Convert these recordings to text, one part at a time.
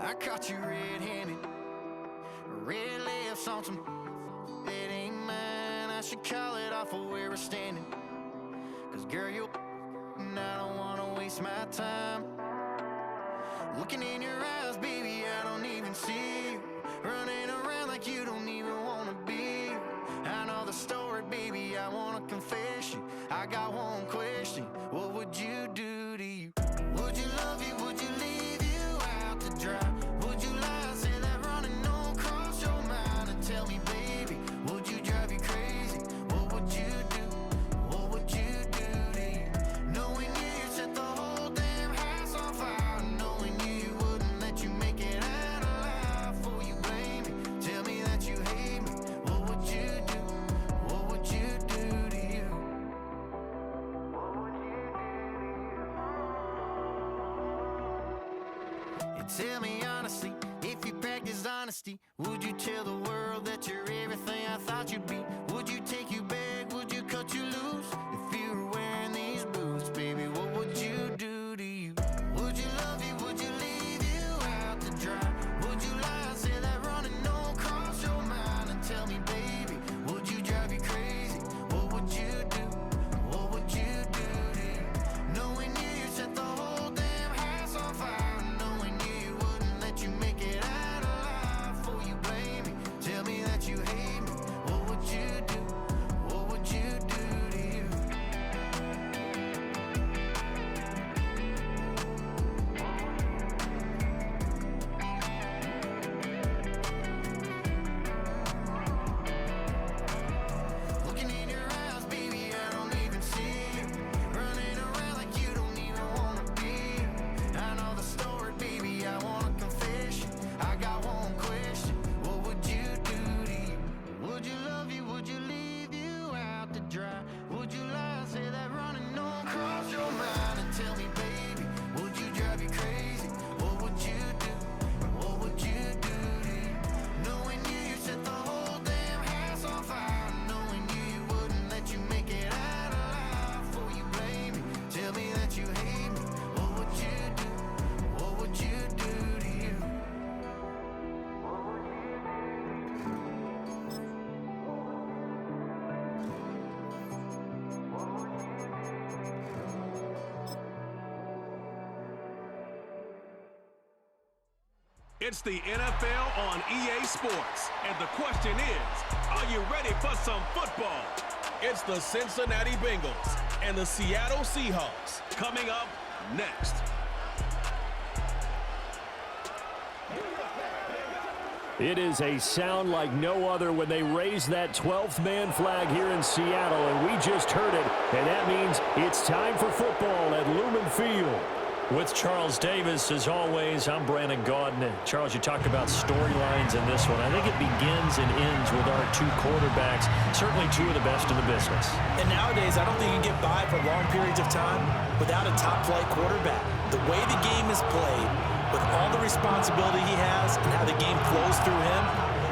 I caught you red-handed, red lips on some it ain't mine. I should call it off of where we're standing, 'cause girl, you and I don't wanna waste my time. Looking in your eyes, baby, I don't even see you. Running around like you don't even wanna be. I know the story, baby, I wanna confess you. I got one question, what would you do to you? Would you love you, would you leave you out to dry? Would you lie, say that running on cross your mind? And tell me, baby, would you drive you crazy? What would you do? What would you do to you? Knowing you set the whole damn house on fire. Knowing you wouldn't let you make it out alive. For you blame me, tell me that you hate me. What would you do? What would you do to you? What would you do to you? And tell me honestly, if you practiced honesty, would you tell the world that you're everything I thought you'd be? Would you take you back? Would you cut you loose? If you were wearing these boots, baby, what would you do to you? Would you love you? Would you leave you out to dry? Would you lie, say that running don't cross your mind? And tell me, baby, would you drive you crazy? What would you do? What would you do to you? Knowing you set the whole damn house on fire. Knowing you wouldn't let you make it out alive. For you blame me, tell me that you hate me. What would you do? What would you do to you? Looking in your eyes, baby, I don't even see you. Running around like you don't even wanna be. I know the story, baby, I wanna confess you. I got one question, what would you do to you? Would you love you, would you leave you out to dry? Would you lie, say that running don't cross your mind? And tell me, baby, would you drive you crazy? What would you do? What would you do to you? Knowing you set the whole damn house on fire. Knowing you wouldn't let you make it out alive. For you blame me, tell me that you hate me. What would you do? What would you do to you? What would you It's the NFL on EA Sports, and the question is, are you ready for some football? It's the Cincinnati Bengals and the Seattle Seahawks coming up next. It is a sound like no other when they raise that 12th man flag here in Seattle, and we just heard it, and that means it's time for football at Lumen Field. With Charles Davis, as always, I'm Brandon Gaudin. Charles, you talked about storylines in this one. I think it begins and ends with our two quarterbacks, certainly two of the best in the business. And nowadays, I don't think you can get by for long periods of time without a top-flight quarterback. The way the game is played, with all the responsibility he has and how the game flows through him,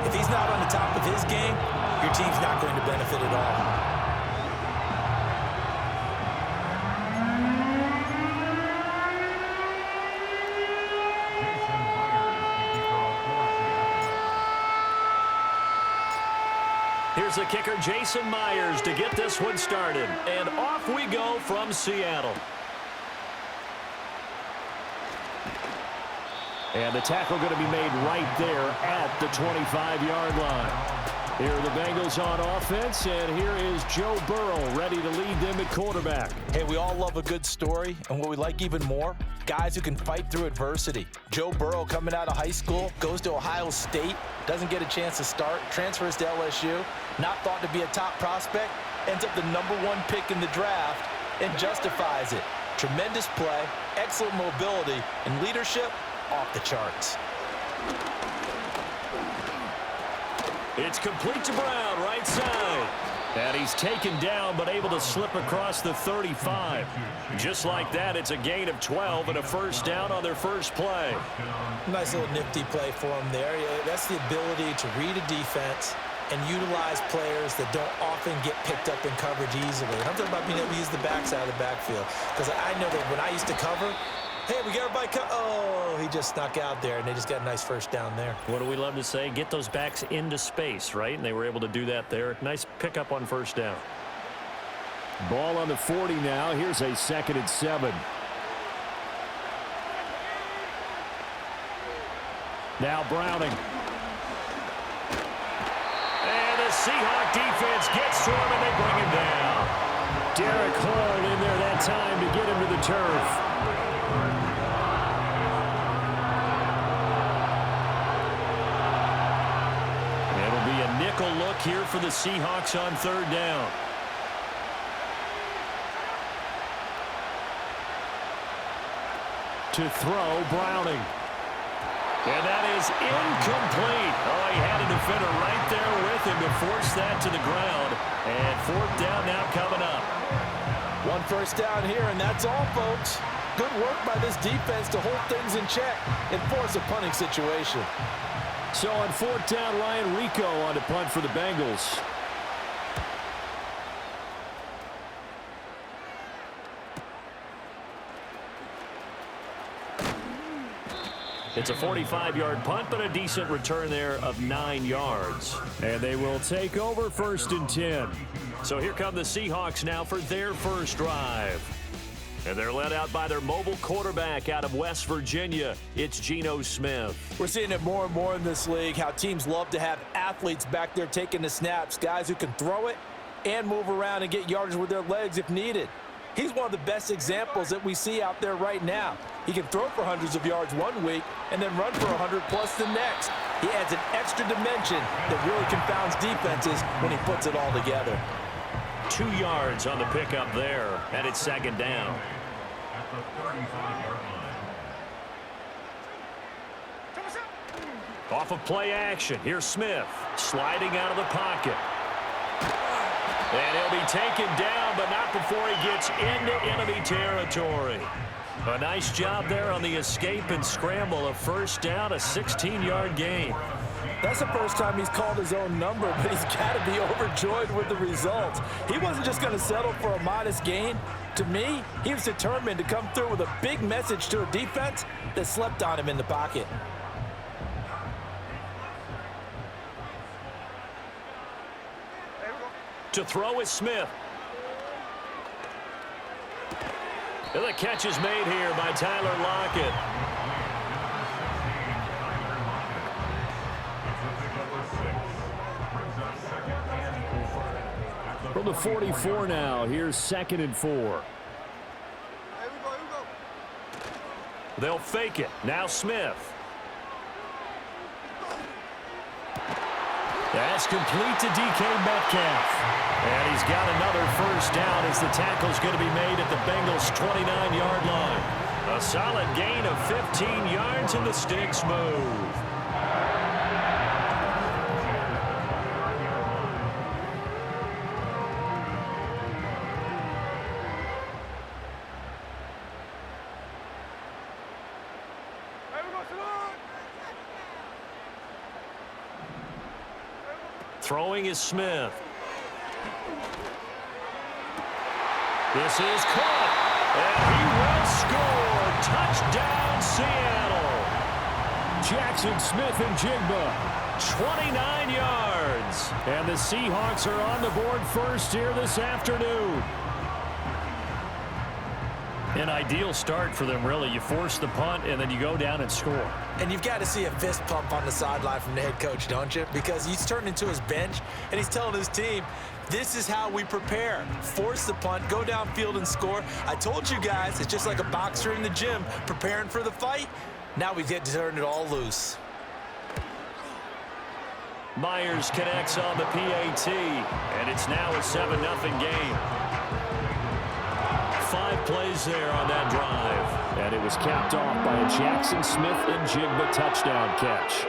if he's not on the top of his game, your team's not going to benefit at all. Here's the kicker, Jason Myers, to get this one started. And off we go from Seattle. And the tackle going to be made right there at the 25-yard line. Here are the Bengals on offense, and here is Joe Burrow ready to lead them at quarterback. Hey, we all love a good story, and what we like even more, guys who can fight through adversity. Joe Burrow coming out of high school, goes to Ohio State, doesn't get a chance to start, transfers to LSU, not thought to be a top prospect, ends up the #1 pick in the draft, and justifies it. Tremendous play, excellent mobility, and leadership off the charts. It's complete to Brown, right side. And he's taken down, but able to slip across the 35. Just like that, it's a gain of 12 and a first down on their first play. Nice little nifty play for him there. That's the ability to read a defense and utilize players that don't often get picked up in coverage easily. And I'm talking about being able to use the backside of the backfield. Because I know that when I used to cover, Hey, we got everybody. Oh, he just snuck out there, and they just got a nice first down there. What do we love to say? Get those backs into space, right? And they were able to do that there. Nice pickup on first down. Ball on the 40 now. Here's a 2nd and 7. Now Browning. And the Seahawks defense gets to him, and they bring him down. Derek Hall in there that time to get him to the turf. It'll be a nickel look here for the Seahawks on 3rd down. To throw, Browning. And that is incomplete. Oh, he had a defender right there with him to force that to the ground. And 4th down now coming up. 1 first down here, and that's all, folks. Good work by this defense to hold things in check and force a punting situation. So on 4th down, Ryan Rico on to punt for the Bengals. It's a 45-yard punt, but a decent return there of 9 yards. And they will take over 1st and 10. So here come the Seahawks now for their first drive. And they're led out by their mobile quarterback out of West Virginia. It's Geno Smith. We're seeing it more and more in this league, how teams love to have athletes back there taking the snaps, guys who can throw it and move around and get yardage with their legs if needed. He's one of the best examples that we see out there right now. He can throw for hundreds of yards one week and then run for 100+ the next. He adds an extra dimension that really confounds defenses when he puts it all together. 2 yards on the pickup there, and it's 2nd down. Off of play action, here's Smith sliding out of the pocket. And he'll be taken down, but not before he gets into enemy territory. A nice job there on the escape and scramble. A first down, a 16-yard gain. That's the first time he's called his own number, but he's got to be overjoyed with the results. He wasn't just going to settle for a modest gain. To me, he was determined to come through with a big message to a defense that slept on him in the pocket. To throw is Smith. And the catch is made here by Tyler Lockett. From the 44 now, here's 2nd and 4. They'll fake it. Now Smith. That's complete to DK Metcalf. And he's got another first down as the tackle's going to be made at the Bengals' 29-yard line. A solid gain of 15 yards, and the sticks move. Throwing is Smith. This is caught, and he will score. Touchdown, Seattle. Jackson Smith and Jigba. 29 yards. And the Seahawks are on the board first here this afternoon. An ideal start for them, really. You force the punt, and then you go down and score. And you've got to see a fist pump on the sideline from the head coach, don't you? Because he's turned into his bench, and he's telling his team, this is how we prepare. Force the punt, go downfield and score. I told you guys, it's just like a boxer in the gym preparing for the fight. Now we get to turn it all loose. Myers connects on the PAT, and it's now a 7-0 game. 5 plays there on that drive. And it was capped off by a Jackson Smith and Jigba touchdown catch.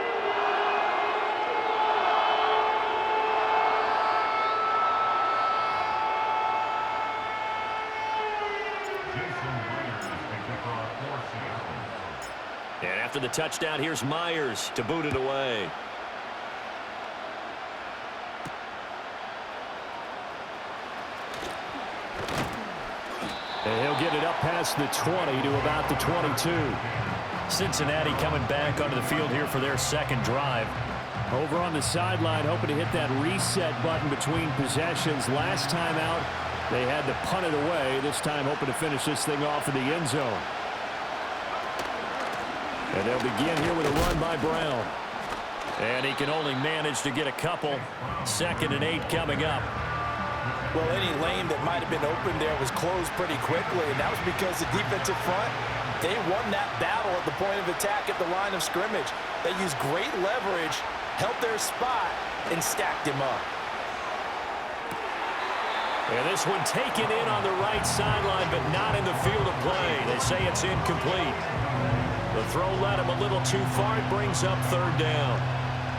And after the touchdown, here's Myers to boot it away. And he'll get it up past the 20 to about the 22. Cincinnati coming back onto the field here for their second drive. Over on the sideline, hoping to hit that reset button between possessions. Last time out, they had to punt it away. This time hoping to finish this thing off in the end zone. And they'll begin here with a run by Brown. And he can only manage to get a couple. 2nd and 8 coming up. Well, any lane that might have been open there was closed pretty quickly, and that was because the defensive front, they won that battle at the point of attack at the line of scrimmage. They used great leverage, held their spot, and stacked him up. And this one taken in on the right sideline, but not in the field of play. They say it's incomplete. The throw led him a little too far. It brings up 3rd down.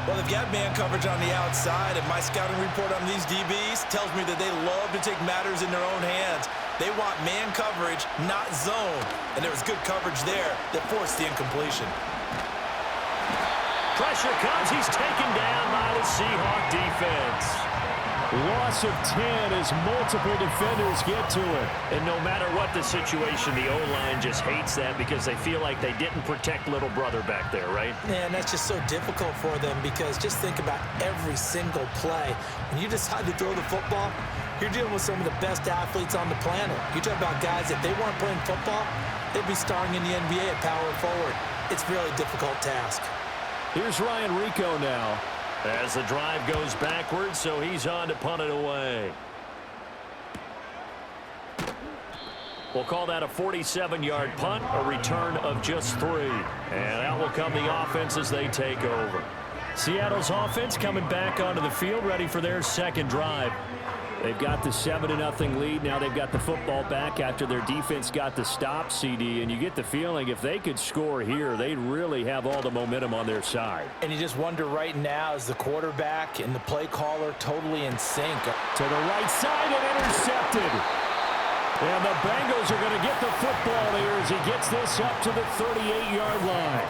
Well, they've got man coverage on the outside, and my scouting report on these DBs tells me that they love to take matters in their own hands. They want man coverage, not zone. And there was good coverage there that forced the incompletion. Pressure comes. He's taken down by the Seahawk defense. Loss of 10 as multiple defenders get to it. And no matter what the situation, the O-line just hates that because they feel like they didn't protect little brother back there, right? Man, that's just so difficult for them because just think about every single play. When you decide to throw the football, you're dealing with some of the best athletes on the planet. You talk about guys, if they weren't playing football, they'd be starring in the NBA at power forward. It's a really difficult task. Here's Ryan Rico now. As the drive goes backwards, so he's on to punt it away. We'll call that a 47-yard punt, a return of just 3. And out will come the offense as they take over. Seattle's offense coming back onto the field, ready for their second drive. They've got the 7-0 lead. Now they've got the football back after their defense got the stop, CD. And you get the feeling if they could score here, they'd really have all the momentum on their side. And you just wonder right now, is the quarterback and the play caller totally in sync? To the right side and intercepted. And the Bengals are going to get the football here as he gets this up to the 38-yard line.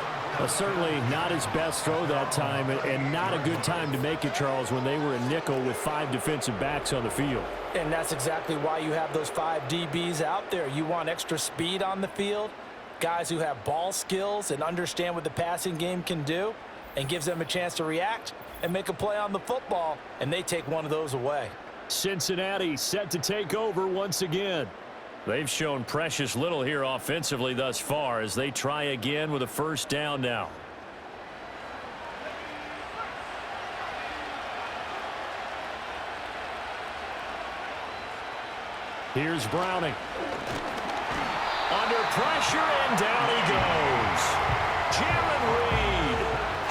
Certainly not his best throw that time, and not a good time to make it, Charles, when they were in nickel with 5 defensive backs on the field. And that's exactly why you have those 5 DBs out there. You want extra speed on the field, guys who have ball skills and understand what the passing game can do, and gives them a chance to react and make a play on the football, and they take one of those away. Cincinnati set to take over once again. They've shown precious little here offensively thus far as they try again with a first down now. Here's Browning. Under pressure, and down he goes. Jalen Reed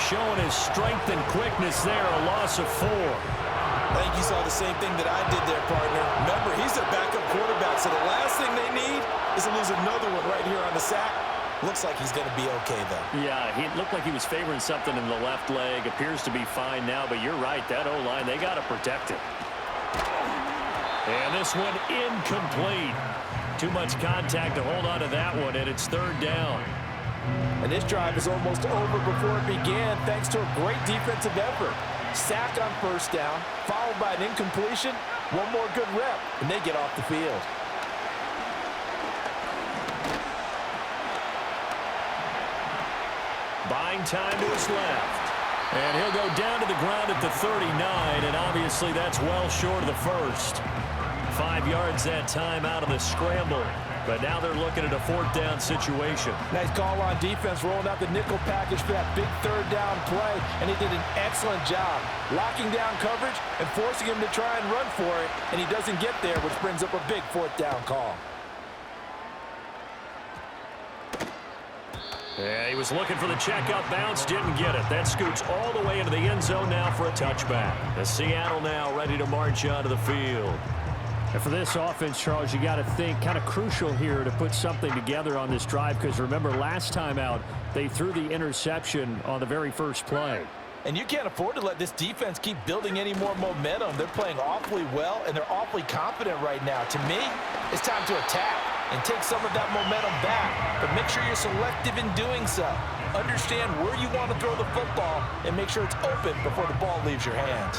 showing his strength and quickness there, a loss of 4. I think you saw the same thing that I did there, partner. Remember, he's a backup quarterback, so the last thing they need is to lose another one right here on the sack. Looks like he's going to be okay, though. Yeah, he looked like he was favoring something in the left leg. Appears to be fine now, but you're right. That O-line, they got to protect it. And this one incomplete. Too much contact to hold on to that one, and it's 3rd down. And this drive is almost over before it began, thanks to a great defensive effort. Sack on first down, followed by an incompletion, one more good rep, and they get off the field. Buying time to his left. And he'll go down to the ground at the 39, and obviously that's well short of the first. 5 yards that time out of the scramble. But now they're looking at a 4th down situation. Nice call on defense, rolling out the nickel package for that big 3rd down play, and he did an excellent job locking down coverage and forcing him to try and run for it, and he doesn't get there, which brings up a big 4th down call. Yeah, he was looking for the checkup bounce, didn't get it. That scoots all the way into the end zone now for a touchback. The Seattle now ready to march onto the field. And for this offense, Charles, you got to think kind of crucial here to put something together on this drive, because remember last time out they threw the interception on the very first play. And you can't afford to let this defense keep building any more momentum. They're playing awfully well, and they're awfully confident right now. To me, it's time to attack and take some of that momentum back, but make sure you're selective in doing so. Understand where you want to throw the football and make sure it's open before the ball leaves your hands.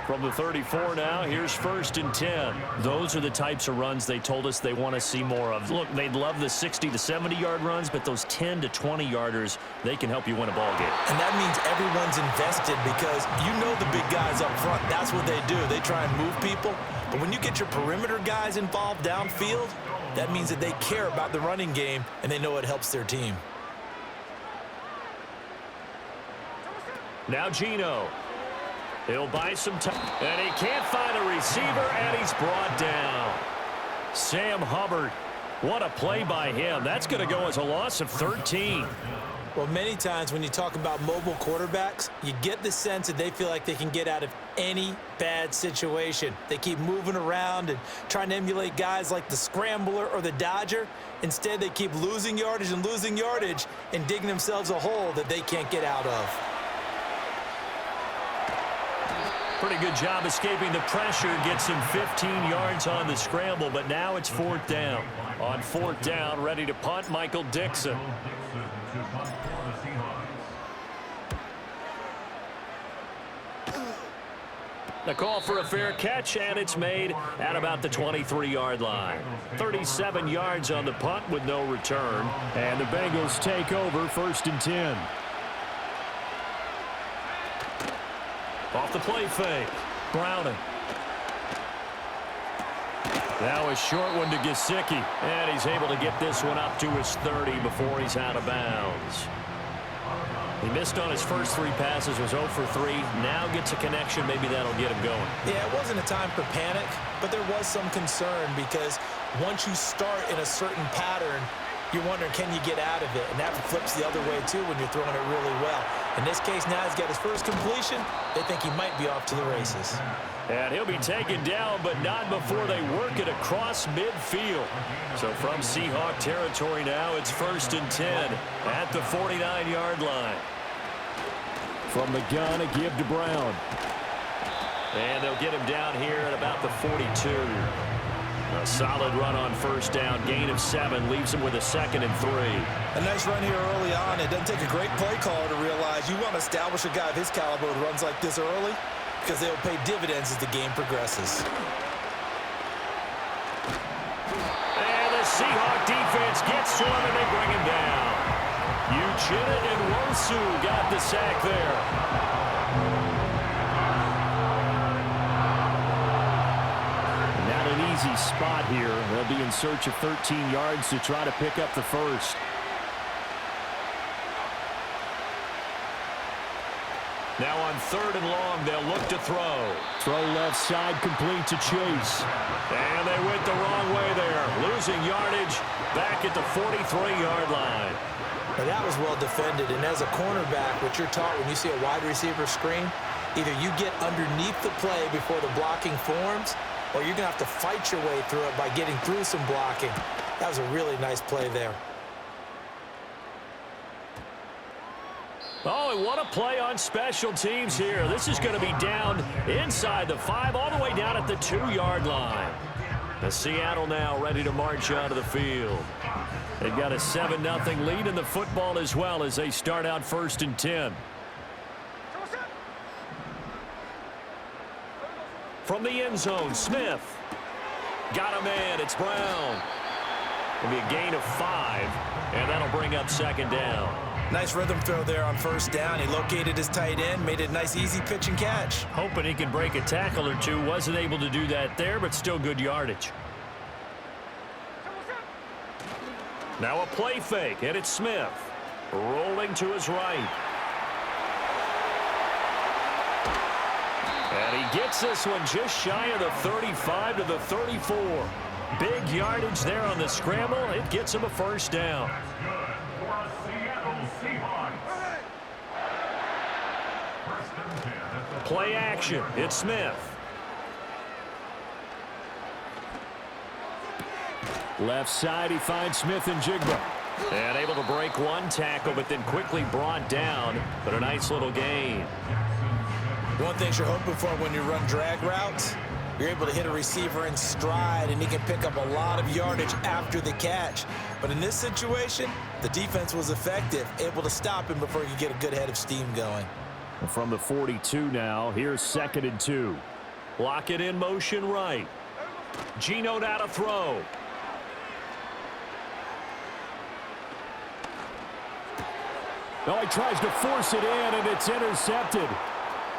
From the 34 now, here's 1st and 10. Those are the types of runs they told us they want to see more of. Look, they'd love the 60 to 70-yard runs, but those 10 to 20-yarders, they can help you win a ball game. And that means everyone's invested because you know the big guys up front. That's what they do. They try and move people. But when you get your perimeter guys involved downfield, that means that they care about the running game and they know it helps their team. Now Geno. He'll buy some time. And he can't find a receiver, and he's brought down. Sam Hubbard. What a play by him. That's going to go as a loss of 13. Well, many times when you talk about mobile quarterbacks, you get the sense that they feel like they can get out of any bad situation. They keep moving around and trying to emulate guys like the Scrambler or the Dodger. Instead, they keep losing yardage and digging themselves a hole that they can't get out of. Pretty good job escaping the pressure. Gets him 15 yards on the scramble, but now it's 4th down. On 4th down, ready to punt, Michael Dixon. The call for a fair catch, and it's made at about the 23-yard line. 37 yards on the punt with no return. And the Bengals take over 1st and 10. Off the play fake. Browning. Now a short one to Gesicki. And he's able to get this one up to his 30 before he's out of bounds. He missed on his first 3 passes, was 0 for 3. Now gets a connection. Maybe that'll get him going. Yeah, it wasn't a time for panic, but there was some concern because once you start in a certain pattern, you're wondering, can you get out of it? And that flips the other way, too, when you're throwing it really well. In this case, now he's got his first completion. They think he might be off to the races. And he'll be taken down, but not before they work it across midfield. So from Seahawk territory now, it's 1st and 10 at the 49-yard line. From the gun, a give to Brown. And they'll get him down here at about the 42. A solid run on 1st down, gain of 7, leaves him with a 2nd and 3. A nice run here early on. It doesn't take a great play caller to realize you want to establish a guy of his caliber who runs like this early because they'll pay dividends as the game progresses. And the Seahawk defense gets to him and they bring him down. Uchenna and Wosu got the sack there. Easy spot here. They'll be in search of 13 yards to try to pick up the first. Now on 3rd and long, they'll look to throw. Throw left side, complete to Chase. And they went the wrong way there. Losing yardage back at the 43-yard line. Now that was well defended, and as a cornerback, what you're taught when you see a wide receiver screen, either you get underneath the play before the blocking forms, or you're going to have to fight your way through it by getting through some blocking. That was a really nice play there. Oh, and what a play on special teams here. This is going to be down inside the 5, all the way down at the 2-yard line. The Seattle now ready to march onto the field. They've got a 7-0 lead in the football as well as they start out 1st and 10. From the end zone, Smith. Got a man, it's Brown. It'll be a gain of 5, and that'll bring up 2nd down. Nice rhythm throw there on 1st down. He located his tight end, made it a nice, easy pitch and catch. Hoping he can break a tackle or two. Wasn't able to do that there, but still good yardage. Now a play fake, and it's Smith. Rolling to his right. And he gets this one just shy of the 35 to the 34. Big yardage there on the scramble. It gets him a 1st down. Play action. It's Smith. Left side, he finds Smith and Jigba. And able to break one tackle, but then quickly brought down. But a nice little gain. One thing you're hoping for when you run drag routes, you're able to hit a receiver in stride, and he can pick up a lot of yardage after the catch. But in this situation, the defense was effective, able to stop him before he could get a good head of steam going. From the 42 now, here's 2nd and 2. Lock it in motion right. Geno now to throw. Well, he tries to force it in, and it's intercepted.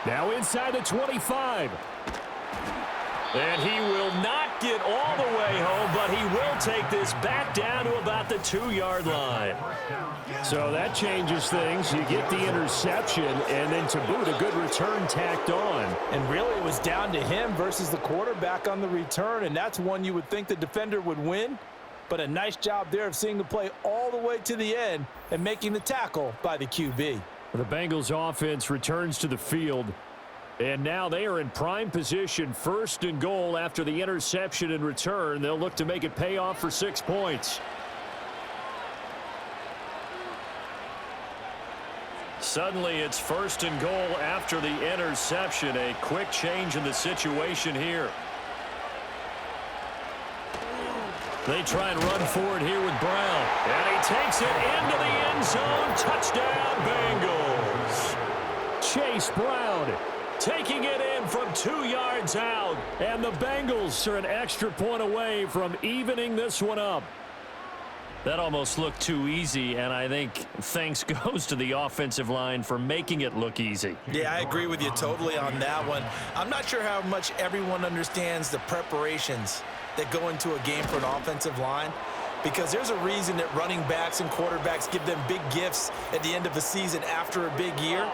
Now inside the 25. And he will not get all the way home, but he will take this back down to about the 2-yard line. So that changes things. You get the interception, and then to boot, a good return tacked on. And really, it was down to him versus the quarterback on the return, and that's one you would think the defender would win. But a nice job there of seeing the play all the way to the end and making the tackle by the QB. The Bengals offense returns to the field. And now they are in prime position, 1st and goal after the interception and return. They'll look to make it pay off for 6 points. Suddenly it's 1st and goal after the interception. A quick change in the situation here. They try and run forward here with Brown. And he takes it into the end zone. Touchdown, Bengals. Chase Brown taking it in from 2 yards out. And the Bengals are an extra point away from evening this one up. That almost looked too easy, and I think thanks goes to the offensive line for making it look easy. Yeah, I agree with you totally on that one. I'm not sure how much everyone understands the preparations that go into a game for an offensive line, because there's a reason that running backs and quarterbacks give them big gifts at the end of the season after a big year.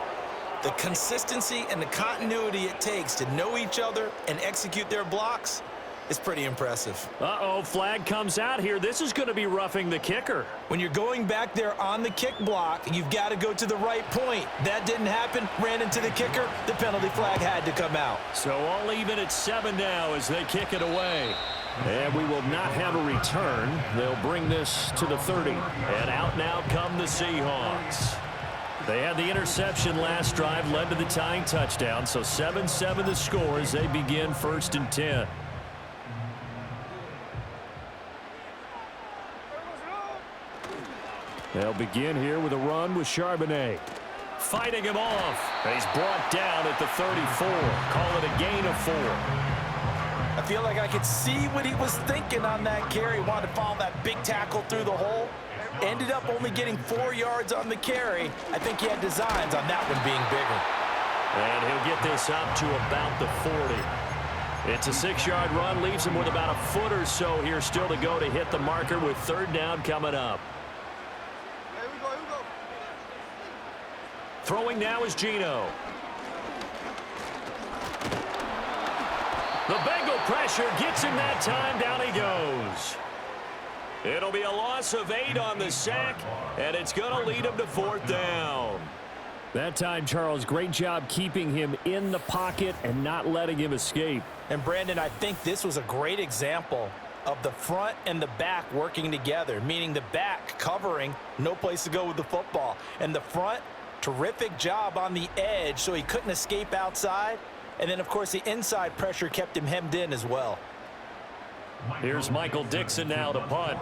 The consistency and the continuity it takes to know each other and execute their blocks is pretty impressive. Uh-oh, flag comes out here. This is going to be roughing the kicker. When you're going back there on the kick block, you've got to go to the right point. That didn't happen, ran into the kicker. The penalty flag had to come out. So all even at 7 now as they kick it away. And we will not have a return. They'll bring this to the 30. And out now come the Seahawks. They had the interception last drive, led to the tying touchdown. So 7-7 the score as they begin 1st and 10. They'll begin here with a run with Charbonnet. Fighting him off. He's brought down at the 34. Call it a gain of 4. I feel like I could see what he was thinking on that carry. Wanted to follow that big tackle through the hole. Ended up only getting 4 yards on the carry. I think he had designs on that one being bigger. And he'll get this up to about the 40. It's a 6-yard run. Leaves him with about a foot or so here still to go to hit the marker with 3rd down coming up. Throwing now is Geno. The Bengal pressure gets him that time. Down he goes. It'll be a loss of 8 on the sack, and it's going to lead him to 4th down. That time, Charles, great job keeping him in the pocket and not letting him escape. And Brandon, I think this was a great example of the front and the back working together, meaning the back covering, no place to go with the football, and the front, terrific job on the edge so he couldn't escape outside. And then, of course, the inside pressure kept him hemmed in as well. Here's Michael Dixon now to punt.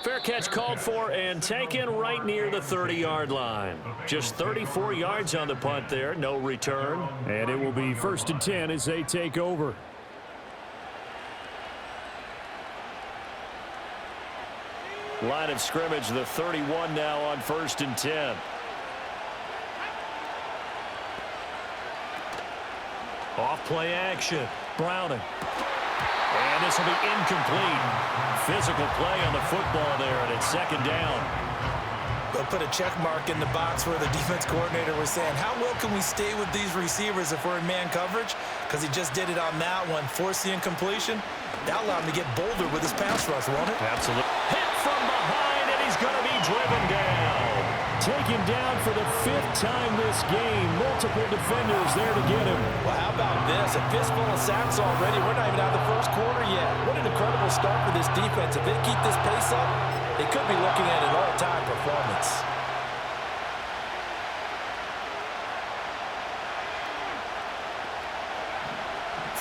Fair catch called for and taken right near the 30-yard line. Just 34 yards on the punt there, no return. And it will be 1st and 10 as they take over. Line of scrimmage, the 31 now on 1st and 10. Off play action. Browning. And this will be incomplete. Physical play on the football there, and it's 2nd down. They'll put a check mark in the box where the defense coordinator was saying, how well can we stay with these receivers if we're in man coverage? Because he just did it on that one. Force the incompletion. That allowed him to get bolder with his pass rush, won't it? Absolutely. Hit from behind, and he's going to be driven down. Taken down for the 5th time this game. Multiple defenders there to get him. Well, how about this? A fistful of sacks already. We're not even out of the 1st quarter yet. What an incredible start for this defense. If they keep this pace up, they could be looking at an all-time performance.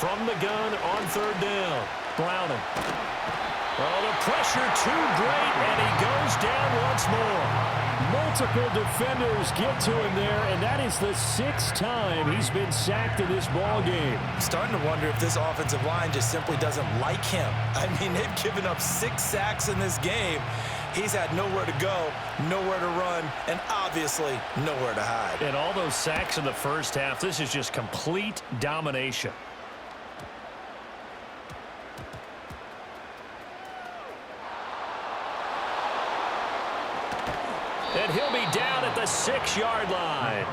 From the gun on 3rd down. Browning. Oh, the pressure too great, and he goes down once more. Multiple defenders get to him there, and that is the 6th time he's been sacked in this ball game. I'm starting to wonder if this offensive line just simply doesn't like him. I mean, they've given up 6 sacks in this game. He's had nowhere to go, nowhere to run, and obviously nowhere to hide. And all those sacks in the first half, this is just complete domination. And he'll be down at the 6-yard line.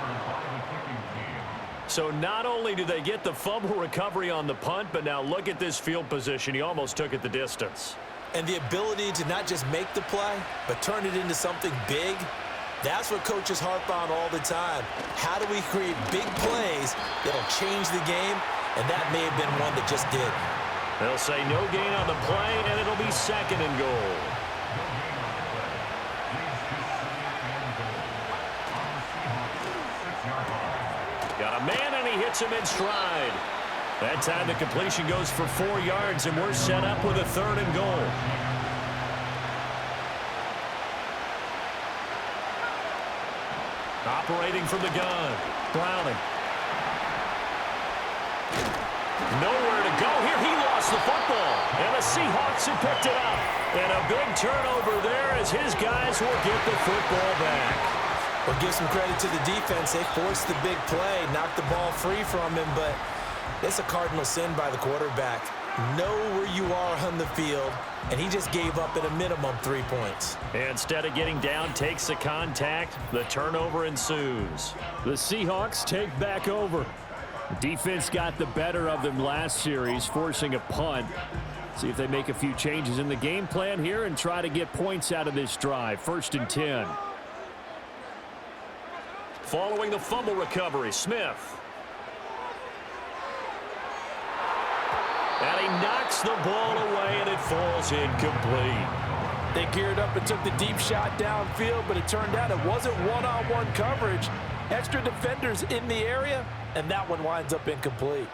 So not only do they get the fumble recovery on the punt, but now look at this field position. He almost took it the distance. And the ability to not just make the play, but turn it into something big, that's what coaches harp on all the time. How do we create big plays that'll change the game? And that may have been one that just did. They'll say no gain on the play, and it'll be 2nd and goal. Got a man, and he hits him in stride. That time the completion goes for 4 yards, and we're set up with a 3rd and goal. Operating from the gun, Browning. Nowhere to go here. He lost the football, and the Seahawks have picked it up. And a big turnover there as his guys will get the football back. Well, give some credit to the defense. They forced the big play, knocked the ball free from him, but it's a cardinal sin by the quarterback. Know where you are on the field, and he just gave up at a minimum 3 points. Instead of getting down, takes the contact. The turnover ensues. The Seahawks take back over. Defense got the better of them last series, forcing a punt. See if they make a few changes in the game plan here and try to get points out of this drive. 1st and 10. Following the fumble recovery, Smith. And he knocks the ball away, and it falls incomplete. They geared up and took the deep shot downfield, but it turned out it wasn't one-on-one coverage. Extra defenders in the area, and that one winds up incomplete.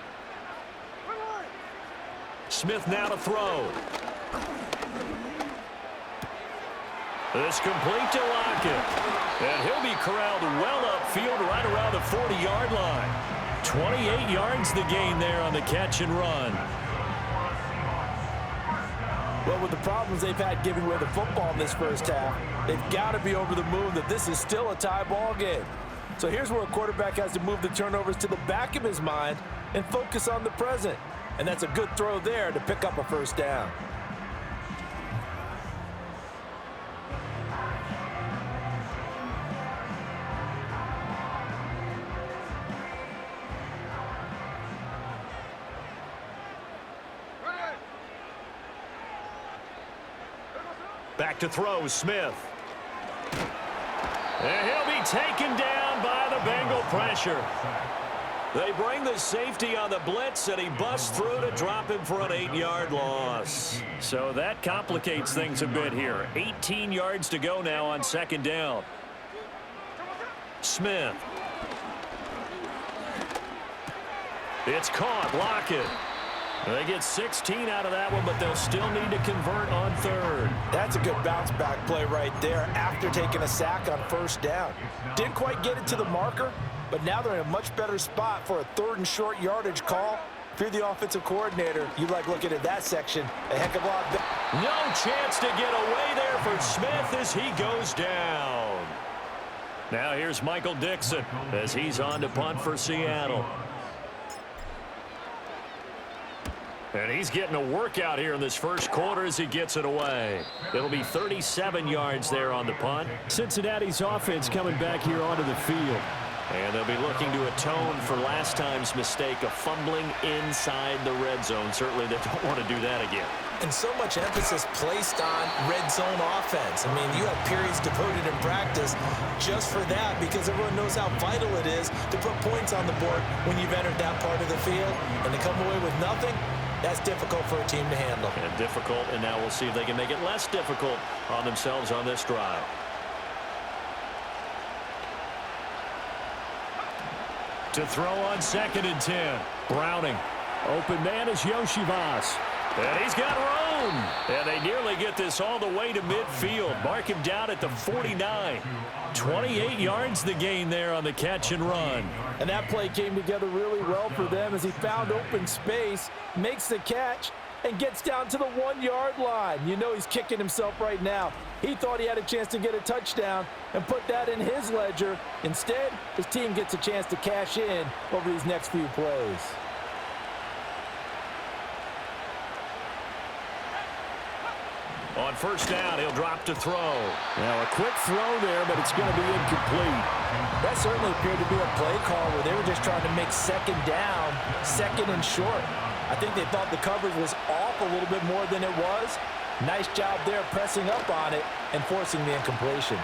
Smith now to throw. It's complete to Lockett. And he'll be corralled well upfield right around the 40-yard line. 28 yards the gain there on the catch and run. Well, with the problems they've had giving away the football in this first half, they've got to be over the moon that this is still a tie ball game. So here's where a quarterback has to move the turnovers to the back of his mind and focus on the present. And that's a good throw there to pick up a 1st down. Back to throw, Smith. And he'll be taken down by the Bengal pressure. They bring the safety on the blitz, and he busts through to drop him for an 8-yard loss. So that complicates things a bit here. 18 yards to go now on 2nd down. Smith. It's caught. Lockett. They get 16 out of that one, but they'll still need to convert on 3rd. That's a good bounce-back play right there after taking a sack on 1st down. Didn't quite get it to the marker, but now they're in a much better spot for a 3rd and short yardage call. If you're the offensive coordinator, you like looking at that section a heck of a lot better. No chance to get away there for Smith as he goes down. Now here's Michael Dixon as he's on to punt for Seattle. And he's getting a workout here in this first quarter as he gets it away. It'll be 37 yards there on the punt. Cincinnati's offense coming back here onto the field. And they'll be looking to atone for last time's mistake of fumbling inside the red zone. Certainly they don't want to do that again. And so much emphasis placed on red zone offense. I mean, you have periods devoted in practice just for that because everyone knows how vital it is to put points on the board when you've entered that part of the field. And to come away with nothing, that's difficult for a team to handle. And difficult, and now we'll see if they can make it less difficult on themselves on this drive. To throw on 2nd and 10. Browning. Open man is Yoshivas. And he's got room. zone. And they nearly get this all the way to midfield. Mark him down at the 49. 28 yards the gain there on the catch and run. And that play came together really well for them as he found open space, makes the catch, and gets down to the 1-yard line. You know he's kicking himself right now. He thought he had a chance to get a touchdown and put that in his ledger. Instead, his team gets a chance to cash in over these next few plays. On first down, he'll drop to throw. Now, a quick throw there, but it's going to be incomplete. That certainly appeared to be a play call where they were just trying to make second down, second and short. I think they thought the coverage was off a little bit more than it was. Nice job there pressing up on it and forcing the incompletion.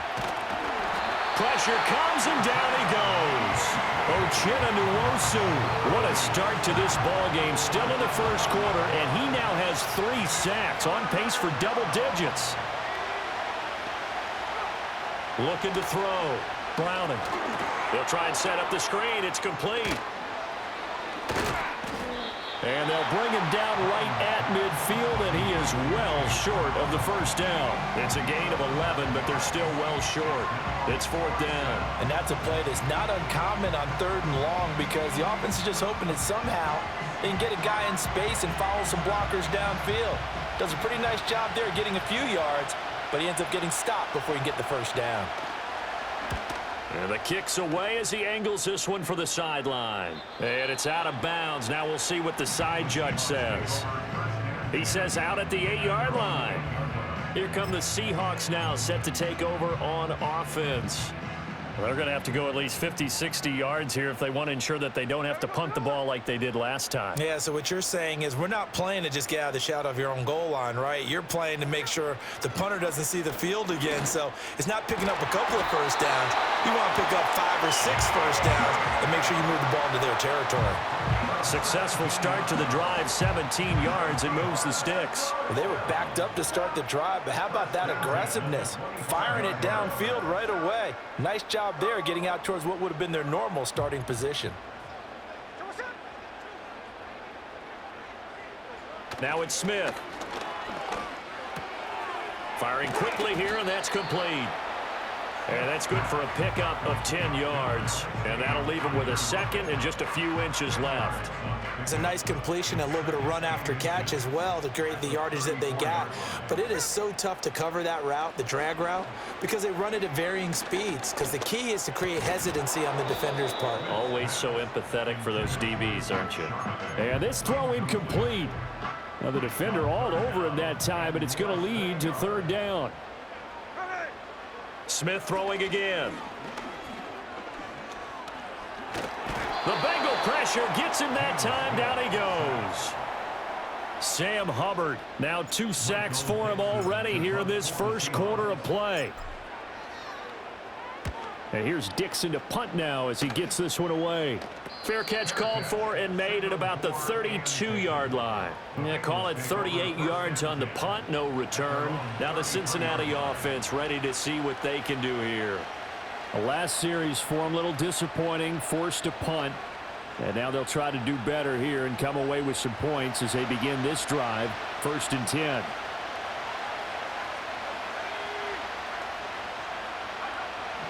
Pressure comes, and down he goes. Uchenna-Nwosu. What a start to this ball game. Still in the first quarter, and he now has 3 sacks, on pace for double digits. Looking to throw. Browning. They'll try and set up the screen. It's complete. And they'll bring him down right at midfield, and he is well short of the first down. It's a gain of 11, but they're still well short. It's 4th down. And that's a play that's not uncommon on 3rd and long because the offense is just hoping that somehow they can get a guy in space and follow some blockers downfield. Does a pretty nice job there getting a few yards, but he ends up getting stopped before he can get the first down. And the kick's away as he angles this one for the sideline. And it's out of bounds. Now we'll see what the side judge says. He says out at the 8-yard line. Here come the Seahawks now, set to take over on offense. Well, they're going to have to go at least 50, 60 yards here if they want to ensure that they don't have to punt the ball like they did last time. Yeah, so what you're saying is we're not playing to just get out of the shadow of your own goal line, right? You're playing to make sure the punter doesn't see the field again. So it's not picking up a couple of first downs. You want to pick up 5 or 6 first downs and make sure you move the ball into their territory. Successful start to the drive, 17 yards, and moves the sticks. Well, they were backed up to start the drive, but how about that aggressiveness? Firing it downfield right away. Nice job there getting out towards what would have been their normal starting position. Now it's Smith. Firing quickly here, and that's complete. And that's good for a pickup of 10 yards. And that'll leave him with a second and just a few inches left. It's a nice completion, a little bit of run after catch as well to create the yardage that they got. But it is so tough to cover that route, the drag route, because they run it at varying speeds. Because the key is to create hesitancy on the defender's part. Always so empathetic for those DBs, aren't you? And this throw incomplete. Now the defender all over him that time, and it's going to lead to 3rd down. Smith throwing again. The Bengal pressure gets him that time. Down he goes. Sam Hubbard, now 2 sacks for him already here in this first quarter of play. And here's Dixon to punt now as he gets this one away. Fair catch called for and made at about the 32-yard line. Yeah, call it 38 yards on the punt, no return. Now the Cincinnati offense ready to see what they can do here. The last series for them, a little disappointing, forced to punt. And now they'll try to do better here and come away with some points as they begin this drive, 1st and 10.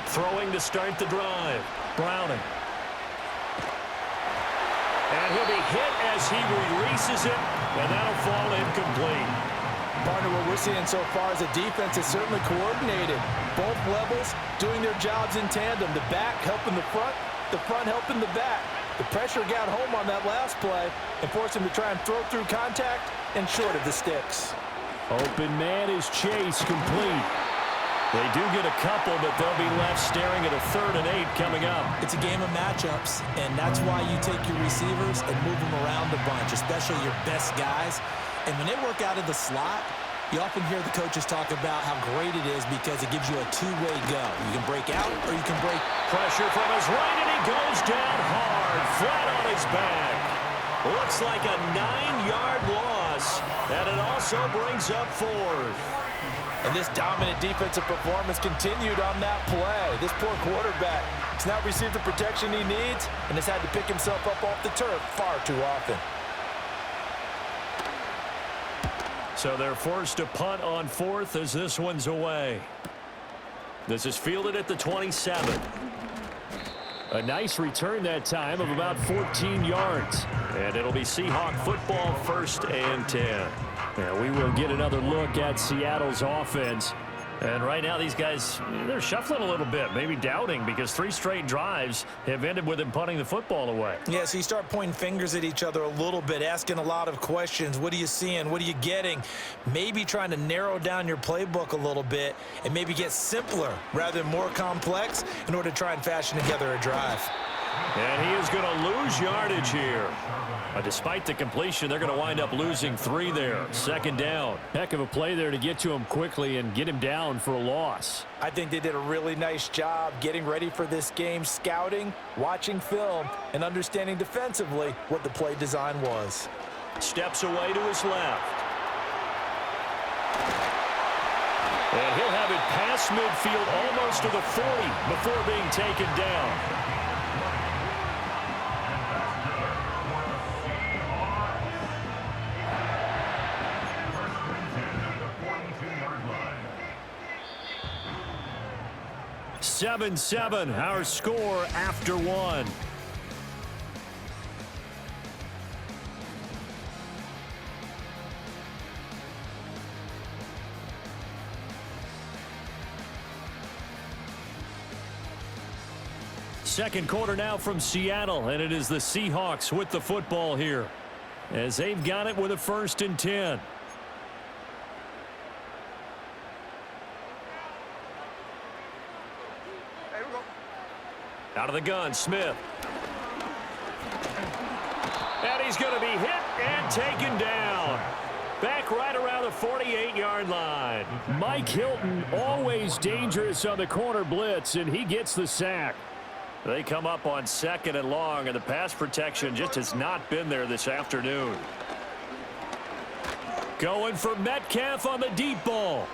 Throwing to start the drive. Browning. And he'll be hit as he releases it, and that'll fall incomplete. Partner, what we're seeing so far is a defense is certainly coordinated. Both levels doing their jobs in tandem. The back helping the front helping the back. The pressure got home on that last play and forced him to try and throw through contact and short of the sticks. Open man is Chase, complete. They do get a couple, but they'll be left staring at a 3rd and 8 coming up. It's a game of matchups, and that's why you take your receivers and move them around a bunch, especially your best guys. And when they work out of the slot, you often hear the coaches talk about how great it is because it gives you a two-way go. You can break out or you can break. Pressure from his right, and he goes down hard, flat on his back. Looks like a 9-yard loss, and it also brings up 4th. And this dominant defensive performance continued on that play. This poor quarterback has not received the protection he needs and has had to pick himself up off the turf far too often. So they're forced to punt on 4th as this one's away. This is fielded at the 27. A nice return that time of about 14 yards. And it'll be Seahawk football, 1st and 10. And we will get another look at Seattle's offense. And right now these guys, they're shuffling a little bit, maybe doubting, because 3 straight drives have ended with them punting the football away. Yeah, so you start pointing fingers at each other a little bit, asking a lot of questions. What are you seeing? What are you getting? Maybe trying to narrow down your playbook a little bit and maybe get simpler rather than more complex in order to try and fashion together a drive. And he is going to lose yardage here. Despite the completion, they're going to wind up losing 3 there. 2nd down. Heck of a play there to get to him quickly and get him down for a loss. I think they did a really nice job getting ready for this game, scouting, watching film, and understanding defensively what the play design was. Steps away to his left. And he'll have it past midfield almost to the 40 before being taken down. Seven, our score after 1. Second quarter now from Seattle, and it is the Seahawks with the football here as they've got it with a 1st and 10. Out of the gun, Smith. And he's going to be hit and taken down. Back right around the 48-yard line. Mike Hilton, always dangerous on the corner blitz, and he gets the sack. They come up on 2nd and long, and the pass protection just has not been there this afternoon. Going for Metcalf on the deep ball.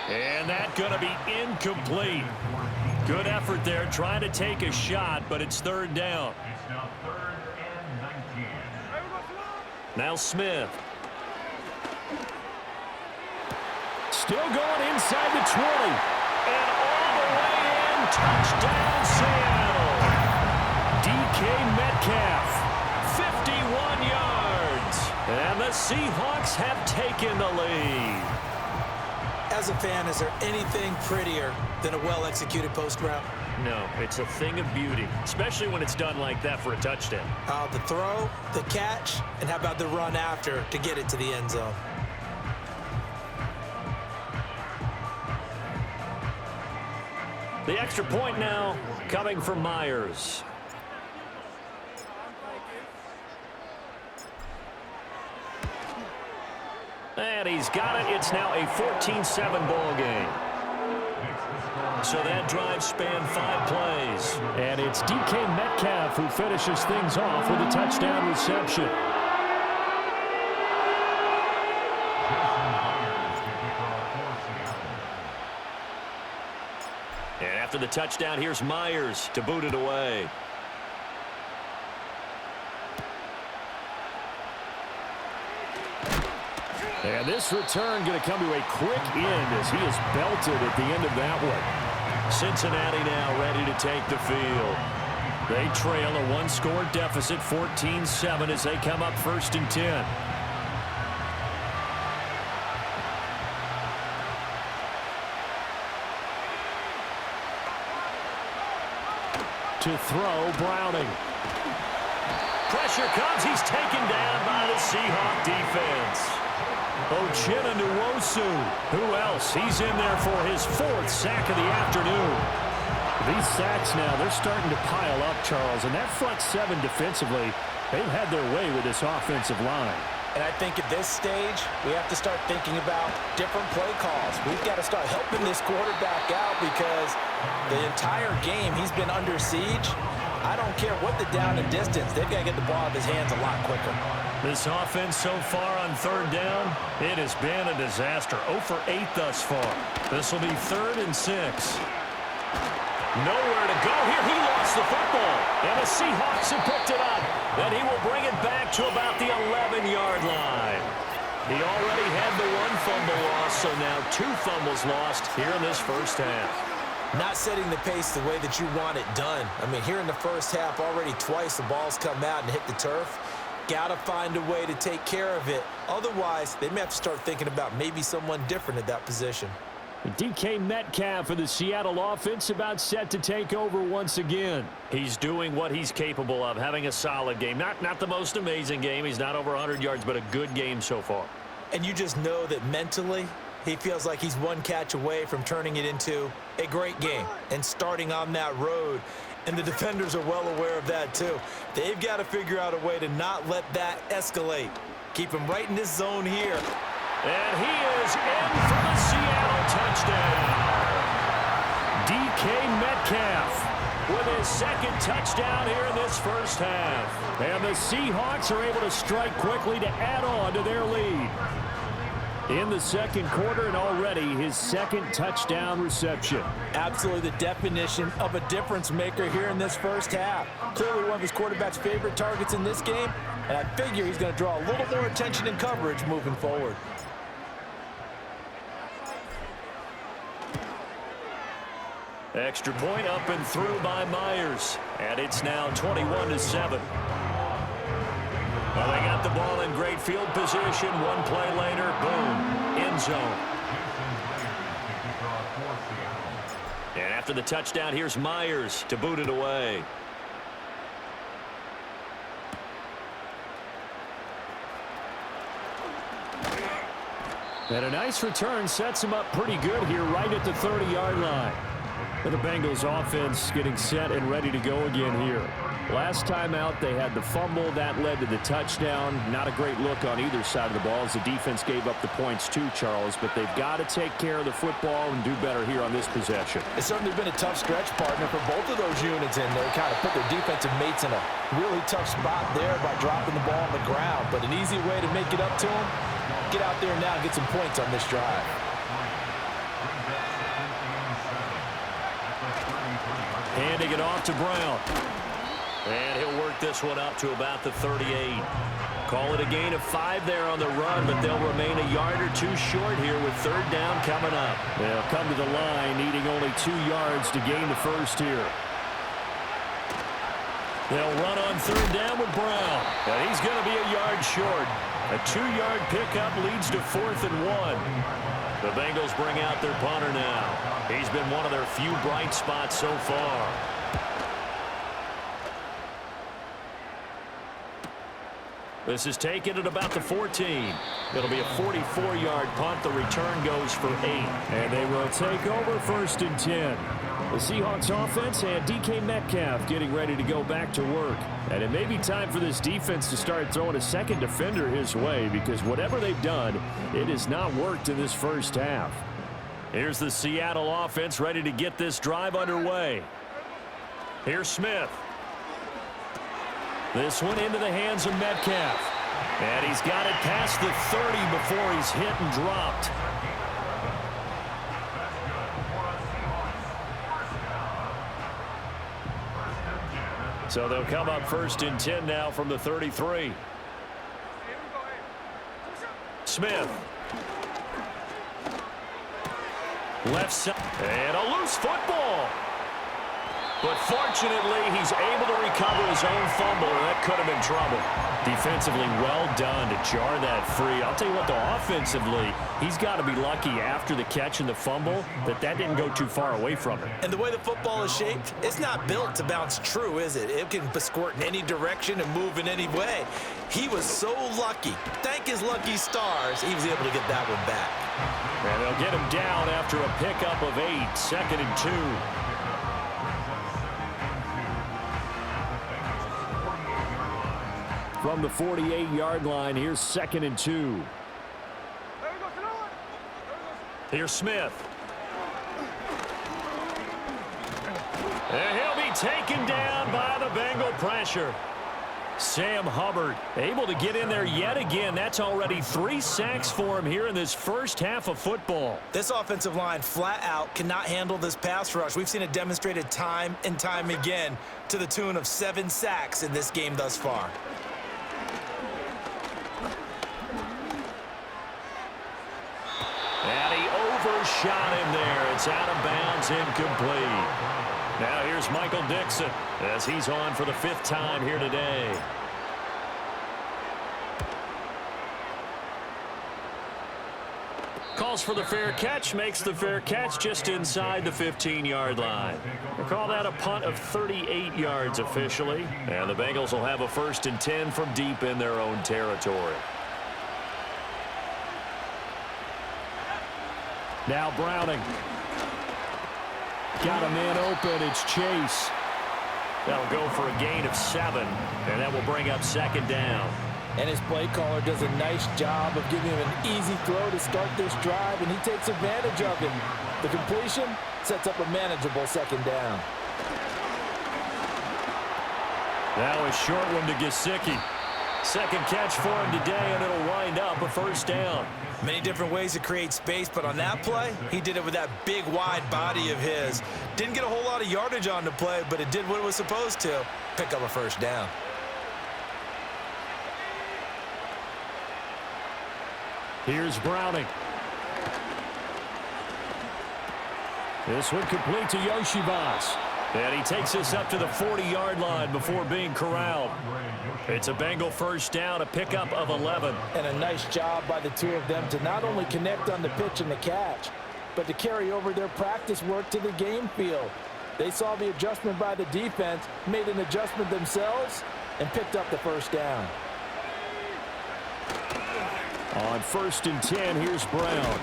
And that's going to be incomplete. Good effort there, trying to take a shot, but it's 3rd down. It's now 3rd and 19. Now Smith. Still going inside the 20. And all the way in, touchdown Seattle. DK Metcalf, 51 yards. And the Seahawks have taken the lead. As a fan, is there anything prettier than a well-executed post route? No, it's a thing of beauty, especially when it's done like that for a touchdown. The throw, the catch, and how about the run after to get it to the end zone? The extra point now coming from Myers. And he's got it. It's now a 14-7 ball game. So that drive spanned 5 plays. And it's DK Metcalf who finishes things off with a touchdown reception. And after the touchdown, here's Myers to boot it away. And this return going to come to a quick end as he is belted at the end of that one. Cincinnati now ready to take the field. They trail a 1-score deficit, 14-7, as they come up 1st and 10. To throw, Browning. Pressure comes. He's taken down by the Seahawk defense. Geno. Who else? He's in there for his 4th sack of the afternoon. These sacks now, they're starting to pile up, Charles. And that front 7 defensively, they've had their way with this offensive line. And I think at this stage, we have to start thinking about different play calls. We've got to start helping this quarterback out because the entire game he's been under siege. I don't care what the down and distance. They've got to get the ball out of his hands a lot quicker. This offense so far on 3rd down, it has been a disaster. 0 for 8 thus far. This will be 3rd and 6. Nowhere to go here. He lost the football. And the Seahawks have picked it up. And he will bring it back to about the 11-yard line. He already had the Also now 2 fumbles lost here in this first half. Not setting the pace the way that you want it done. I mean, here in the first half, already twice the ball's come out and hit the turf. Got to find a way to take care of it. Otherwise, they may have to start thinking about maybe someone different at that position. DK Metcalf for the Seattle offense about set to take over once again. He's doing what he's capable of, having a solid game. Not the most amazing game. He's not over 100 yards, but a good game so far. And you just know that mentally, he feels like he's one catch away from turning it into a great game and starting on that road. And the defenders are well aware of that too. They've got to figure out a way to not let that escalate. Keep him right in this zone here. And he is in for the Seattle touchdown. DK Metcalf with his second touchdown here in this first half. And the Seahawks are able to strike quickly to add on to their lead. In the second quarter, and already his second touchdown reception. Absolutely the definition of a difference maker here in this first half. Clearly one of his quarterback's favorite targets in this game, and I figure he's going to draw a little more attention and coverage moving forward. Extra point up and through by Myers, and it's now 21-7. Well, they got the ball in great field position. One play later, boom, end zone. And after the touchdown, here's Myers to boot it away. And a nice return sets him up pretty good here right at the 30-yard line. The Bengals offense getting set and ready to go again here. Last time out, they had the fumble. That led to the touchdown. Not a great look on either side of the ball as the defense gave up the points too, Charles. But they've got to take care of the football and do better here on this possession. It's certainly been a tough stretch, partner, for both of those units in there. Kind of put their defensive mates in a really tough spot there by dropping the ball on the ground. But an easy way to make it up to them, get out there now and get some points on this drive. Handing it off to Brown. And he'll work this one up to about the 38. Call it a gain of 5 there on the run, but they'll remain a yard or 2 short here with third down coming up. They'll come to the line needing only 2 yards to gain the first here. They'll run on third down with Brown. And he's going to be a yard short. A 2-yard pickup leads to 4th and 1. The Bengals bring out their punter now. He's been one of their few bright spots so far. This is taken at about the 14. It'll be a 44-yard punt. The return goes for 8. And they will take over 1st and 10. The Seahawks offense and DK Metcalf getting ready to go back to work. And it may be time for this defense to start throwing a second defender his way, because whatever they've done, it has not worked in this first half. Here's the Seattle offense ready to get this drive underway. Here's Smith. This one into the hands of Metcalf. And he's got it past the 30 before he's hit and dropped. So they'll come up 1st and 10 now from the 33. Smith. Left side. And a loose football. But fortunately, he's able to recover his own fumble, or that could have been trouble. Defensively, well done to jar that free. I'll tell you what, though, offensively, he's got to be lucky after the catch and the fumble that didn't go too far away from him. And the way the football is shaped, it's not built to bounce true, is it? It can squirt in any direction and move in any way. He was so lucky. Thank his lucky stars, he was able to get that one back. And they'll get him down after a pickup of 8, 2nd and 2. From the 48-yard line, here's 2nd and 2. Here's Smith. And he'll be taken down by the Bengal pressure. Sam Hubbard able to get in there yet again. That's already 3 sacks for him here in this first half of football. This offensive line flat out cannot handle this pass rush. We've seen it demonstrated time and time again to the tune of 7 sacks in this game thus far. And shot in there. It's out of bounds, incomplete. Now here's Michael Dixon as he's on for the 5th time here today. Calls for the fair catch, makes the fair catch just inside the 15-yard line. We'll call that a punt of 38 yards officially. And the Bengals will have a 1st and 10 from deep in their own territory. Now Browning. Got a man open. It's Chase. That'll go for a gain of 7, and that will bring up 2nd down. And his play caller does a nice job of giving him an easy throw to start this drive, and he takes advantage of it. The completion sets up a manageable 2nd down. Now a short one to Gesicki. 2nd catch for him today, and it'll wind up a 1st down. Many different ways to create space, but on that play, he did it with that big, wide body of his. Didn't get a whole lot of yardage on the play, but it did what it was supposed to, pick up a 1st down. Here's Browning. This one complete to Yoshivas. And he takes this up to the 40-yard line before being corralled. It's a Bengal 1st down, a pickup of 11. And a nice job by the two of them to not only connect on the pitch and the catch, but to carry over their practice work to the game field. They saw the adjustment by the defense, made an adjustment themselves, and picked up the 1st down. On 1st and 10, here's Brown.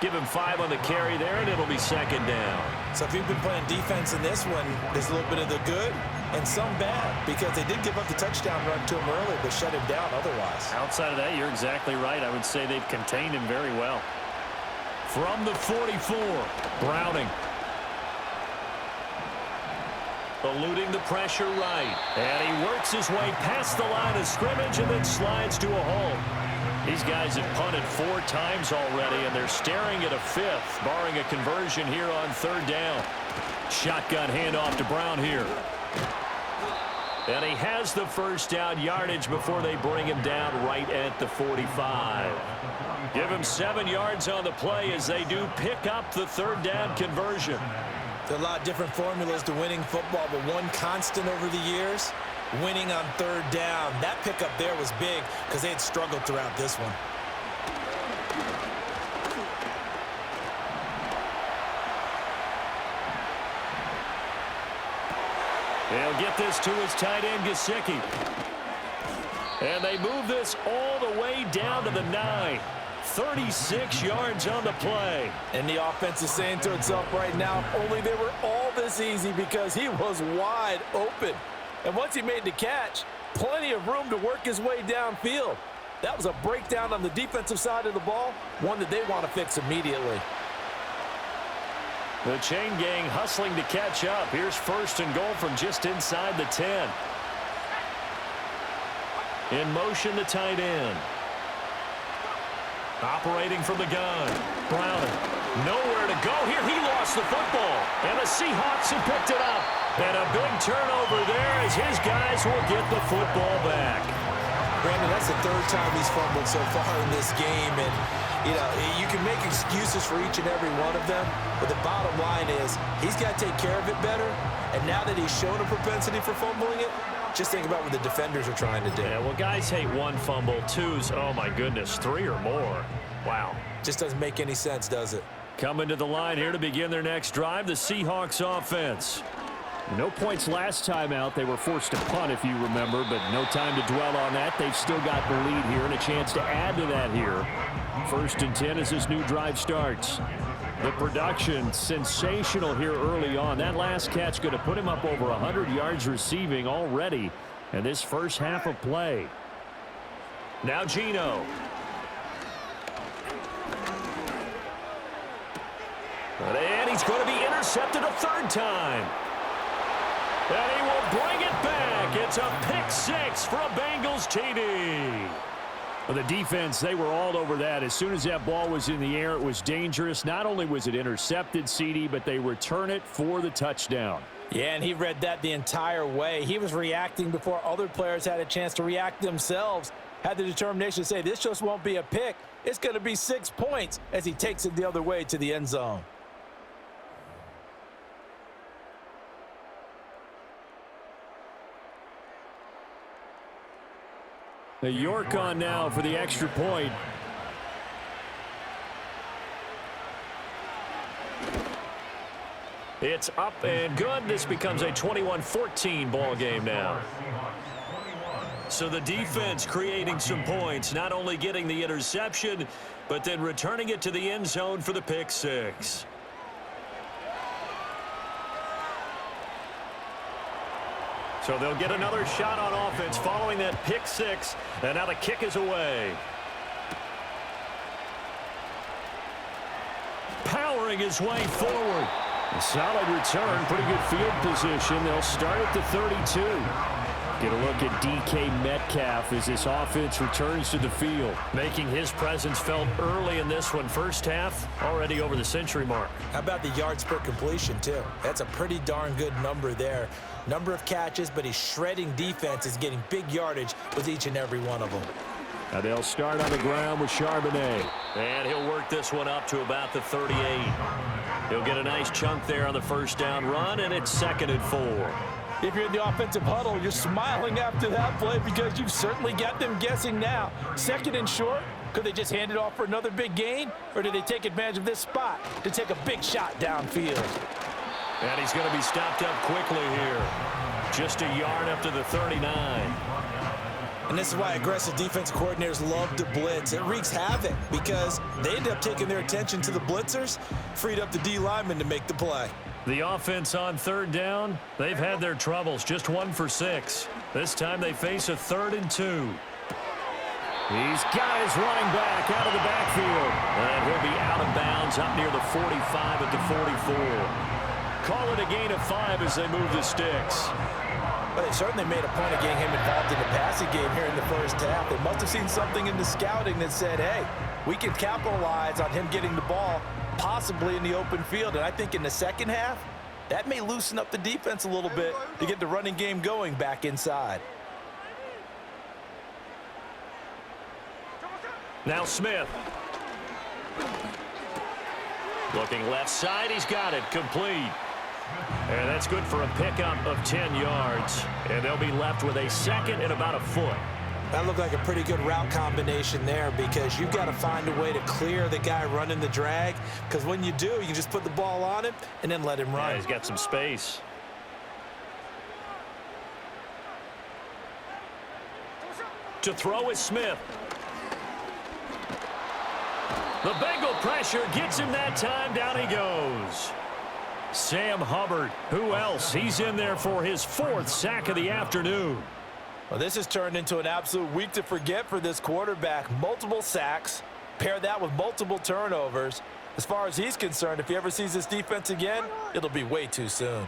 Give him 5 on the carry there, and it'll be 2nd down. So if you've been playing defense in this one, there's a little bit of the good and some bad, because they did give up the touchdown run to him early, but shut him down otherwise. Outside of that, you're exactly right. I would say they've contained him very well. From the 44, Browning. Eluding the pressure right. And he works his way past the line of scrimmage and then slides to a halt. These guys have punted 4 times already, and they're staring at a 5th, barring a conversion here on 3rd down. Shotgun handoff to Brown here. And he has the 1st down yardage before they bring him down right at the 45. Give him 7 yards on the play as they do pick up the 3rd down conversion. There are a lot of different formulas to winning football, but one constant over the years, winning on 3rd down. That pickup there was big because they had struggled throughout this one. They'll get this to his tight end, Gesicki. And they move this all the way down to the 9. 36 yards on the play. And the offense is saying to itself right now, only they were all this easy because he was wide open. And once he made the catch, plenty of room to work his way downfield. That was a breakdown on the defensive side of the ball, one that they want to fix immediately. The chain gang hustling to catch up. Here's 1st and goal from just inside the 10. In motion, the tight end. Operating from the gun. Browning. Nowhere to go here. He lost the football. And the Seahawks have picked it up. And a big turnover there as his guys will get the football back. Brandon, that's the 3rd time he's fumbled so far in this game. And, you know, you can make excuses for each and every one of them. But the bottom line is he's got to take care of it better. And now that he's shown a propensity for fumbling it, just think about what the defenders are trying to do. Yeah, well, guys hate 1 fumble, 2's, oh my goodness, 3 or more. Wow. Just doesn't make any sense, does it? Coming to the line here to begin their next drive, the Seahawks offense. No points last time out. They were forced to punt, if you remember, but no time to dwell on that. They've still got the lead here and a chance to add to that here. 1st and 10 as this new drive starts. The production sensational here early on. That last catch going to put him up over 100 yards receiving already in this first half of play. Now Geno. And he's going to be intercepted a 3rd time. And he will bring it back. It's a pick 6 for a Bengals TD. Well, the defense, they were all over that. As soon as that ball was in the air, it was dangerous. Not only was it intercepted, CD, but they return it for the touchdown. Yeah, and he read that the entire way. He was reacting before other players had a chance to react themselves. Had the determination to say, this just won't be a pick. It's going to be 6 points as he takes it the other way to the end zone. The York on now for the extra point. It's up and good. This becomes a 21-14 ball game now. So the defense creating some points, not only getting the interception, but then returning it to the end zone for the pick six. So they'll get another shot on offense following that pick six, and now the kick is away. Powering his way forward. A solid return, pretty good field position. They'll start at the 32. Get a look at DK Metcalf as this offense returns to the field, making his presence felt early in this one. First half, already over the century mark. How about the yards per completion, too? That's a pretty darn good number there. Number of catches, but he's shredding defense, is getting big yardage with each and every one of them. Now they'll start on the ground with Charbonnet. And he'll work this one up to about the 38. He'll get a nice chunk there on the first down run, and it's 2nd and 4. If you're in the offensive huddle, you're smiling after that play because you've certainly got them guessing now. 2nd and short, could they just hand it off for another big gain? Or do they take advantage of this spot to take a big shot downfield? And he's going to be stopped up quickly here. Just a yard up to the 39. And this is why aggressive defense coordinators love to blitz. It wreaks havoc because they end up taking their attention to the blitzers, freed up the D lineman to make the play. The offense on 3rd down, they've had their troubles, just 1 for 6. This time they face a 3rd and 2. He's got his running back out of the backfield. And he'll be out of bounds up near the 45 at the 44. Call it a gain of 5 as they move the sticks. Well, they certainly made a point of getting him involved in the passing game here in the first half. They must have seen something in the scouting that said, hey, we can capitalize on him getting the ball possibly in the open field. And I think in the second half, that may loosen up the defense a little bit to get the running game going back inside. Now Smith. Looking left side, he's got it, complete. And that's good for a pickup of 10 yards. And they'll be left with a 2nd and about a foot. That looked like a pretty good route combination there because you've got to find a way to clear the guy running the drag, because when you do, you can just put the ball on him and then let him run. Yeah, he's got some space. To throw is Smith. The Bengal pressure gets him that time. Down he goes. Sam Hubbard. Who else? He's in there for his 4th sack of the afternoon. Well, this has turned into an absolute week to forget for this quarterback. Multiple sacks. Pair that with multiple turnovers. As far as he's concerned, if he ever sees this defense again, it'll be way too soon.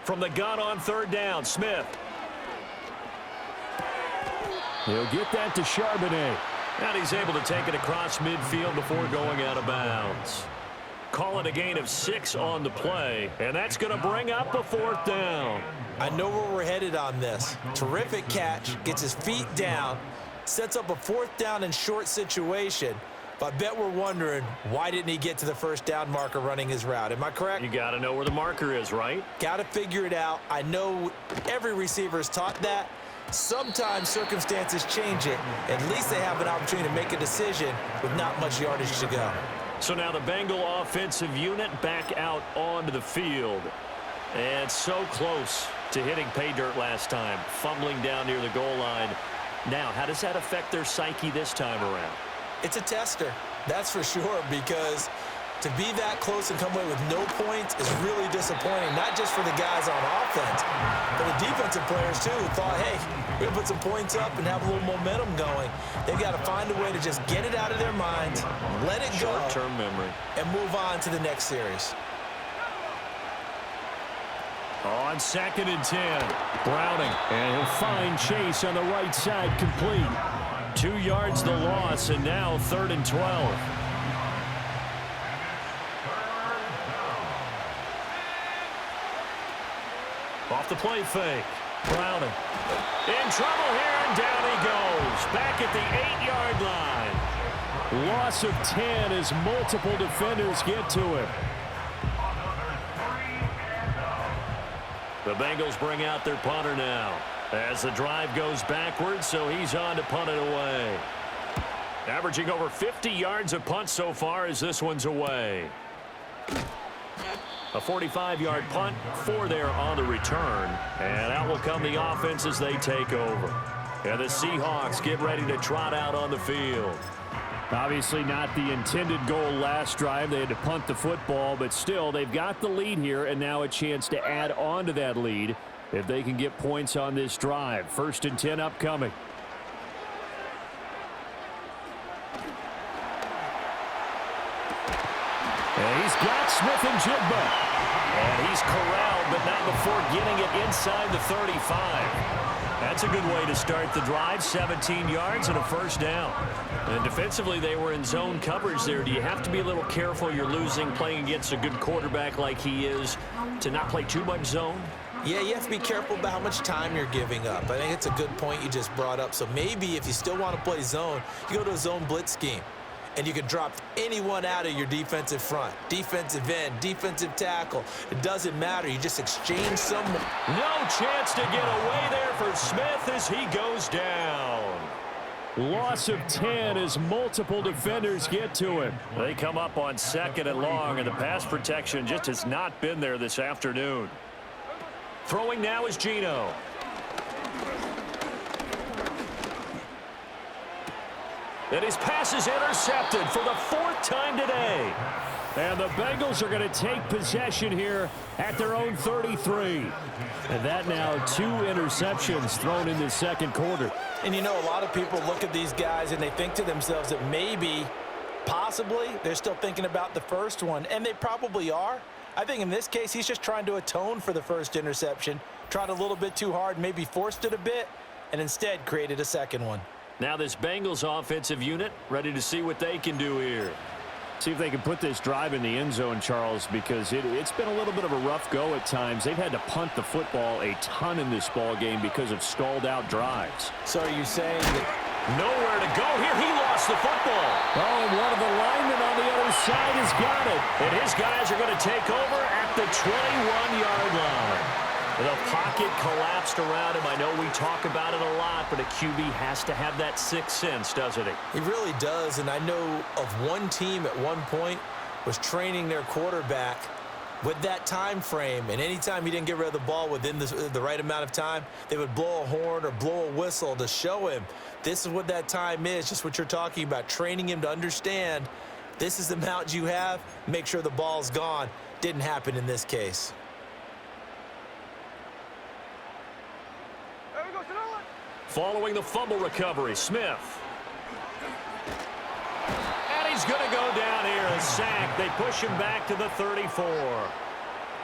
From the gun on 3rd down, Smith. He'll get that to Charbonnet. And he's able to take it across midfield before going out of bounds. Call it a gain of 6 on the play, and that's going to bring up a 4th down. I know where we're headed on this. Terrific catch, gets his feet down, sets up a 4th down and short situation. But I bet we're wondering, why didn't he get to the 1st down marker running his route? Am I correct? You got to know where the marker is, right? Got to figure it out. I know every receiver is taught that. Sometimes circumstances change it. At least they have an opportunity to make a decision with not much yardage to go. So now the Bengal offensive unit back out onto the field. And so close to hitting pay dirt last time, fumbling down near the goal line. Now, how does that affect their psyche this time around? It's a tester, that's for sure, because to be that close and come away with no points is really disappointing, not just for the guys on offense, but the defensive players too, who thought, hey, we're going to put some points up and have a little momentum going. They've got to find a way to just get it out of their minds, let it go, short-term memory, and move on to the next series. On 2nd and 10, Browning, and he'll find Chase on the right side, complete. 2 yards the loss, and now 3rd and 12. Off the play fake. Browning. In trouble here, and down he goes. Back at the 8-yard line. Loss of 10 as multiple defenders get to him. The Bengals bring out their punter now as the drive goes backwards, so he's on to punt it away. Averaging over 50 yards a punt so far as this one's away. A 45-yard punt, 4 there on the return. And out will come the offense as they take over. And the Seahawks get ready to trot out on the field. Obviously not the intended goal last drive. They had to punt the football, but still they've got the lead here and now a chance to add on to that lead if they can get points on this drive. 1st and 10 upcoming. And he's got Smith and Jigba. And he's corralled, but not before getting it inside the 35. That's a good way to start the drive. 17 yards and a 1st down. And defensively, they were in zone coverage there. Do you have to be a little careful? You're losing, playing against a good quarterback like he is, to not play too much zone? Yeah, you have to be careful about how much time you're giving up. I think it's a good point you just brought up. So maybe if you still want to play zone, you go to a zone blitz scheme. And you can drop anyone out of your defensive front. Defensive end, defensive tackle. It doesn't matter. You just exchange someone. No chance to get away there for Smith as he goes down. Loss of 10 as multiple defenders get to him. They come up on 2nd and long, and the pass protection just has not been there this afternoon. Throwing now is Geno. And his pass is intercepted for the 4th time today. And the Bengals are going to take possession here at their own 33. And that now 2 interceptions thrown in the 2nd quarter. And you know, a lot of people look at these guys and they think to themselves that maybe, possibly, they're still thinking about the first one. And they probably are. I think in this case, he's just trying to atone for the first interception. Tried a little bit too hard, maybe forced it a bit, and instead created a 2nd one. Now this Bengals offensive unit ready to see what they can do here. See if they can put this drive in the end zone, Charles, because it's been a little bit of a rough go at times. They've had to punt the football a ton in this ball game because of stalled out drives. So are you saying that nowhere to go here? He lost the football. Oh, and one of the linemen on the other side has got it. And his guys are going to take over at the 21-yard line. The pocket collapsed around him. I know we talk about it a lot, but a QB has to have that 6th sense, doesn't he? He really does, and I know of one team at one point was training their quarterback with that time frame, and anytime he didn't get rid of the ball within the right amount of time, they would blow a horn or blow a whistle to show him this is what that time is, just what you're talking about, training him to understand this is the amount you have, make sure the ball's gone. Didn't happen in this case. Following the fumble recovery, Smith. And he's going to go down here, a sack. They push him back to the 34.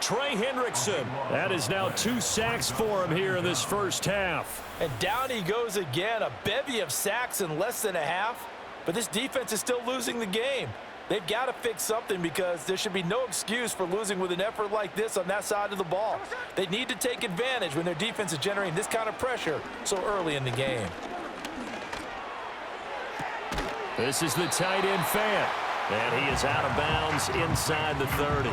Trey Hendrickson. That is now 2 sacks for him here in this 1st half. And down he goes again, a bevy of sacks in less than a half. But this defense is still losing the game. They've got to fix something because there should be no excuse for losing with an effort like this on that side of the ball. They need to take advantage when their defense is generating this kind of pressure so early in the game. This is the tight end Fant. And he is out of bounds inside the 30.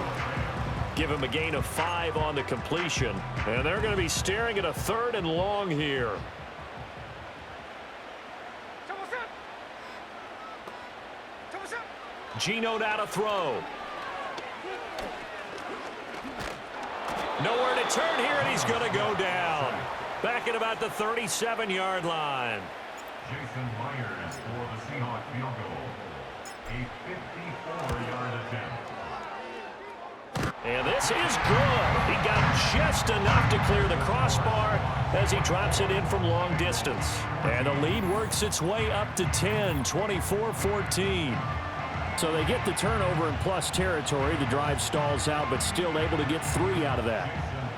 Give him a gain of 5 on the completion. And they're going to be staring at a 3rd and long here. Geno now to throw. Nowhere to turn here, and he's going to go down. Back at about the 37-yard line. Jason Myers for the Seahawks field goal. A 54-yard attempt. And this is good. He got just enough to clear the crossbar as he drops it in from long distance. And the lead works its way up to 10, 24-14. So they get the turnover in plus territory. The drive stalls out, but still able to get 3 out of that.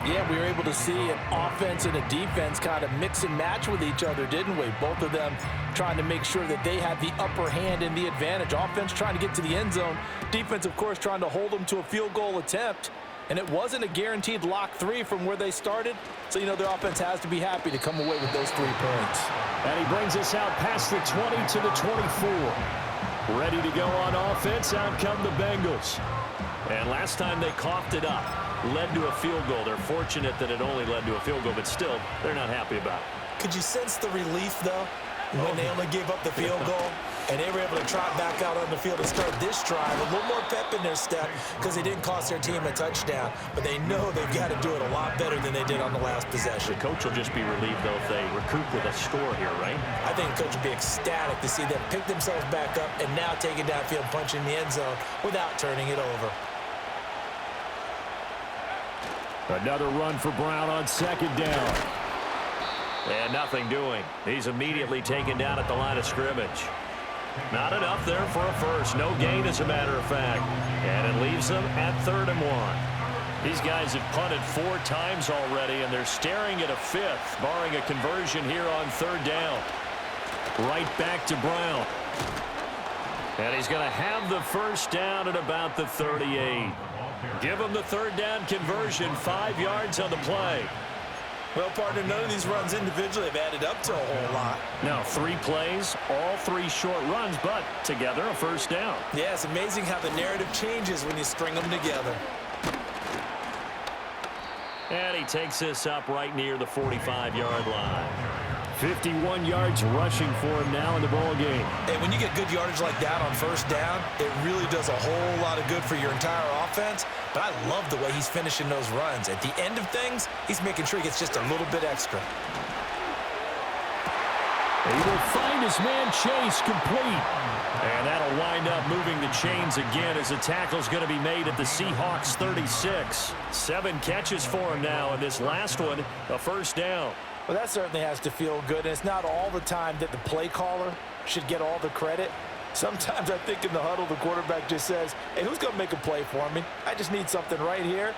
Yeah, we were able to see an offense and a defense kind of mix and match with each other, didn't we? Both of them trying to make sure that they had the upper hand and the advantage. Offense trying to get to the end zone. Defense, of course, trying to hold them to a field goal attempt. And it wasn't a guaranteed lock 3 from where they started. So, their offense has to be happy to come away with those 3 points. And he brings us out past the 20 to the 24. Ready to go on offense. Out come the Bengals. And last time they coughed it up, led to a field goal. They're fortunate that it only led to a field goal, but still, they're not happy about it. Could you sense the relief, though, when they only gave up the field goal? And they were able to trot back out on the field and start this drive. A little more pep in their step because they didn't cost their team a touchdown. But they know they've got to do it a lot better than they did on the last possession. The coach will just be relieved, though, if they recoup with a score here, right? I think the coach will be ecstatic to see them pick themselves back up and now take it downfield, punch in the end zone without turning it over. Another run for Brown on second down. And nothing doing. He's immediately taken down at the line of scrimmage. Not enough there for a first. No gain, as a matter of fact. And it leaves them at 3rd and 1. These guys have punted 4 times already, and they're staring at a 5th, barring a conversion here on 3rd down. Right back to Brown. And he's going to have the first down at about the 38. Give him the 3rd down conversion, 5 yards on the play. Well, partner, none of these runs individually have added up to a whole lot. Now, 3 plays, all 3 short runs, but together a first down. Yeah, it's amazing how the narrative changes when you string them together. And he takes this up right near the 45-yard line. 51 yards rushing for him now in the ball game. And when you get good yardage like that on first down, it really does a whole lot of good for your entire offense. But I love the way he's finishing those runs. At the end of things, he's making sure he gets just a little bit extra. He will find his man Chase complete. And that'll wind up moving the chains again as the tackle's going to be made at the Seahawks 36. 7 catches for him now, and this last one, a first down. Well, that certainly has to feel good, and it's not all the time that the play caller should get all the credit. Sometimes I think in the huddle, the quarterback just says, hey, who's going to make a play for me? I just need something right here.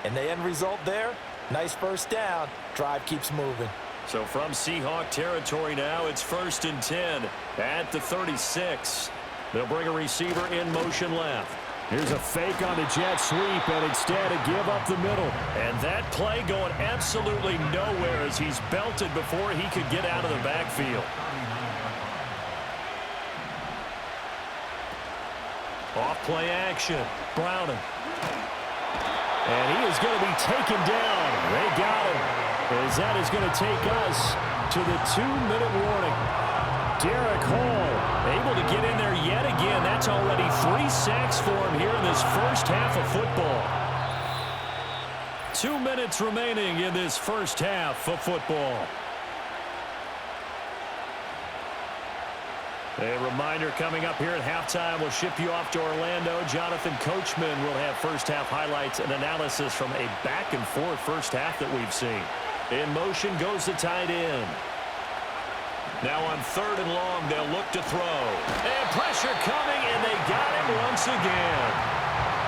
And the end result there, nice first down. Drive keeps moving. So from Seahawk territory now, it's 1st and 10 at the 36. They'll bring a receiver in motion left. Here's a fake on the jet sweep, and instead a give up the middle. And that play going absolutely nowhere as he's belted before he could get out of the backfield. Off play action. Browning. And he is going to be taken down. They got him. As that is going to take us to the 2-minute warning. Derek Hall able to get in there yet again. That's already 3 sacks for him here in this first half of football. 2 minutes remaining in this first half of football. A reminder coming up here at halftime. We'll ship you off to Orlando. Jonathan Coachman will have first half highlights and analysis from a back-and-forth first half that we've seen. In motion goes the tight end. Now on 3rd and long, they'll look to throw. And pressure coming, and they got him once again.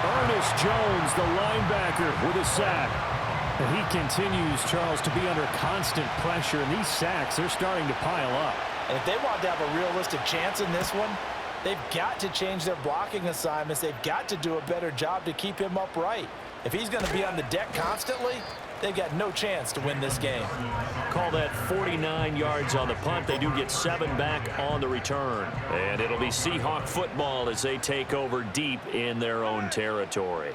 Ernest Jones, the linebacker, with a sack. And he continues, Charles, to be under constant pressure. And these sacks, they're starting to pile up. And if they want to have a realistic chance in this one, they've got to change their blocking assignments. They've got to do a better job to keep him upright. If he's going to be on the deck constantly, they've got no chance to win this game. Call that 49 yards on the punt. They do get 7 back on the return. And it'll be Seahawk football as they take over deep in their own territory.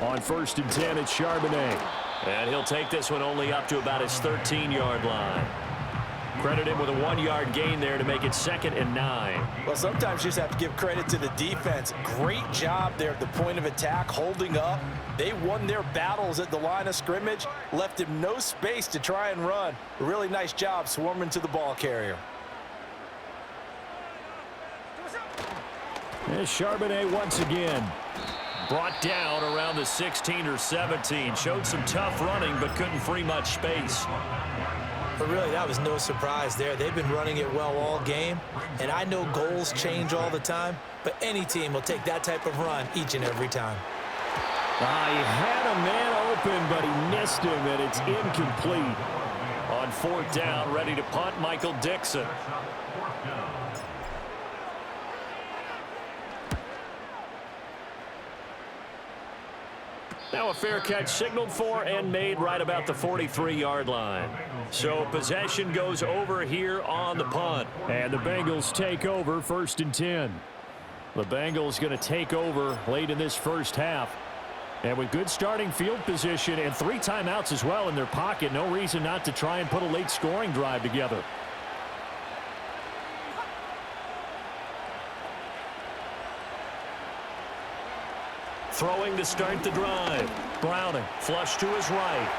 On 1st and 10, it's Charbonnet. And he'll take this one only up to about his 13-yard line. Credit him with a 1-yard gain there to make it 2nd and 9. Well, sometimes you just have to give credit to the defense. Great job there at the point of attack, holding up. They won their battles at the line of scrimmage, left him no space to try and run. A really nice job swarming to the ball carrier. There's Charbonnet once again. Brought down around the 16 or 17. Showed some tough running, but couldn't free much space. But really, that was no surprise there. They've been running it well all game. And I know goals change all the time, but any team will take that type of run each and every time. He had a man open, but he missed him, and it's incomplete. On 4th down, ready to punt, Michael Dixon. Now a fair catch signaled for and made right about the 43-yard line. So possession goes over here on the punt. And the Bengals take over 1st and 10. The Bengals going to take over late in this first half. And with good starting field position and 3 timeouts as well in their pocket, no reason not to try and put a late scoring drive together. Throwing to start the drive. Browning, flush to his right.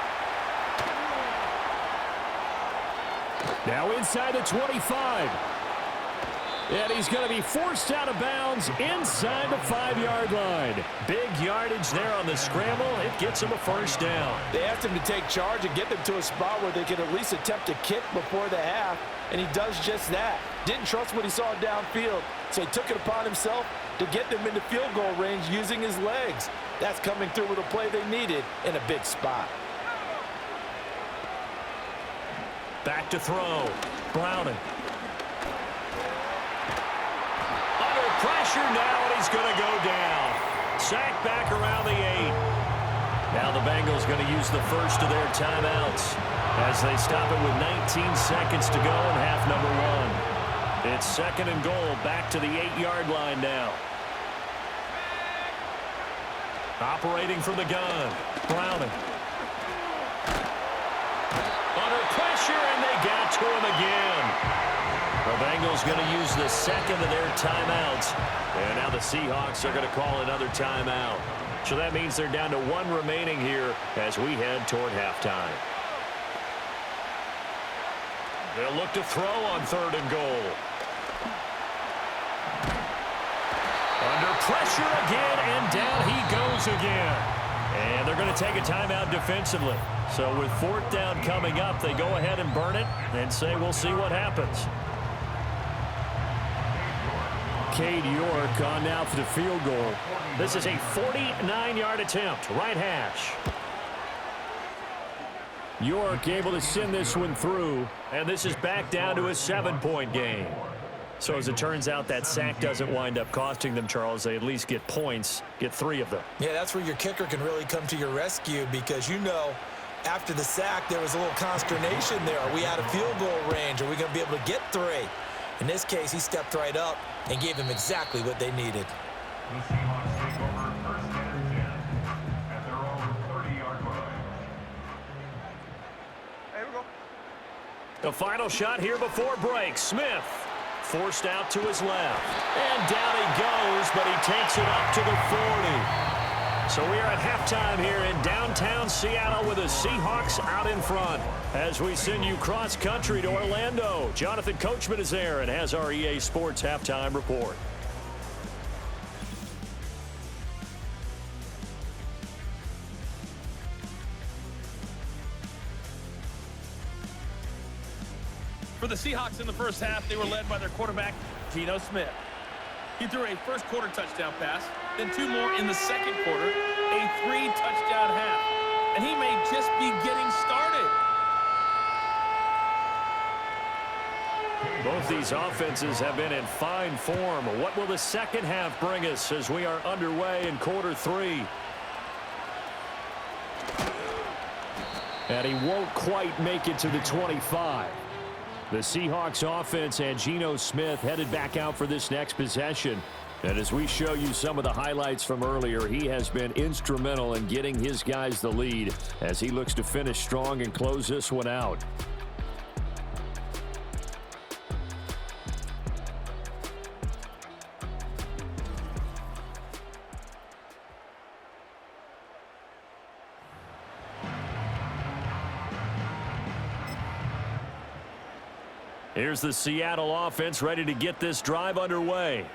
Now inside the 25. And he's going to be forced out of bounds inside the 5-yard line. Big yardage there on the scramble. It gets him a first down. They asked him to take charge and get them to a spot where they could at least attempt a kick before the half, and he does just that. Didn't trust what he saw downfield, so he took it upon himself to get them into field goal range using his legs. That's coming through with a play they needed in a big spot. Back to throw. Browning. Pressure now, and he's going to go down. Sacked back around the 8. Now the Bengals going to use the first of their timeouts as they stop it with 19 seconds to go in half number 1. It's 2nd and goal, back to the 8-yard line now. Operating from the gun. Browning. Under pressure, and they got to him again. The Bengals going to use the second of their timeouts. And now the Seahawks are going to call another timeout. So that means they're down to 1 remaining here as we head toward halftime. They'll look to throw on 3rd and goal. Under pressure again, and down he goes again. And they're going to take a timeout defensively. So with 4th down coming up, they go ahead and burn it and say we'll see what happens. Cade York on now for the field goal. This is a 49-yard attempt, right hash. York able to send this one through, and this is back down to a 7-point game. So as it turns out, that sack doesn't wind up costing them, Charles. They at least get points, get 3 of them. Yeah, that's where your kicker can really come to your rescue because, you know, after the sack, there was a little consternation there. Are we out of field goal range? Are we going to be able to get 3? In this case, he stepped right up and gave them exactly what they needed. The Seahawks take over 1st and 10 at their own 30-yard line. Hey, we go. The final shot here before break. Smith forced out to his left. And down he goes, but he takes it up to the 40. So we are at halftime here in downtown Seattle with the Seahawks out in front. As we send you cross-country to Orlando, Jonathan Coachman is there and has our EA Sports halftime report. For the Seahawks in the first half, they were led by their quarterback, Geno Smith. He threw a first-quarter touchdown pass, then 2 more in the second quarter, a 3-touchdown half. And he may just be getting started. Both these offenses have been in fine form. What will the second half bring us as we are underway in quarter 3? And he won't quite make it to the 25. The Seahawks offense and Geno Smith headed back out for this next possession. And as we show you some of the highlights from earlier, he has been instrumental in getting his guys the lead as he looks to finish strong and close this one out. Here's the Seattle offense ready to get this drive underway.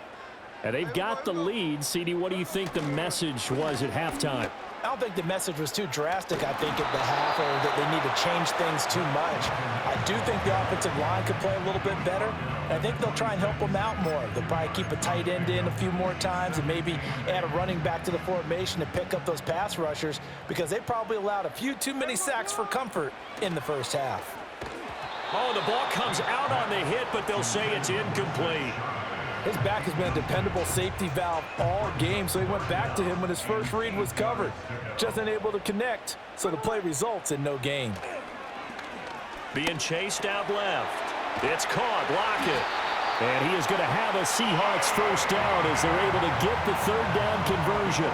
And they've got the lead. CD, what do you think the message was at halftime? I don't think the message was too drastic, I think, at the half, or that they need to change things too much. I do think the offensive line could play a little bit better. And I think they'll try and help them out more. They'll probably keep a tight end in a few more times and maybe add a running back to the formation to pick up those pass rushers because they probably allowed a few too many sacks for comfort in the first half. Oh, the ball comes out on the hit, but they'll say it's incomplete. His back has been a dependable safety valve all game, so he went back to him when his first read was covered. Just unable to connect, so the play results in no gain. Being chased out left. It's caught. Lockett. And he is going to have a Seahawks first down as they're able to get the third down conversion.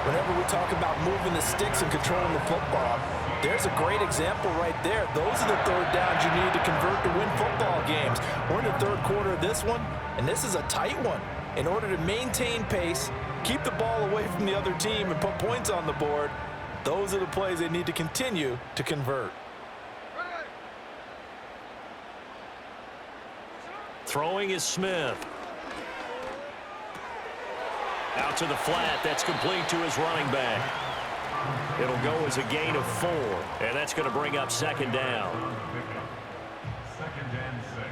Whenever we talk about moving the sticks and controlling the football, there's a great example right there. Those are the third downs you need to convert to win football games. We're in the third quarter of this one, and this is a tight one. In order to maintain pace, keep the ball away from the other team, and put points on the board, those are the plays they need to continue to convert. Throwing is Smith. Out to the flat. That's complete to his running back. It'll go as a gain of 4, and that's going to bring up second down. Second and 6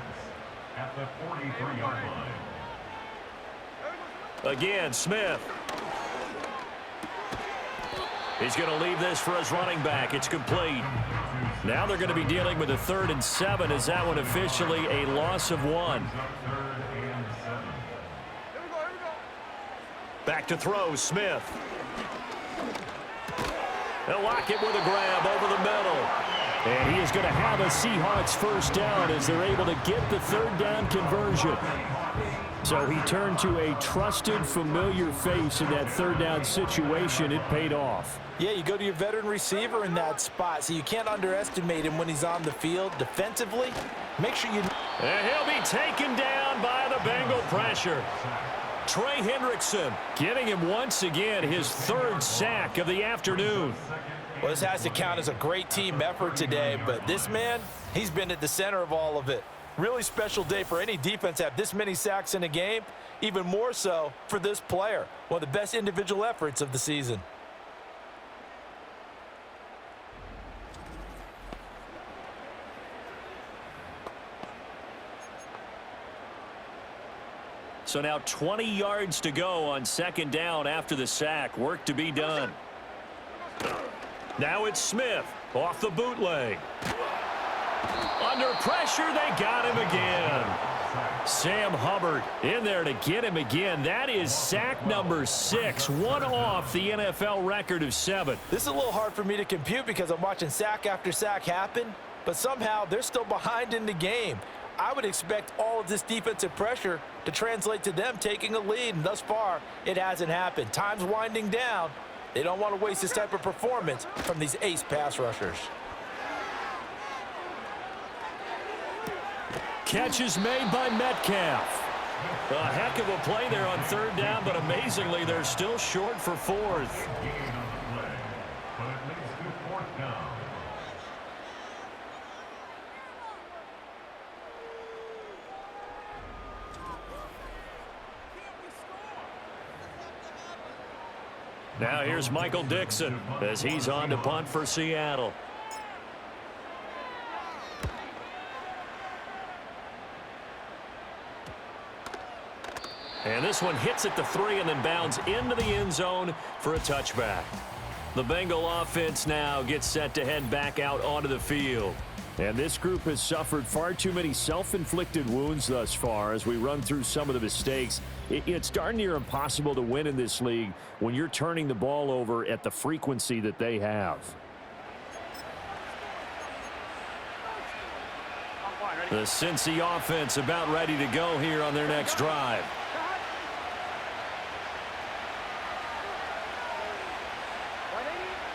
at the 43-yard line. Again, Smith. He's going to leave this for his running back. It's complete. Now they're going to be dealing with a 3rd and 7. Is that one officially a loss of 1? Back to throw, Smith. They'll lock it with a grab over the middle. And he is going to have a Seahawks first down as they're able to get the third down conversion. So he turned to a trusted, familiar face in that third down situation. It paid off. Yeah, you go to your veteran receiver in that spot, so you can't underestimate him when he's on the field. Defensively, make sure you... And he'll be taken down by the Bengal pressure. Trey Hendrickson getting him once again his 3rd sack of the afternoon. Well, this has to count as a great team effort today, but this man, he's been at the center of all of it. Really special day for any defense to have this many sacks in a game, even more so for this player. One of the best individual efforts of the season. So now 20 yards to go on second down after the sack. Work to be done. Now it's Smith off the bootleg. Under pressure, they got him again. Sam Hubbard in there to get him again. That is sack number 6, one off the NFL record of 7. This is a little hard for me to compute because I'm watching sack after sack happen, but somehow they're still behind in the game. I would expect all of this defensive pressure to translate to them taking a lead, and thus far, it hasn't happened. Time's winding down. They don't want to waste this type of performance from these ace pass rushers. Catch is made by Metcalf. A heck of a play there on third down, but amazingly, they're still short for 4th. Now here's Michael Dixon as he's on to punt for Seattle. And this one hits at the 3 and then bounds into the end zone for a touchback. The Bengal offense now gets set to head back out onto the field. And this group has suffered far too many self-inflicted wounds thus far as we run through some of the mistakes. It's darn near impossible to win in this league when you're turning the ball over at the frequency that they have. The Cincy offense about ready to go here on their next drive.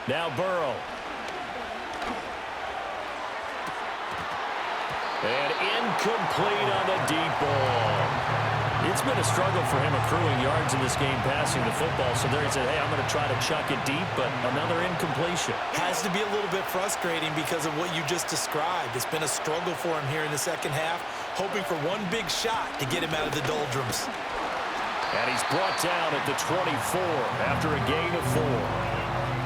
Now Burrow. And incomplete on the deep ball. It's been a struggle for him accruing yards in this game passing the football. So there he said, hey, I'm going to try to chuck it deep, but another incompletion. Has to be a little bit frustrating because of what you just described. It's been a struggle for him here in the second half, hoping for one big shot to get him out of the doldrums. And he's brought down at the 24 after a gain of 4.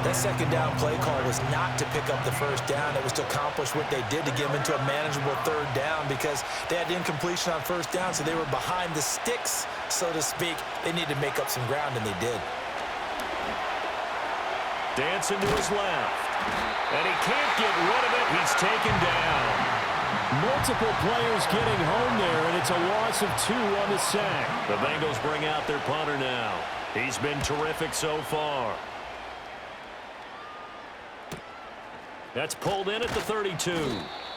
That second down play call was not to pick up the first down. It was to accomplish what they did to get them into a manageable third down because they had incompletion on first down, so they were behind the sticks, so to speak. They needed to make up some ground, and they did. Dancing to his left. And he can't get rid of it. He's taken down. Multiple players getting home there, and it's a loss of 2 on the sack. The Bengals bring out their punter now. He's been terrific so far. That's pulled in at the 32.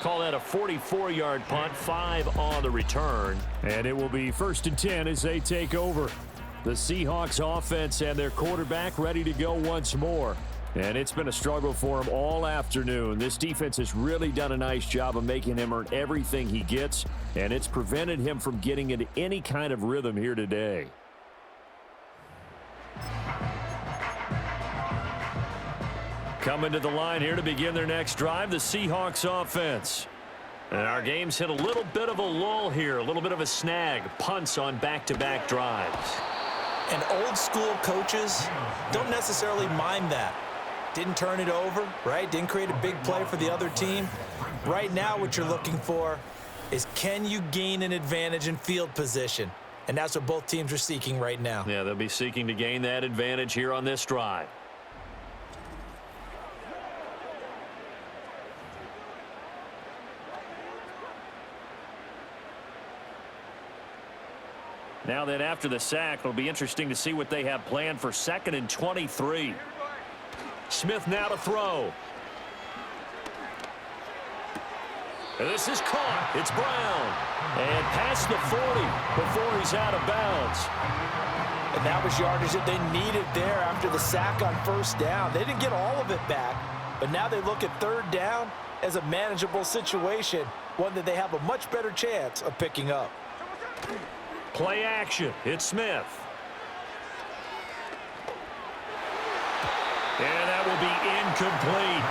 Call that a 44-yard punt, 5 on the return. And it will be 1st and 10 as they take over. The Seahawks offense and their quarterback ready to go once more. And it's been a struggle for him all afternoon. This defense has really done a nice job of making him earn everything he gets, and it's prevented him from getting into any kind of rhythm here today. Coming to the line here to begin their next drive, the Seahawks offense. And our game's hit a little bit of a lull here, a little bit of a snag, punts on back-to-back drives. And old school coaches don't necessarily mind that. Didn't turn it over, right? Didn't create a big play for the other team. Right now what you're looking for is, can you gain an advantage in field position? And that's what both teams are seeking right now. Yeah, they'll be seeking to gain that advantage here on this drive. Now then, after the sack, it'll be interesting to see what they have planned for 2nd and 23. Smith now to throw. And this is caught. It's Brown. And past the 40 before he's out of bounds. And that was yardage that they needed there after the sack on 1st down. They didn't get all of it back, but now they look at 3rd down as a manageable situation, one that they have a much better chance of picking up. Play action. It's Smith. And that will be incomplete.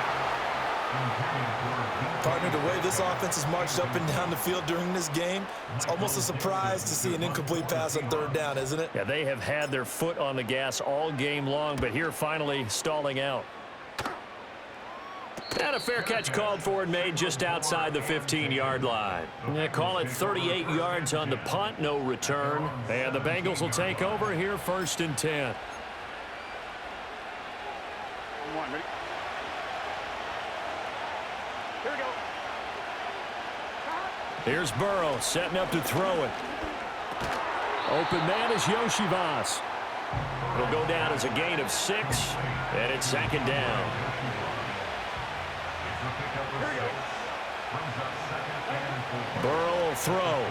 Partner, the way this offense has marched up and down the field during this game, it's almost a surprise to see an incomplete pass on 3rd down, isn't it? Yeah, they have had their foot on the gas all game long, but here finally stalling out. And a fair catch called for and made just outside the 15-yard line. They call it 38 yards on the punt, no return. And the Bengals will take over here 1st and 10. Here's Burrow setting up to throw it. Open man is Yoshivas. It'll go down as a gain of 6, and it's 2nd down. Burrow will throw.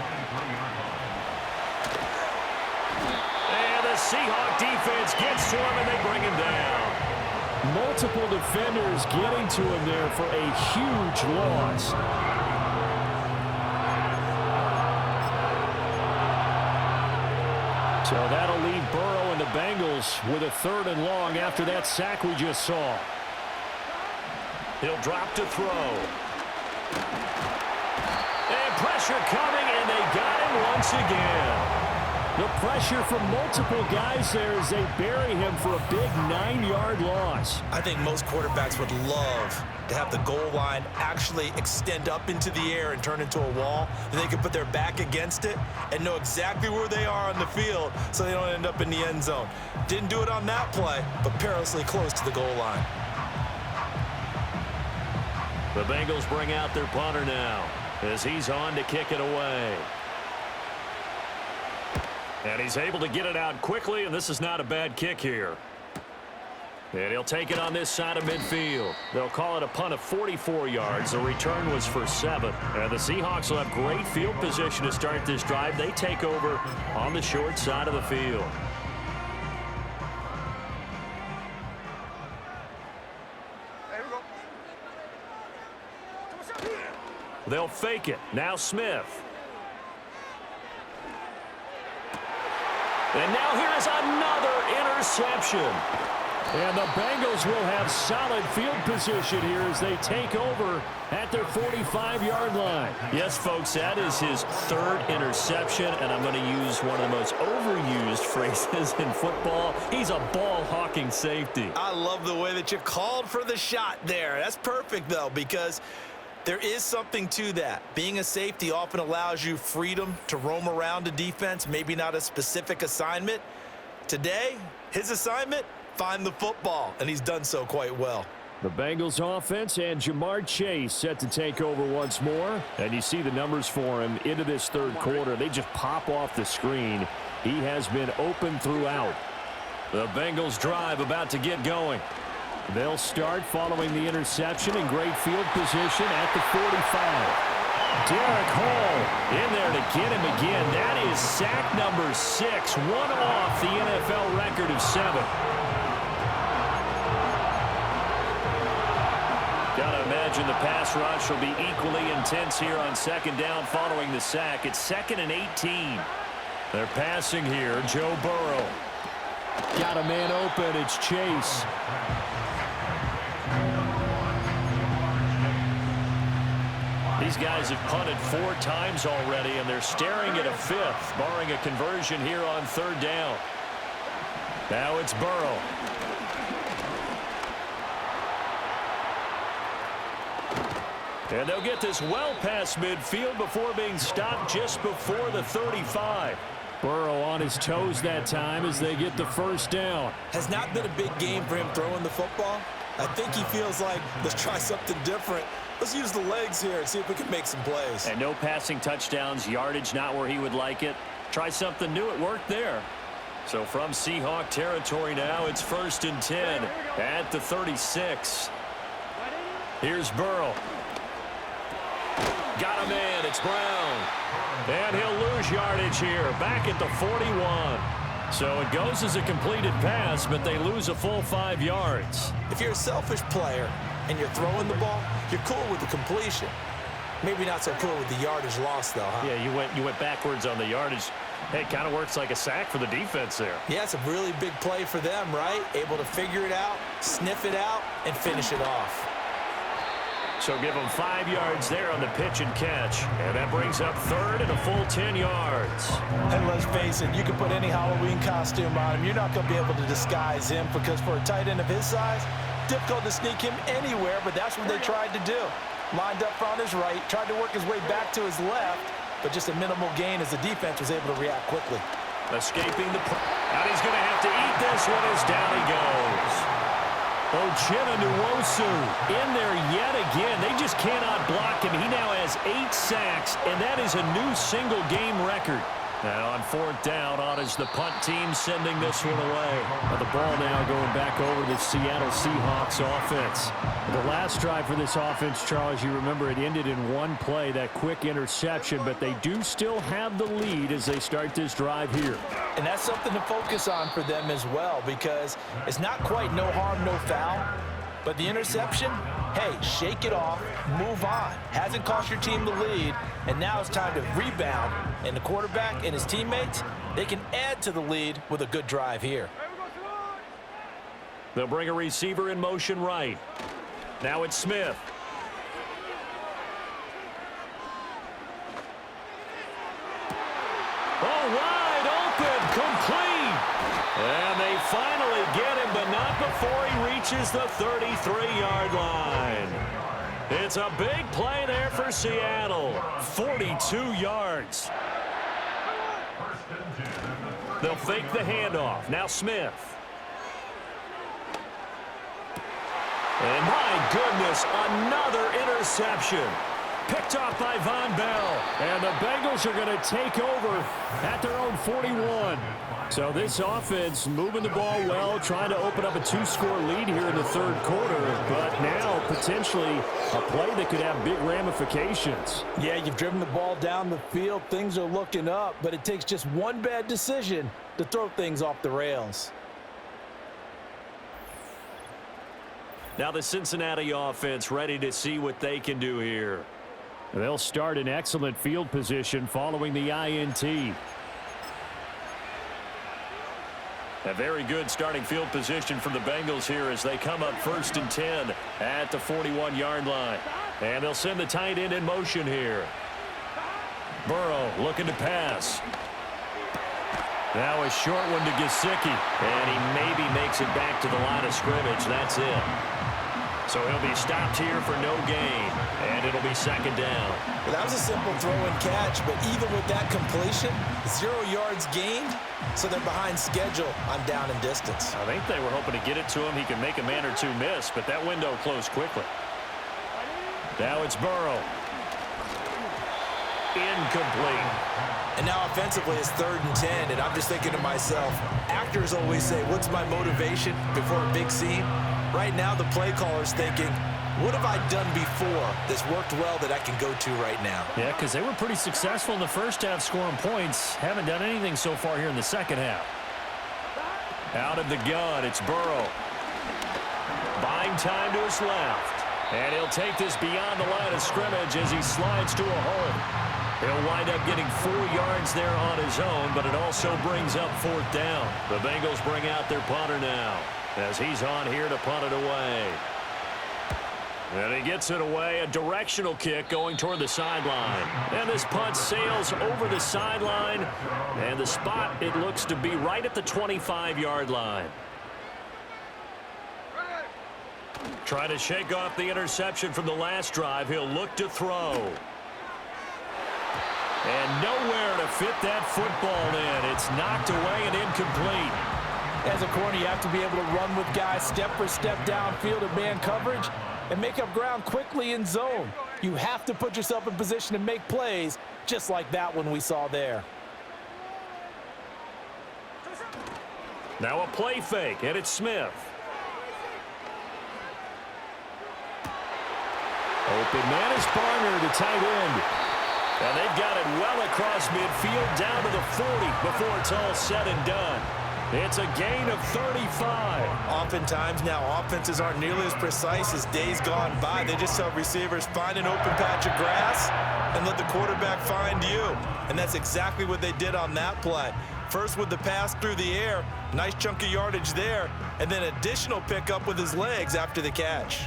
And the Seahawk defense gets to him, and they bring him down. Multiple defenders getting to him there for a huge loss. So that'll leave Burrow and the Bengals with a 3rd and long after that sack we just saw. He'll drop to throw. And pressure coming, and they got him once again. The pressure from multiple guys there as they bury him for a big 9-yard loss. I think most quarterbacks would love to have the goal line actually extend up into the air and turn into a wall, and they can put their back against it and know exactly where they are on the field so they don't end up in the end zone. Didn't do it on that play, but perilously close to the goal line. The Bengals bring out their punter now as he's on to kick it away. And he's able to get it out quickly, and this is not a bad kick here. And he'll take it on this side of midfield. They'll call it a punt of 44 yards. The return was for 7. And the Seahawks will have great field position to start this drive. They take over on the short side of the field. They'll fake it. Now Smith. And now here is another interception. And the Bengals will have solid field position here as they take over at their 45-yard line. Yes, folks, that is his 3rd interception, and I'm going to use one of the most overused phrases in football. He's a ball-hawking safety. I love the way that you called for the shot there. That's perfect, though, because there is something to that. Being a safety often allows you freedom to roam around a defense, maybe not a specific assignment. Today, his assignment, find the football, and he's done so quite well. The Bengals offense and Jamar Chase set to take over once more. And you see the numbers for him into this third quarter. They just pop off the screen. He has been open throughout. The Bengals drive about to get going. They'll start following the interception in great field position at the 45. Derek Hall in there to get him again. That is sack number 6, one off the NFL record of 7. Gotta imagine the pass rush will be equally intense here on second down following the sack. It's 2nd and 18. They're passing here. Joe Burrow. Got a man open. It's Chase. These guys have punted 4 times already, and they're staring at a 5th, barring a conversion here on 3rd down. Now it's Burrow. And they'll get this well past midfield before being stopped just before the 35. Burrow on his toes that time as they get the first down. Has not been a big game for him throwing the football. I think he feels like, let's try something different. Let's use the legs here and see if we can make some plays. And no passing touchdowns, yardage not where he would like it. Try something new, it worked there. So from Seahawk territory now, it's 1st and 10 at the 36. Here's Burrow. Got a man, it's Brown. And he'll lose yardage here, back at the 41. So it goes as a completed pass, but they lose a full 5 yards. If you're a selfish player and you're throwing the ball, you're cool with the completion. Maybe not so cool with the yardage loss, though, huh? Yeah, you went backwards on the yardage. Hey, it kind of works like a sack for the defense there. Yeah, it's a really big play for them, right? Able to figure it out, sniff it out, and finish it off. So give them 5 yards there on the pitch and catch. And that brings up 3rd and a full 10 yards. And let's face it, you can put any Halloween costume on him. You're not going to be able to disguise him because for a tight end of his size, difficult to sneak him anywhere, but that's what they tried to do. Lined up on his right, tried to work his way back to his left, but just a minimal gain as the defense was able to react quickly. Escaping the... And he's going to have to eat this one as down he goes. Geno in there yet again. They just cannot block him. He now has 8 sacks, and that is a new single-game record. Now on 4th down, on is the punt team sending this one away. But the ball now going back over to the Seattle Seahawks offense. The last drive for this offense, Charles, you remember it ended in 1 play, that quick interception, but they do still have the lead as they start this drive here. And that's something to focus on for them as well because it's not quite no harm, no foul, but the interception, hey, shake it off, move on. Hasn't cost your team the lead, and now it's time to rebound. And the quarterback and his teammates, they can add to the lead with a good drive here. They'll bring a receiver in motion right. Now it's Smith. Oh, wide open, complete. And they finally get him, but not before he reaches the 33-yard line. It's a big play there for Seattle. 42 yards. They'll fake the handoff. Now Smith. And my goodness, another interception. Picked off by Von Bell. And the Bengals are going to take over at their own 41. So this offense moving the ball well, trying to open up a 2-score lead here in the 3rd quarter. But now potentially a play that could have big ramifications. Yeah, you've driven the ball down the field. Things are looking up, but it takes just one bad decision to throw things off the rails. Now the Cincinnati offense ready to see what they can do here. They'll start in excellent field position following the INT. A very good starting field position for the Bengals here as they come up 1st and 10 at the 41-yard line. And they'll send the tight end in motion here. Burrow looking to pass. Now a short one to Gesicki. And he maybe makes it back to the line of scrimmage. That's it. So he'll be stopped here for no gain, and it'll be second down. Well, that was a simple throw and catch, but even with that completion, 0 yards gained, so they're behind schedule on down and distance. I think they were hoping to get it to him. He could make a man or two miss, but that window closed quickly. Now it's Burrow. Incomplete. And now offensively it's 3rd and 10, and I'm just thinking to myself, actors always say, what's my motivation before a big scene? Right now the play caller's thinking, what have I done before that's worked well that I can go to right now? Yeah, because they were pretty successful in the first half scoring points. Haven't done anything so far here in the second half. Out of the gun, it's Burrow. Buying time to his left. And he'll take this beyond the line of scrimmage as he slides to a hole. He'll wind up getting 4 yards there on his own, but it also brings up 4th down. The Bengals bring out their punter now as he's on here to punt it away. And he gets it away, a directional kick going toward the sideline. And this punt sails over the sideline, and the spot, it looks to be right at the 25-yard line. Trying to shake off the interception from the last drive. He'll look to throw. And nowhere to fit that football in. It's knocked away and incomplete. As a corner, you have to be able to run with guys step for step downfield in man coverage and make up ground quickly in zone. You have to put yourself in position to make plays, just like that one we saw there. Now a play fake, and it's Smith. Open man is Barner, the tight end. And they've got it well across midfield down to the 40 before it's all said and done. It's a gain of 35. Oftentimes now offenses aren't nearly as precise as days gone by. They just tell receivers, find an open patch of grass and let the quarterback find you. And that's exactly what they did on that play. First with the pass through the air, nice chunk of yardage there, and then additional pickup with his legs after the catch.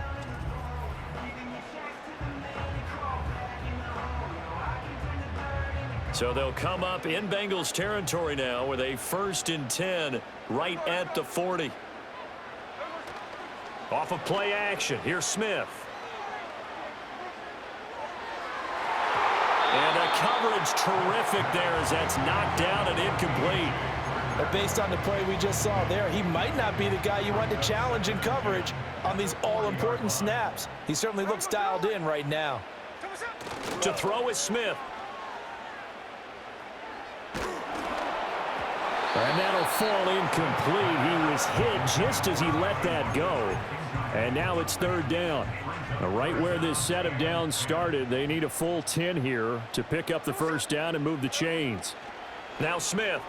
So they'll come up in Bengals territory now with a 1st and 10 right at the 40. Off of play action, here's Smith. And the coverage terrific there as that's knocked down and incomplete. But based on the play we just saw there, he might not be the guy you want to challenge in coverage on these all-important snaps. He certainly looks dialed in right now. To throw is Smith. And that'll fall incomplete. He was hit just as he let that go. And now it's 3rd down. Right where this set of downs started, they need a full 10 here to pick up the 1st down and move the chains. Now Smith.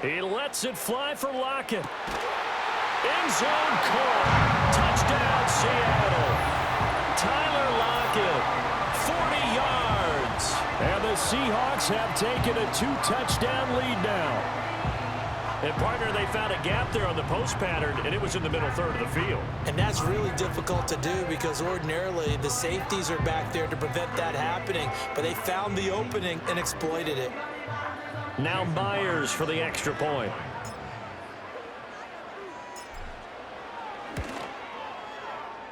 He lets it fly for Lockett. End zone caught. Touchdown Seattle. Tyler Lockett. 40 yards. And the Seahawks have taken a 2-touchdown lead now. And, partner, they found a gap there on the post pattern, and it was in the middle 3rd of the field. And that's really difficult to do because ordinarily the safeties are back there to prevent that happening. But they found the opening and exploited it. Now Myers for the extra point.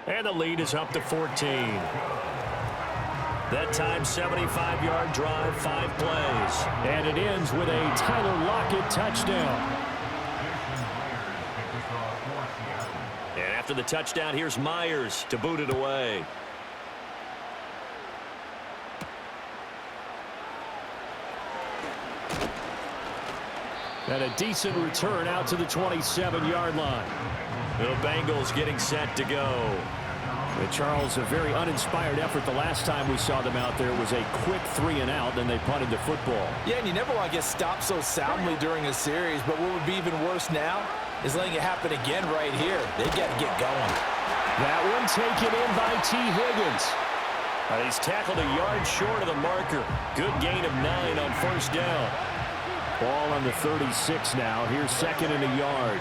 And the lead is up to 14. That time, 75-yard drive, 5 plays. And it ends with a Tyler Lockett touchdown. And after the touchdown, here's Myers to boot it away. And a decent return out to the 27-yard line. The Bengals getting set to go. And Charles, a very uninspired effort. The last time we saw them out there was a quick 3-and-out, then they punted the football. Yeah, and you never want to get stopped so soundly during a series, but what would be even worse now is letting it happen again right here. They've got to get going. That one taken in by T. Higgins. He's tackled a yard short of the marker. Good gain of 9 on 1st down. Ball on the 36 now. Here's 2nd and a yard.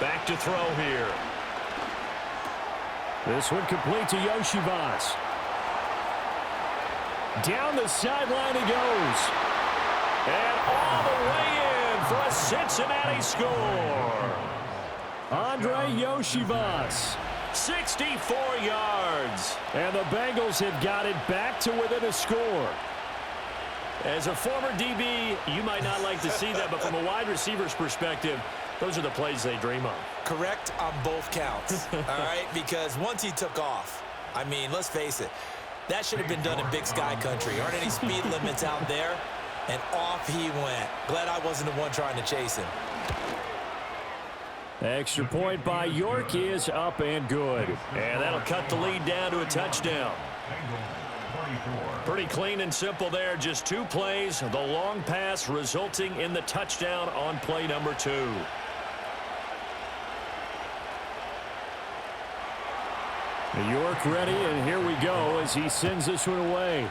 Back to throw here. This one complete to Yoshivas. Down the sideline he goes. And all the way in for a Cincinnati score. Andre Yoshivas, 64 yards. And the Bengals have got it back to within a score. As a former DB, you might not like to see that, but from a wide receiver's perspective, those are the plays they dream of. Correct on both counts, all right? Because once he took off, I mean, let's face it, that should have been done in Big Sky country. Aren't any speed limits out there? And off he went. Glad I wasn't the one trying to chase him. Extra point by York is up and good. And that'll cut the lead down to a touchdown. Pretty clean and simple there. Just 2 plays. The long pass resulting in the touchdown on play number 2. York ready, and here we go as he sends this one away.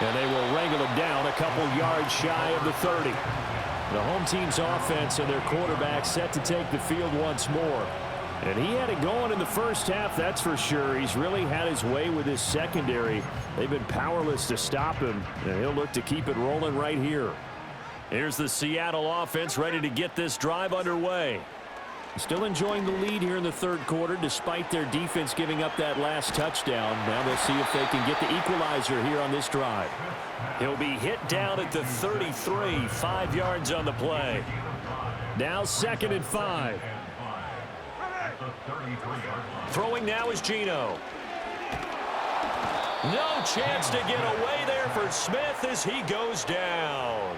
And they will wrangle him down a couple yards shy of the 30. The home team's offense and their quarterback set to take the field once more. And he had it going in the first half, that's for sure. He's really had his way with his secondary. They've been powerless to stop him, and he'll look to keep it rolling right here. Here's the Seattle offense ready to get this drive underway. Still enjoying the lead here in the third quarter despite their defense giving up that last touchdown. Now they'll see if they can get the equalizer here on this drive. He'll be hit down at the 33, 5 yards on the play. Now 2nd and 5. Throwing now is Geno. No chance to get away there for Smith as he goes down.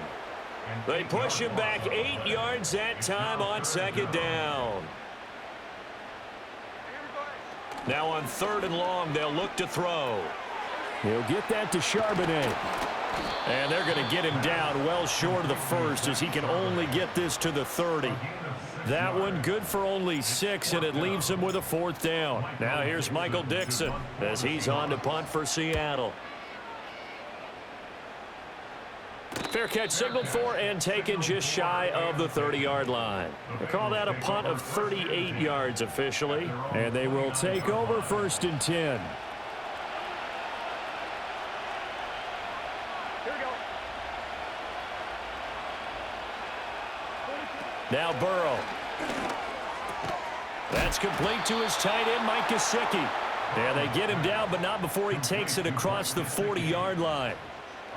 They push him back 8 yards that time on 2nd down. Now on 3rd and long, they'll look to throw. He'll get that to Charbonnet. And they're going to get him down well short of the first as he can only get this to the 30. That one good for only 6, and it leaves him with a 4th down. Now here's Michael Dixon as he's on to punt for Seattle. Fair catch signaled for and taken just shy of the 30-yard line. They call that a punt of 38 yards officially, and they will take over 1st and 10. Here we go. Now Burrow. That's complete to his tight end, Mike Gesicki. And they get him down, but not before he takes it across the 40-yard line.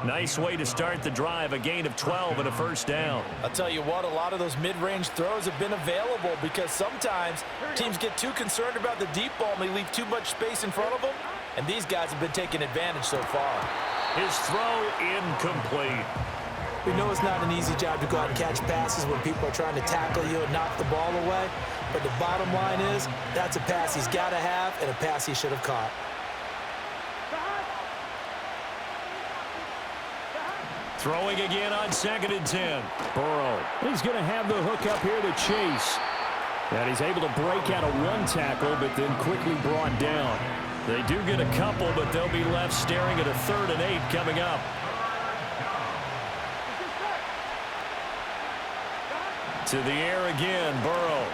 Nice way to start the drive, a gain of 12 and a 1st down. I'll tell you what, a lot of those mid-range throws have been available because sometimes teams get too concerned about the deep ball and they leave too much space in front of them, and these guys have been taking advantage so far. His throw incomplete. We know it's not an easy job to go out and catch passes when people are trying to tackle you and knock the ball away, but the bottom line is that's a pass he's got to have and a pass he should have caught. Throwing again on 2nd and 10. Burrow. He's going to have the hook up here to chase. And he's able to break out of 1 tackle, but then quickly brought down. They do get a couple, but they'll be left staring at a 3rd and 8 coming up. To the air again, Burrow.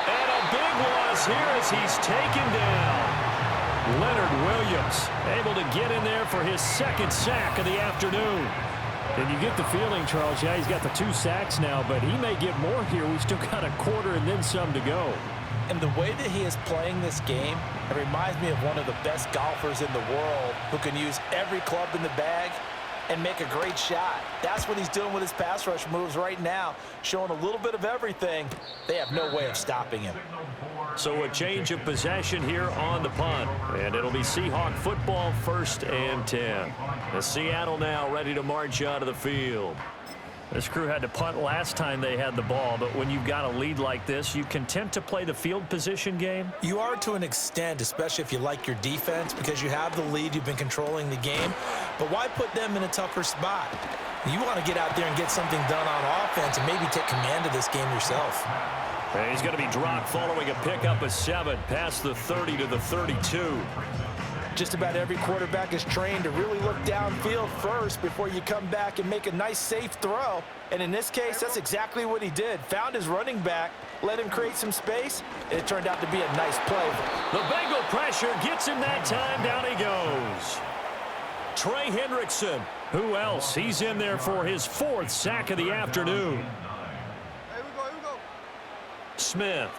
And a big loss here as he's taken down. Leonard Williams able to get in there for his 2nd sack of the afternoon. And you get the feeling, Charles, yeah, he's got the 2 sacks now, but he may get more here. We've still got a quarter and then some to go. And the way that he is playing this game, it reminds me of one of the best golfers in the world who can use every club in the bag and make a great shot. That's what he's doing with his pass rush moves right now, showing a little bit of everything. They have no way of stopping him. So a change of possession here on the punt, and it'll be Seahawk football 1st and 10. The Seattle now ready to march out of the field. This crew had to punt last time they had the ball, but when you've got a lead like this, you content to play the field position game? You are to an extent, especially if you like your defense, because you have the lead, you've been controlling the game. But why put them in a tougher spot? You want to get out there and get something done on offense and maybe take command of this game yourself. And he's going to be dropped following a pickup of 7 past the 30 to the 32. Just about every quarterback is trained to really look downfield first before you come back and make a nice, safe throw. And in this case, that's exactly what he did. Found his running back, let him create some space, and it turned out to be a nice play. The Bengal pressure gets him that time. Down he goes. Trey Hendrickson. Who else? He's in there for his 4th sack of the afternoon. Smith.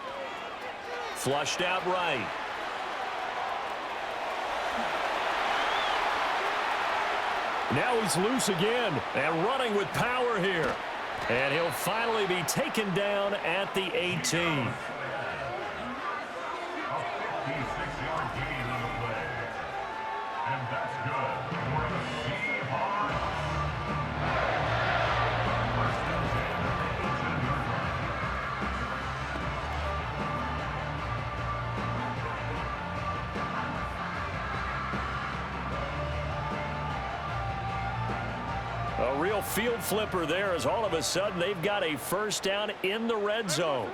Flushed out right. Now he's loose again and running with power here. And he'll finally be taken down at the 18. A 56-yard gain on the play. And that's good for the Seahawks. First and 10 at the 18-yard line. A real field flipper there as all of a sudden they've got a first down in the red zone.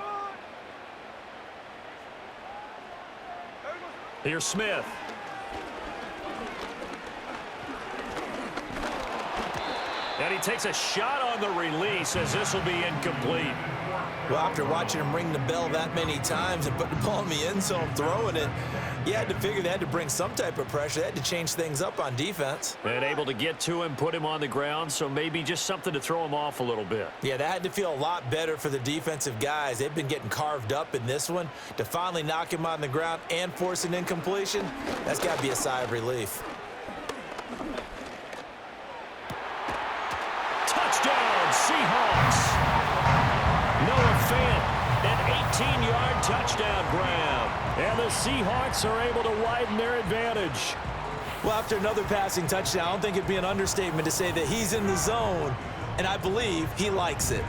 Here's Smith. And he takes a shot on the release as this will be incomplete. Well, after watching him ring the bell that many times and put the ball in the end zone throwing it, you had to figure they had to bring some type of pressure. They had to change things up on defense. And able to get to him, put him on the ground, so maybe just something to throw him off a little bit. Yeah, that had to feel a lot better for the defensive guys. They've been getting carved up in this one. To finally knock him on the ground and force an incompletion, that's got to be a sigh of relief. Touchdown, Seahawks. Noah Fant, an 18-yard touchdown grab. And the Seahawks are able to widen their advantage. Well, after another passing touchdown, I don't think it'd be an understatement to say that he's in the zone, and I believe he likes it.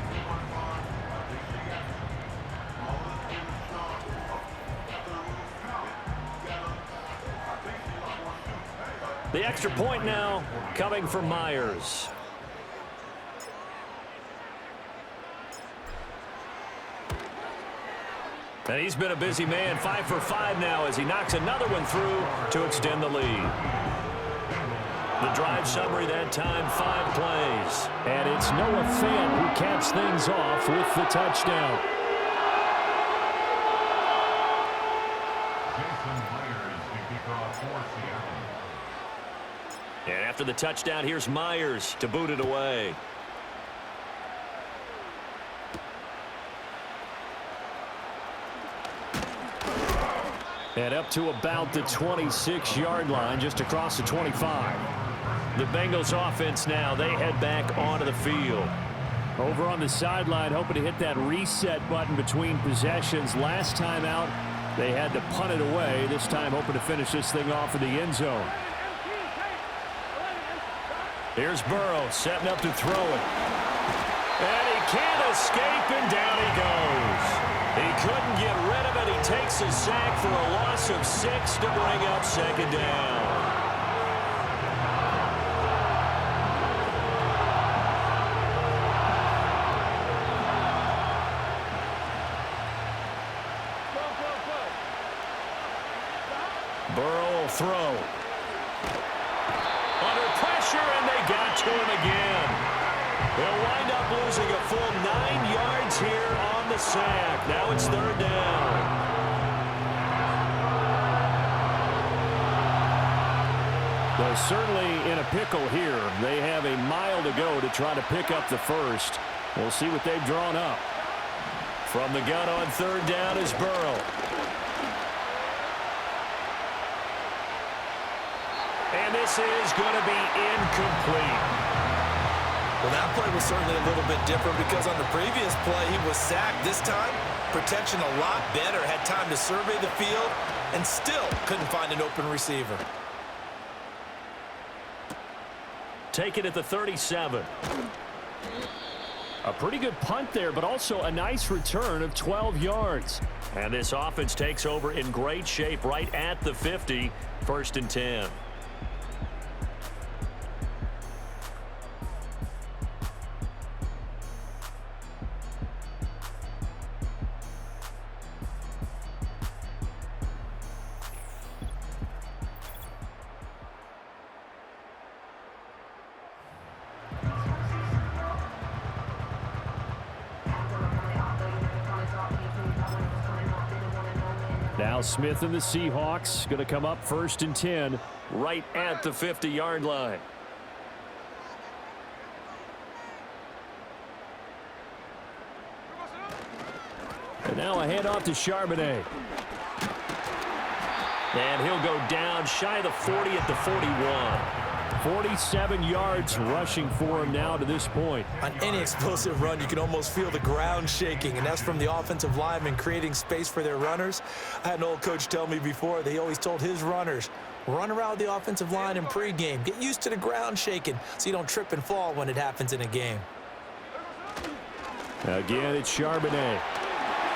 The extra point now coming from Myers. And he's been a busy man, 5 for 5 now as he knocks another one through to extend the lead. The drive summary that time, 5 plays. And it's Noah Fant who caps things off with the touchdown. Jason Myers to kick off for Seattle. And after the touchdown, here's Myers to boot it away. And up to about the 26-yard line, just across the 25. The Bengals offense now, they head back onto the field. Over on the sideline, hoping to hit that reset button between possessions. Last time out, they had to punt it away. This time, hoping to finish this thing off in the end zone. Here's Burrow setting up to throw it. And he can't escape, and down he goes. He couldn't get rid of it. He takes a sack for a loss of 6 to bring up second down. Burrow will throw. Under pressure, and they got to him again. They'll wind up losing a full 9 yards here on the sack. Now it's third down. Well, certainly in a pickle here. They have a mile to go to try to pick up the first. We'll see what they've drawn up. From the gun on third down is Burrow. And this is going to be incomplete. Well, that play was certainly a little bit different because on the previous play, he was sacked. This time, protection a lot better. Had time to survey the field and still couldn't find an open receiver. Take it at the 37. A pretty good punt there, but also a nice return of 12 yards. And this offense takes over in great shape right at the 50. First and 10. Now Smith and the Seahawks going to come up 1st and 10 right at the 50-yard line. And now a handoff to Charbonnet. And he'll go down shy of the 40 at the 41. 47 yards rushing for him now to this point. On any explosive run, you can almost feel the ground shaking, and that's from the offensive linemen creating space for their runners. I had an old coach tell me before, they always told his runners, run around the offensive line in pregame. Get used to the ground shaking so you don't trip and fall when it happens in a game. Again, it's Charbonnet.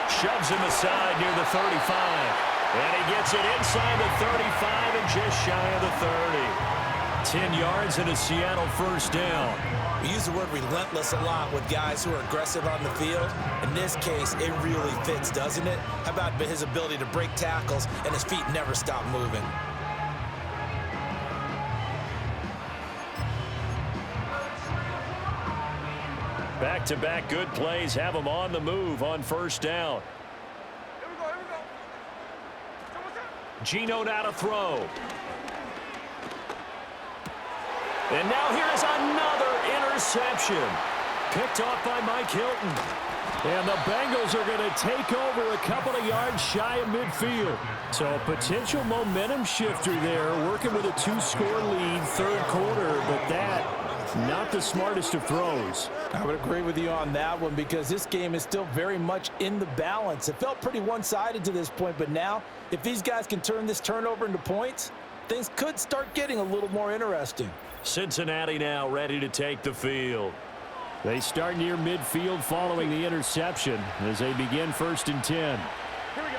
Shoves him aside near the 35. And he gets it inside the 35 and just shy of the 30. 10 yards and a Seattle first down. We use the word relentless a lot with guys who are aggressive on the field. In this case, it really fits, doesn't it? How about his ability to break tackles and his feet never stop moving? Back-to-back good plays have him on the move on first down. Geno now to throw. And now here's another interception. Picked off by Mike Hilton. And the Bengals are going to take over a couple of yards shy of midfield. So a potential momentum shifter there, working with a 2-score lead, third quarter, but that, not the smartest of throws. I would agree with you on that one because this game is still very much in the balance. It felt pretty one-sided to this point, but now, if these guys can turn this turnover into points, things could start getting a little more interesting. Cincinnati now ready to take the field. They start near midfield following the interception as they begin 1st and 10. Here we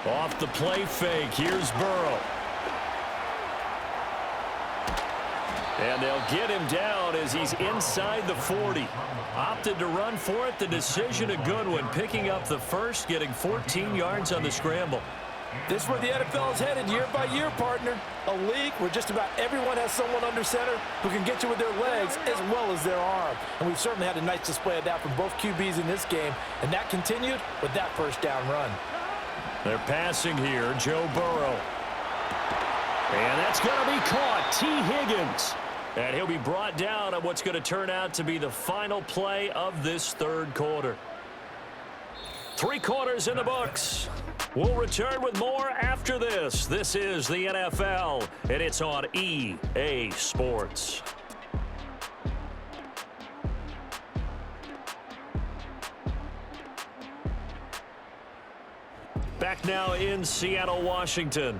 go. Off the play fake, here's Burrow. And they'll get him down as he's inside the 40. Opted to run for it. The decision a good one. Picking up the first, getting 14 yards on the scramble. This is where the NFL is headed year by year, partner. A league where just about everyone has someone under center who can get you with their legs as well as their arm. And we've certainly had a nice display of that from both QBs in this game. And that continued with that first down run. They're passing here, Joe Burrow. And that's going to be caught. T. Higgins. And he'll be brought down on what's going to turn out to be the final play of this third quarter. 3 quarters in the books. We'll return with more after this. This is the NFL, and it's on EA Sports. Back now in Seattle, Washington.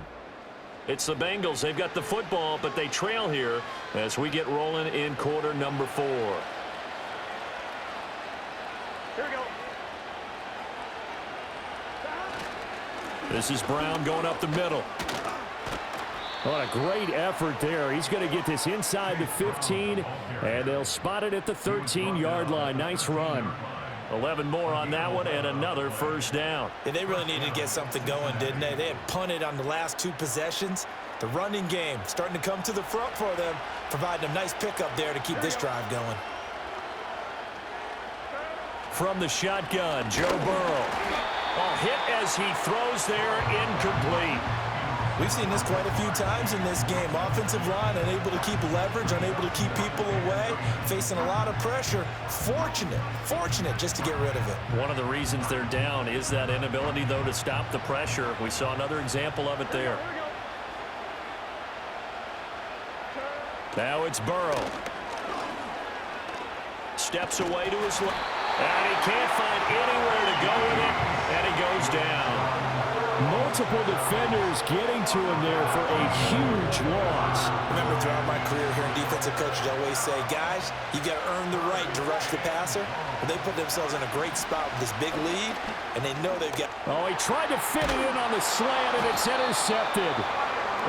It's the Bengals. They've got the football, but they trail here as we get rolling in quarter number 4. Here we go. This is Brown going up the middle. What a great effort there. He's going to get this inside the 15, and they'll spot it at the 13-yard line. Nice run. 11 more on that one, and another first down. Yeah, they really needed to get something going, didn't they? They had punted on the last 2 possessions. The running game starting to come to the front for them, providing a nice pickup there to keep this drive going. From the shotgun, Joe Burrow. Hit as he throws there, incomplete. We've seen this quite a few times in this game. Offensive line unable to keep leverage, unable to keep people away, facing a lot of pressure. Fortunate just to get rid of it. One of the reasons they're down is that inability, though, to stop the pressure. We saw another example of it there. Now it's Burrow. Steps away to his left. And he can't find anywhere to go with it, and he goes down. Multiple defenders getting to him there for a huge loss. Remember, throughout my career here in defensive coaches, I always say, guys, you got to earn the right to rush the passer. But they put themselves in a great spot with this big lead, and they know they've got... Oh, he tried to fit it in on the slant, and it's intercepted.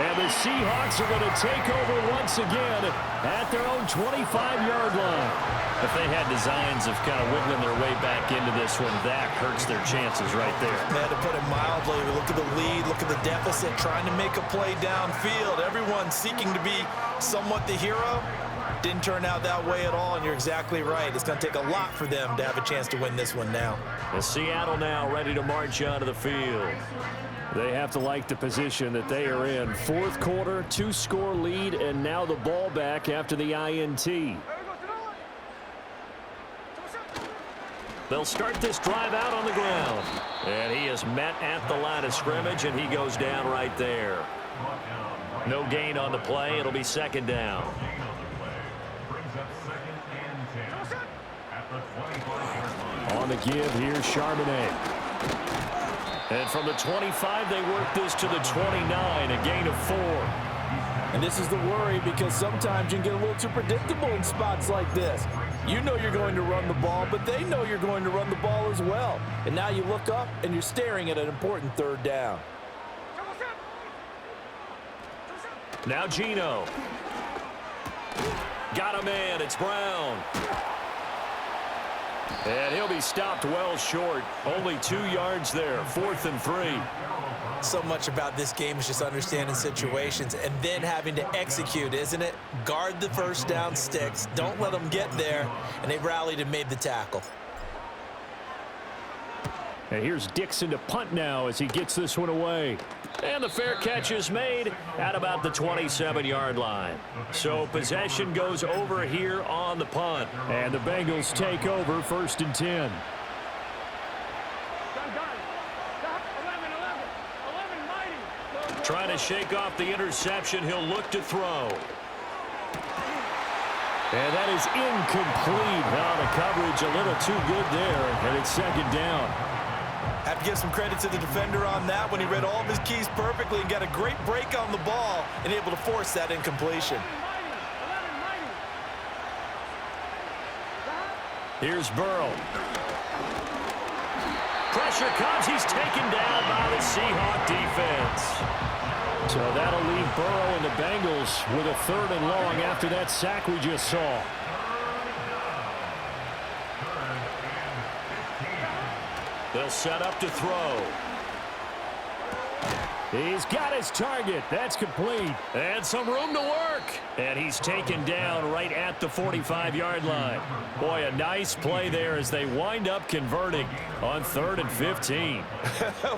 And the Seahawks are going to take over once again at their own 25-yard line. If they had designs of kind of wiggling their way back into this one, that hurts their chances right there. They had to put it mildly. Look at the lead, look at the deficit, trying to make a play downfield. Everyone seeking to be somewhat the hero. Didn't turn out that way at all, and you're exactly right. It's going to take a lot for them to have a chance to win this one now. And Seattle now ready to march onto the field. They have to like the position that they are in. Fourth quarter, 2-score lead, and now the ball back after the INT. They'll start this drive out on the ground. And he is met at the line of scrimmage, and he goes down right there. No gain on the play. It'll be second down. On the give, here's Charbonnet. And from the 25, they work this to the 29, a gain of 4. And this is the worry, because sometimes you can get a little too predictable in spots like this. You know you're going to run the ball, but they know you're going to run the ball as well. And now you look up, and you're staring at an important third down. Now Geno. Got a man. It's Brown. And he'll be stopped well short. Only 2 yards there. 4th and 3. So much about this game is just understanding situations and then having to execute, isn't it? Guard the first down sticks. Don't let them get there. And they rallied and made the tackle. And here's Dixon to punt now as he gets this one away. And the fair catch is made at about the 27-yard line. So possession goes over here on the punt. And the Bengals take over 1st and 10. Trying to shake off the interception. He'll look to throw. And that is incomplete. Now the coverage a little too good there. And it's second down. Have to give some credit to the defender on that when he read all of his keys perfectly and got a great break on the ball and able to force that incompletion. Here's Burrow. Pressure comes. He's taken down by the Seahawk defense. So that'll leave Burrow and the Bengals with a 3rd and long after that sack we just saw. They'll set up to throw. He's got his target. That's complete. And some room to work. And he's taken down right at the 45-yard line. Boy, a nice play there as they wind up converting on 3rd and 15.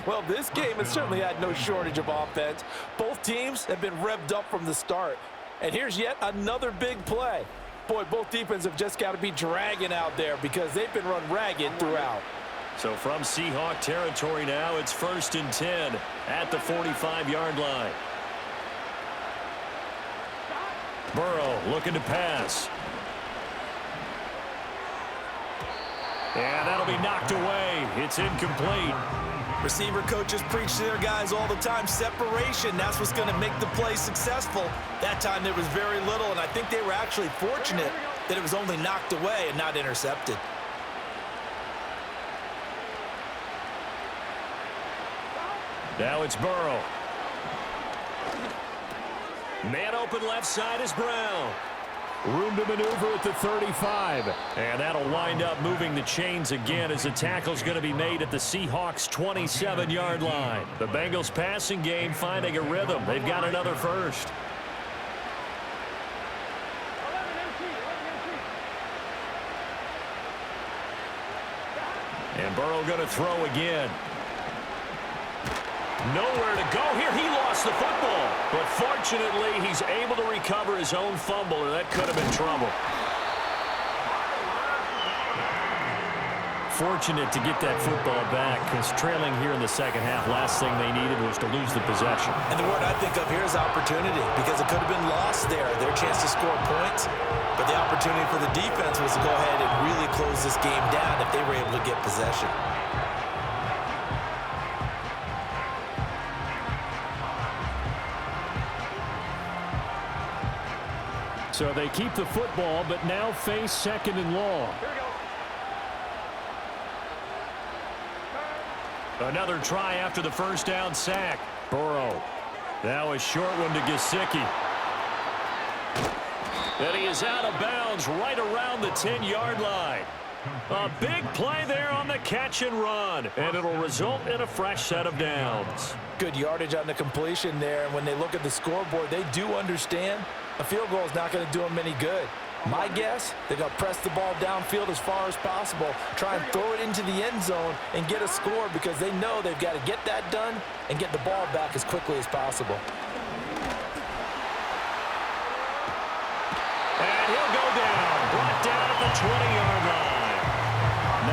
Well, this game has certainly had no shortage of offense. Both teams have been revved up from the start. And here's yet another big play. Boy, both defenses have just got to be dragging out there because they've been run ragged throughout. So from Seahawk territory now, it's 1st and 10 at the 45-yard line. Burrow looking to pass. And that'll be knocked away. It's incomplete. Receiver coaches preach to their guys all the time. Separation, that's what's going to make the play successful. That time there was very little, and I think they were actually fortunate that it was only knocked away and not intercepted. Now it's Burrow. Man open left side is Brown. Room to maneuver at the 35. And that'll wind up moving the chains again as the tackle's going to be made at the Seahawks' 27-yard line. The Bengals passing game finding a rhythm. They've got another first. And Burrow going to throw again. Nowhere to go here. He lost the football. But fortunately, he's able to recover his own fumble, or that could have been trouble. Fortunate to get that football back, because trailing here in the second half, last thing they needed was to lose the possession. And the word I think of here is opportunity, because it could have been lost there, their chance to score points. But the opportunity for the defense was to go ahead and really close this game down if they were able to get possession. So they keep the football, but now face 2nd and long. Another try after the first down sack. Burrow. Now a short one to Gesicki. And he is out of bounds right around the 10-yard line. A big play there on the catch and run, and it'll result in a fresh set of downs. Good yardage on the completion there, and when they look at the scoreboard, they do understand a field goal is not going to do them any good. My guess, they're going to press the ball downfield as far as possible, try and throw it into the end zone and get a score because they know they've got to get that done and get the ball back as quickly as possible. And he'll go down, brought down at the 20-yard line.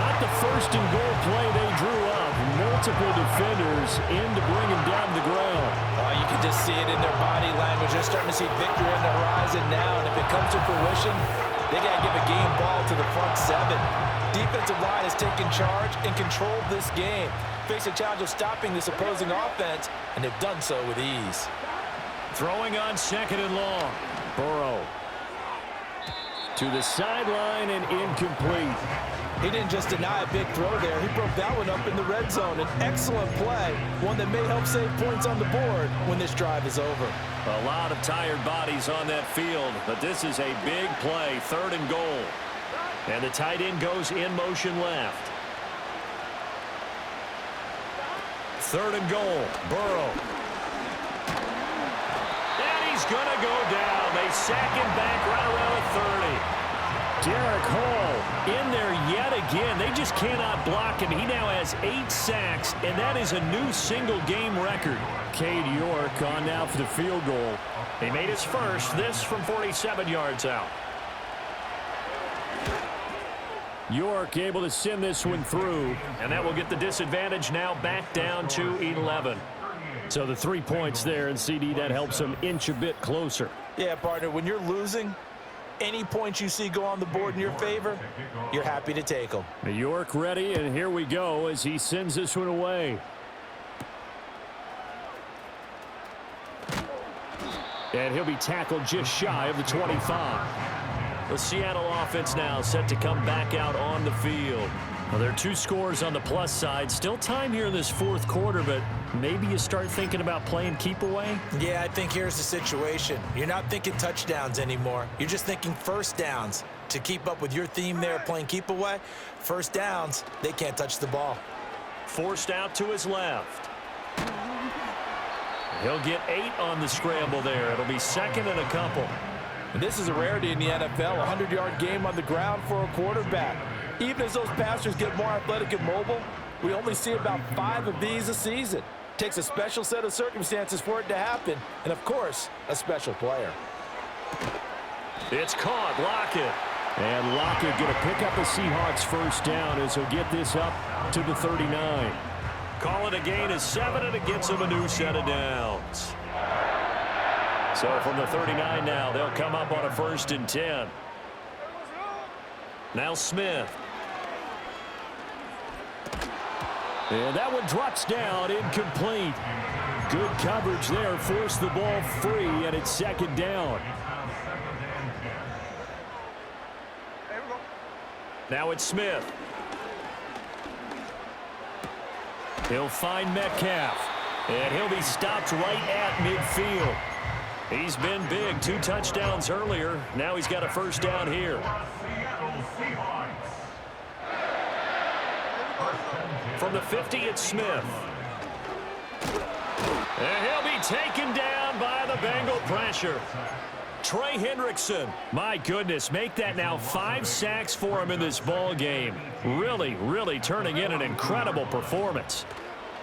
Not the first and goal play they drew up. Multiple defenders in to bring him down to the ground. You can just see it in their body language. They're starting to see victory on the horizon now, and if it comes to fruition, they got to give a game ball to the front seven. Defensive line has taken charge and controlled this game. Face a challenge of stopping this opposing offense, and they've done so with ease. Throwing on second and long. Burrow to the sideline and incomplete. He didn't just deny a big throw there. He broke that one up in the red zone. An excellent play, one that may help save points on the board when this drive is over. A lot of tired bodies on that field, but this is a big play, 3rd and goal. And the tight end goes in motion left. 3rd and goal, Burrow. And he's going to go down. They sack him back right around the 30. Derek Hall in there yet again. They just cannot block him. He now has 8 sacks, and that is a new single-game record. Cade York on now for the field goal. He made his first, this from 47 yards out. York able to send this one through, and that will get the disadvantage now back down to 11. So the 3 points there, and CD, that helps them inch a bit closer. Yeah, partner, when you're losing, any points you see go on the board in your favor, you're happy to take them. York ready, and here we go as he sends this one away. And he'll be tackled just shy of the 25. The Seattle offense now set to come back out on the field. Well, there are 2 scores on the plus side. Still time here in this 4th quarter, but maybe you start thinking about playing keep away? Yeah, I think here's the situation. You're not thinking touchdowns anymore. You're just thinking first downs. To keep up with your theme there, playing keep away, first downs, they can't touch the ball. Forced out to his left. He'll get 8 on the scramble there. It'll be 2nd and a couple. And this is a rarity in the NFL, a 100-yard game on the ground for a quarterback. Even as those passers get more athletic and mobile, we only see about 5 of these a season. Takes a special set of circumstances for it to happen, and of course, a special player. It's caught, Lockett. And Lockett going to pick up a Seahawks first down as he'll get this up to the 39. Call it a gain of 7, and it gets him a new set of downs. So from the 39 now, they'll come up on a 1st and 10. Now Smith. And that one drops down, incomplete. Good coverage there, forced the ball free, and it's 2nd down. Now it's Smith. He'll find Metcalf, and he'll be stopped right at midfield. He's been big, 2 touchdowns earlier. Now he's got a first down here. From the 50, it's Smith. And he'll be taken down by the Bengal pressure. Trey Hendrickson, my goodness, make that now 5 sacks for him in this ball game. Really, really turning in an incredible performance.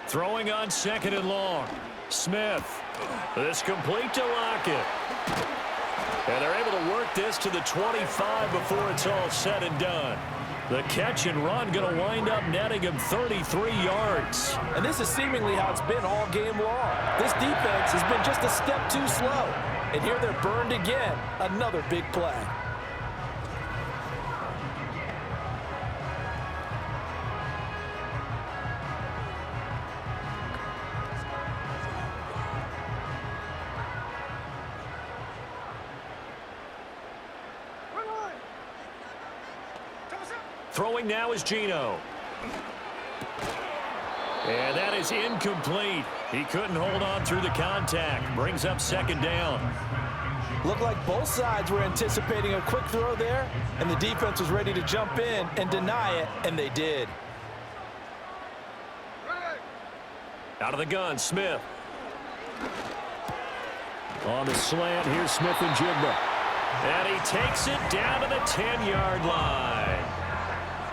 Throwing on 2nd and long. Smith. This complete to Lockett. And they're able to work this to the 25 before it's all said and done. The catch and run going to wind up netting him 33 yards. And this is seemingly how it's been all game long. This defense has been just a step too slow. And here they're burned again. Another big play. Throwing now is Geno. And that is incomplete. He couldn't hold on through the contact. Brings up 2nd down. Looked like both sides were anticipating a quick throw there, and the defense was ready to jump in and deny it, and they did. Out of the gun, Smith. On the slant, here's Smith and Jigba. And he takes it down to the 10-yard line.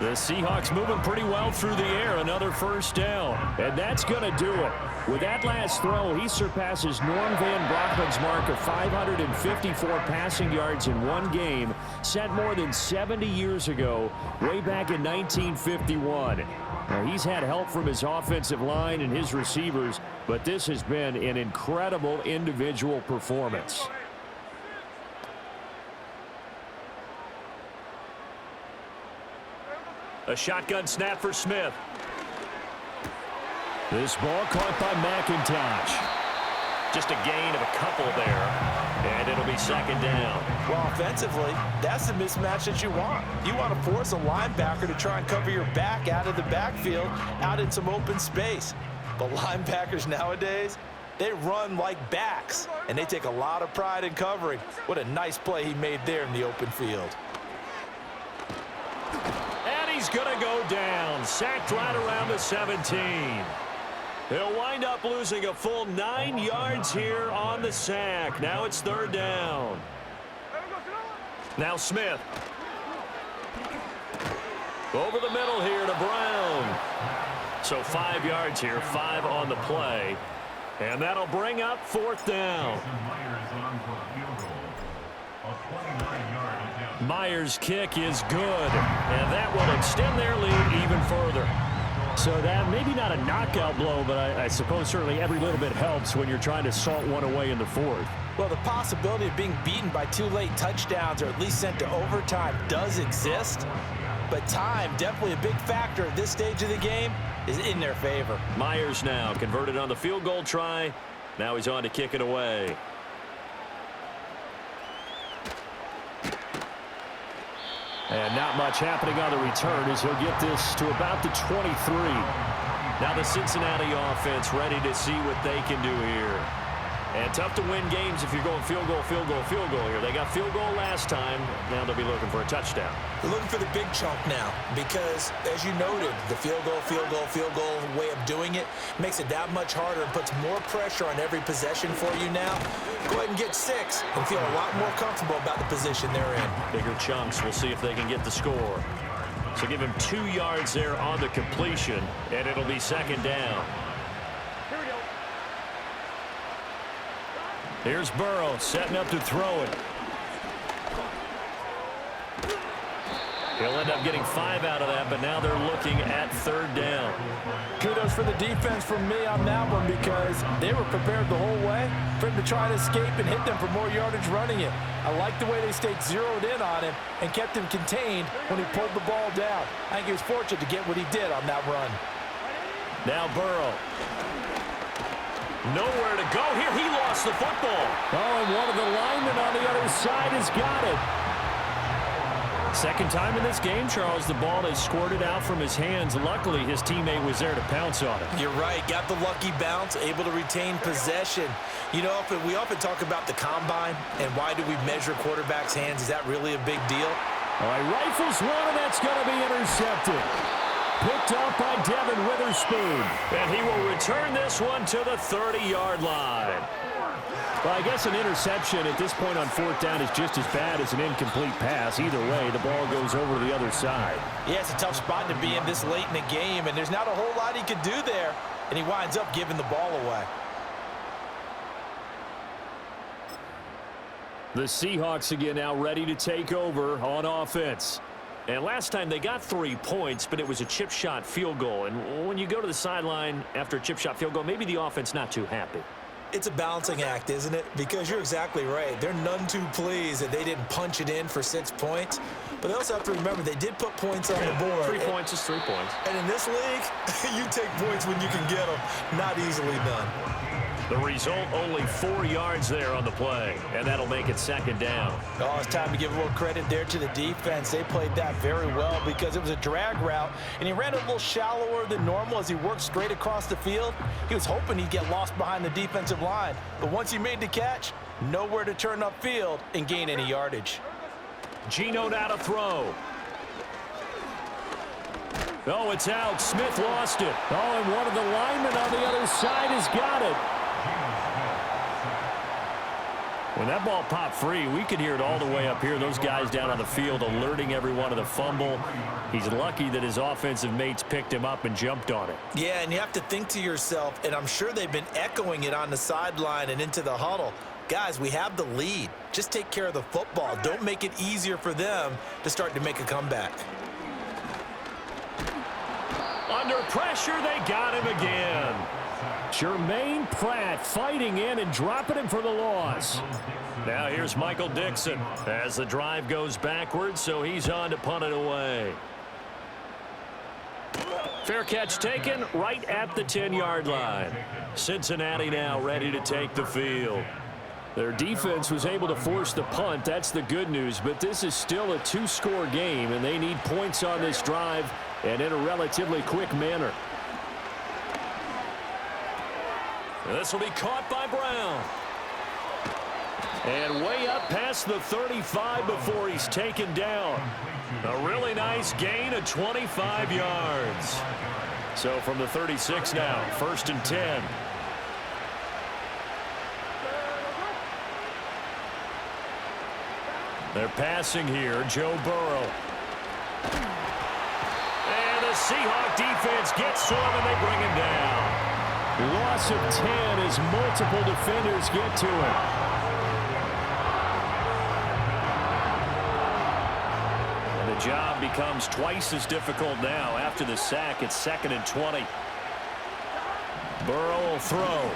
The Seahawks moving pretty well through the air. Another first down. And that's going to do it. With that last throw, he surpasses Norm Van Brockman's mark of 554 passing yards in one game, set more than 70 years ago, way back in 1951. Now, he's had help from his offensive line and his receivers, but this has been an incredible individual performance. A shotgun snap for Smith. This ball caught by McIntosh. Just a gain of a couple there, and it'll be second down. Well, offensively, that's the mismatch that you want. You want to force a linebacker to try and cover your back out of the backfield, out in some open space. But linebackers nowadays, they run like backs, and they take a lot of pride in covering. What a nice play he made there in the open field. And he's going to go down, sacked right around the 17. He'll wind up losing a full 9 yards here on the sack. Now it's third down. Now Smith. Over the middle here to Brown. So 5 yards here, 5 on the play. And that'll bring up fourth down. Myers' kick is good, and that will extend their lead even further. So that maybe not a knockout blow, but I suppose certainly every little bit helps when you're trying to salt one away in the fourth. Well, the possibility of being beaten by 2 late touchdowns or at least sent to overtime does exist, but time, definitely a big factor at this stage of the game, is in their favor. Myers now converted on the field goal try. Now he's on to kick it away. And not much happening on the return as he'll get this to about the 23. Now the Cincinnati offense ready to see what they can do here. And tough to win games if you're going field goal, field goal, field goal here. They got field goal last time. Now they'll be looking for a touchdown. They're looking for the big chunk now because, as you noted, the field goal way of doing it makes it that much harder and puts more pressure on every possession for you now. Go ahead and get 6 and feel a lot more comfortable about the position they're in. Bigger chunks. We'll see if they can get the score. So give him 2 yards there on the completion, and it'll be second down. Here's Burrow setting up to throw it. He'll end up getting 5 out of that, but now they're looking at third down. Kudos for the defense from me on that one because they were prepared the whole way for him to try to escape and hit them for more yardage running it. I like the way they stayed zeroed in on him and kept him contained when he pulled the ball down. I think he was fortunate to get what he did on that run. Now Burrow. Nowhere to go here. He lost the football. Oh, and one of the linemen on the other side has got it. Second time in this game, Charles, the ball has squirted out from his hands. Luckily, his teammate was there to pounce on it. You're right. Got the lucky bounce, able to retain possession. You know, we often talk about the combine and why do we measure quarterbacks' hands. Is that really a big deal? All right, rifles one, and that's going to be intercepted. Picked up by Devin Witherspoon. And he will return this one to the 30-yard line. Well, I guess an interception at this point on fourth down is just as bad as an incomplete pass. Either way, the ball goes over the other side. Yeah, it's a tough spot to be in this late in the game, and there's not a whole lot he could do there, and he winds up giving the ball away. The Seahawks again now ready to take over on offense. And last time they got 3 points, but it was a chip shot field goal. And when you go to the sideline after a chip shot field goal, maybe the offense not too happy. It's a balancing act, isn't it? Because you're exactly right. They're none too pleased that they didn't punch it in for 6 points. But they also have to remember they did put points on the board. 3 points is 3 points. And in this league, you take points when you can get them. Not easily done. The result, only 4 yards there on the play, and that'll make it second down. Oh, it's time to give a little credit there to the defense. They played that very well because it was a drag route, and he ran a little shallower than normal as he worked straight across the field. He was hoping he'd get lost behind the defensive line, but once he made the catch, nowhere to turn upfield and gain any yardage. Geno now to throw. Oh, it's out. Smith lost it. Oh, and one of the linemen on the other side has got it. And that ball popped free. We could hear it all the way up here. Those guys down on the field alerting everyone of the fumble. He's lucky that his offensive mates picked him up and jumped on it. Yeah, and you have to think to yourself, and I'm sure they've been echoing it on the sideline and into the huddle. Guys, we have the lead. Just take care of the football. Don't make it easier for them to start to make a comeback. Under pressure, they got him again. Jermaine Pratt fighting in and dropping him for the loss. Now here's Michael Dixon as the drive goes backwards, so he's on to punt it away. Fair catch taken right at the 10-yard line. Cincinnati now ready to take the field. Their defense was able to force the punt. That's the good news, but this is still a two-score game, and they need points on this drive and in a relatively quick manner. This will be caught by Brown. And way up past the 35 before he's taken down. A really nice gain of 25 yards. So from the 36 now, 1st and 10. They're passing here, Joe Burrow. And the Seahawks defense gets to him and they bring him down. Loss of 10 as multiple defenders get to him. And the job becomes twice as difficult now after the sack. It's 2nd and 20. Burrow will throw.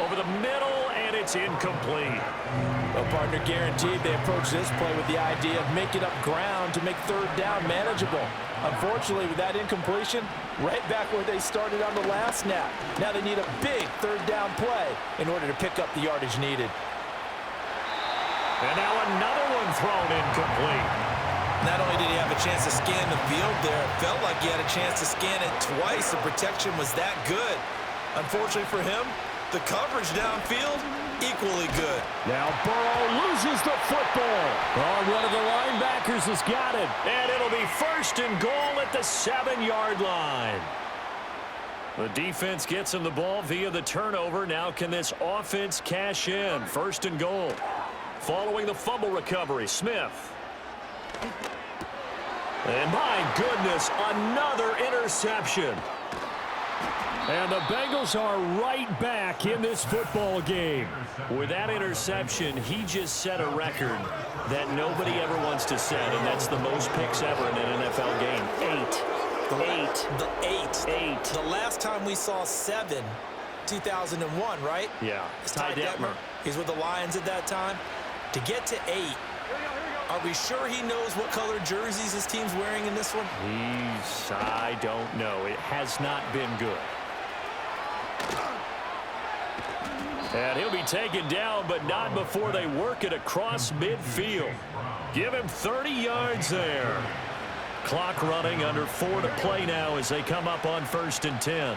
Over the middle, and it's incomplete. Well, partner, guaranteed they approach this play with the idea of making up ground to make 3rd down manageable. Unfortunately, with that incompletion, right back where they started on the last snap. Now they need a big 3rd down play in order to pick up the yardage needed. And now another one thrown incomplete. Not only did he have a chance to scan the field there, it felt like he had a chance to scan it twice. The protection was that good. Unfortunately for him, the coverage downfield, equally good. Now Burrow loses the football. Oh, one of the linebackers has got it. And it'll be 1st and goal at the 7-yard line. The defense gets him the ball via the turnover. Now can this offense cash in? 1st and goal. Following the fumble recovery, Smith. And my goodness, another interception. And the Bengals are right back in this football game. With that interception, he just set a record that nobody ever wants to set, and that's the most picks ever in an NFL game. 8. The last time we saw 7, 2001, right? Yeah. Ty Detmer. He's with the Lions at that time. To get to 8, are we sure he knows what color jerseys his team's wearing in this one? I don't know. It has not been good. And he'll be taken down, but not before they work it across midfield. Give him 30 yards there. Clock running, under 4 to play now as they come up on 1st and 10.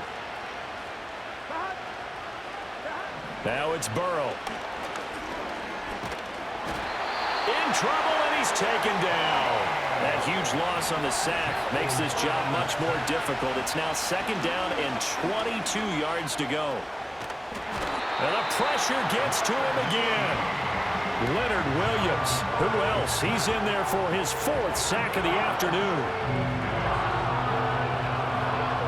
Now it's Burrow. In trouble, and he's taken down. That huge loss on the sack makes this job much more difficult. It's now 2nd down and 22 yards to go. And the pressure gets to him again. Leonard Williams. Who else? He's in there for his 4th sack of the afternoon.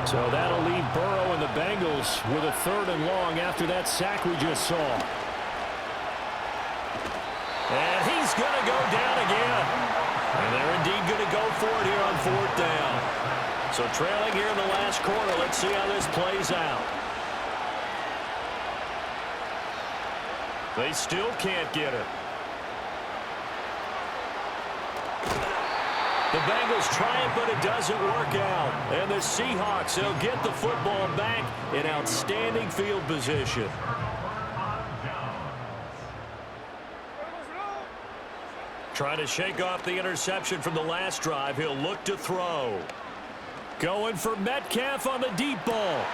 So that'll leave Burrow and the Bengals with a 3rd and long after that sack we just saw. And he's going to go down again. And they're indeed going to go for it here on 4th down. So trailing here in the last quarter. Let's see how this plays out. They still can't get it. The Bengals try it, but it doesn't work out. And the Seahawks, they'll get the football back in outstanding field position. Trying to shake off the interception from the last drive. He'll look to throw. Going for Metcalf on the deep ball.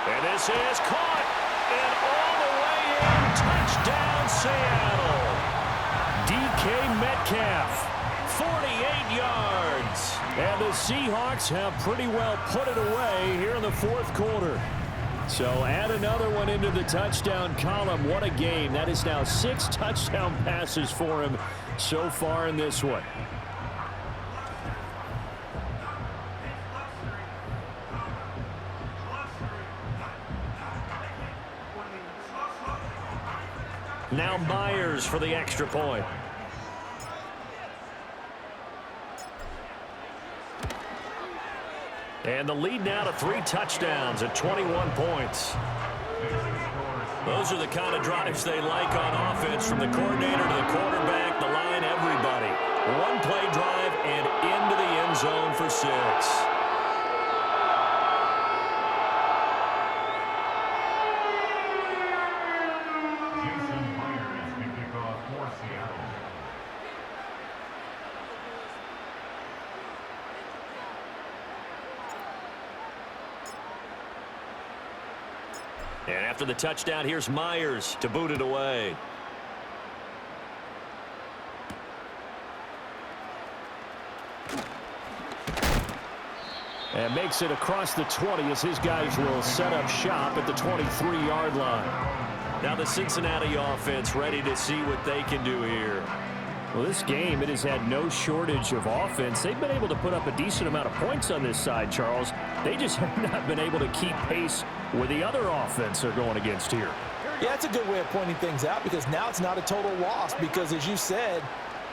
And this is caught. And all the way in. Touchdown, Seattle. DK Metcalf. 48 yards. And the Seahawks have pretty well put it away here in the 4th quarter. So add another one into the touchdown column. What a game. That is now 6 touchdown passes for him so far in this one. Now Myers for the extra point. And the lead now to 3 touchdowns at 21 points. Those are the kind of drives they like on offense, from the coordinator to the quarterback, the line, everybody. One play drive and into the end zone for 6. And after the touchdown, here's Myers to boot it away. And makes it across the 20 as his guys will set up shop at the 23-yard line. Now the Cincinnati offense ready to see what they can do here. Well, this game, it has had no shortage of offense. They've been able to put up a decent amount of points on this side, Charles. They just have not been able to keep pace with the other offense they're going against here. Yeah, that's a good way of pointing things out, because now it's not a total loss, because as you said,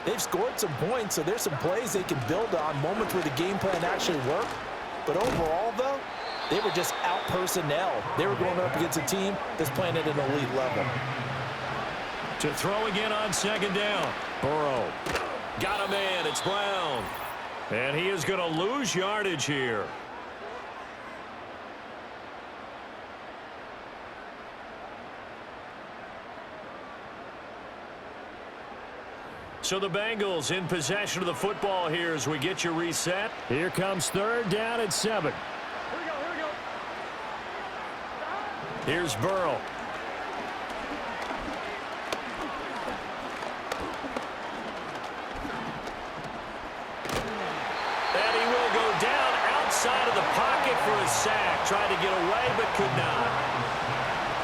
they've scored some points, so there's some plays they can build on, moments where the game plan actually worked. But overall, though, they were just out personnel. They were going up against a team that's playing at an elite level. To throw again on second down. Burrow got a man. It's Brown. And he is going to lose yardage here. So the Bengals in possession of the football here as we get you reset. Here comes 3rd down and 7. Here we go. Here's Burrow. And he will go down outside of the pocket for a sack. Tried to get away but could not.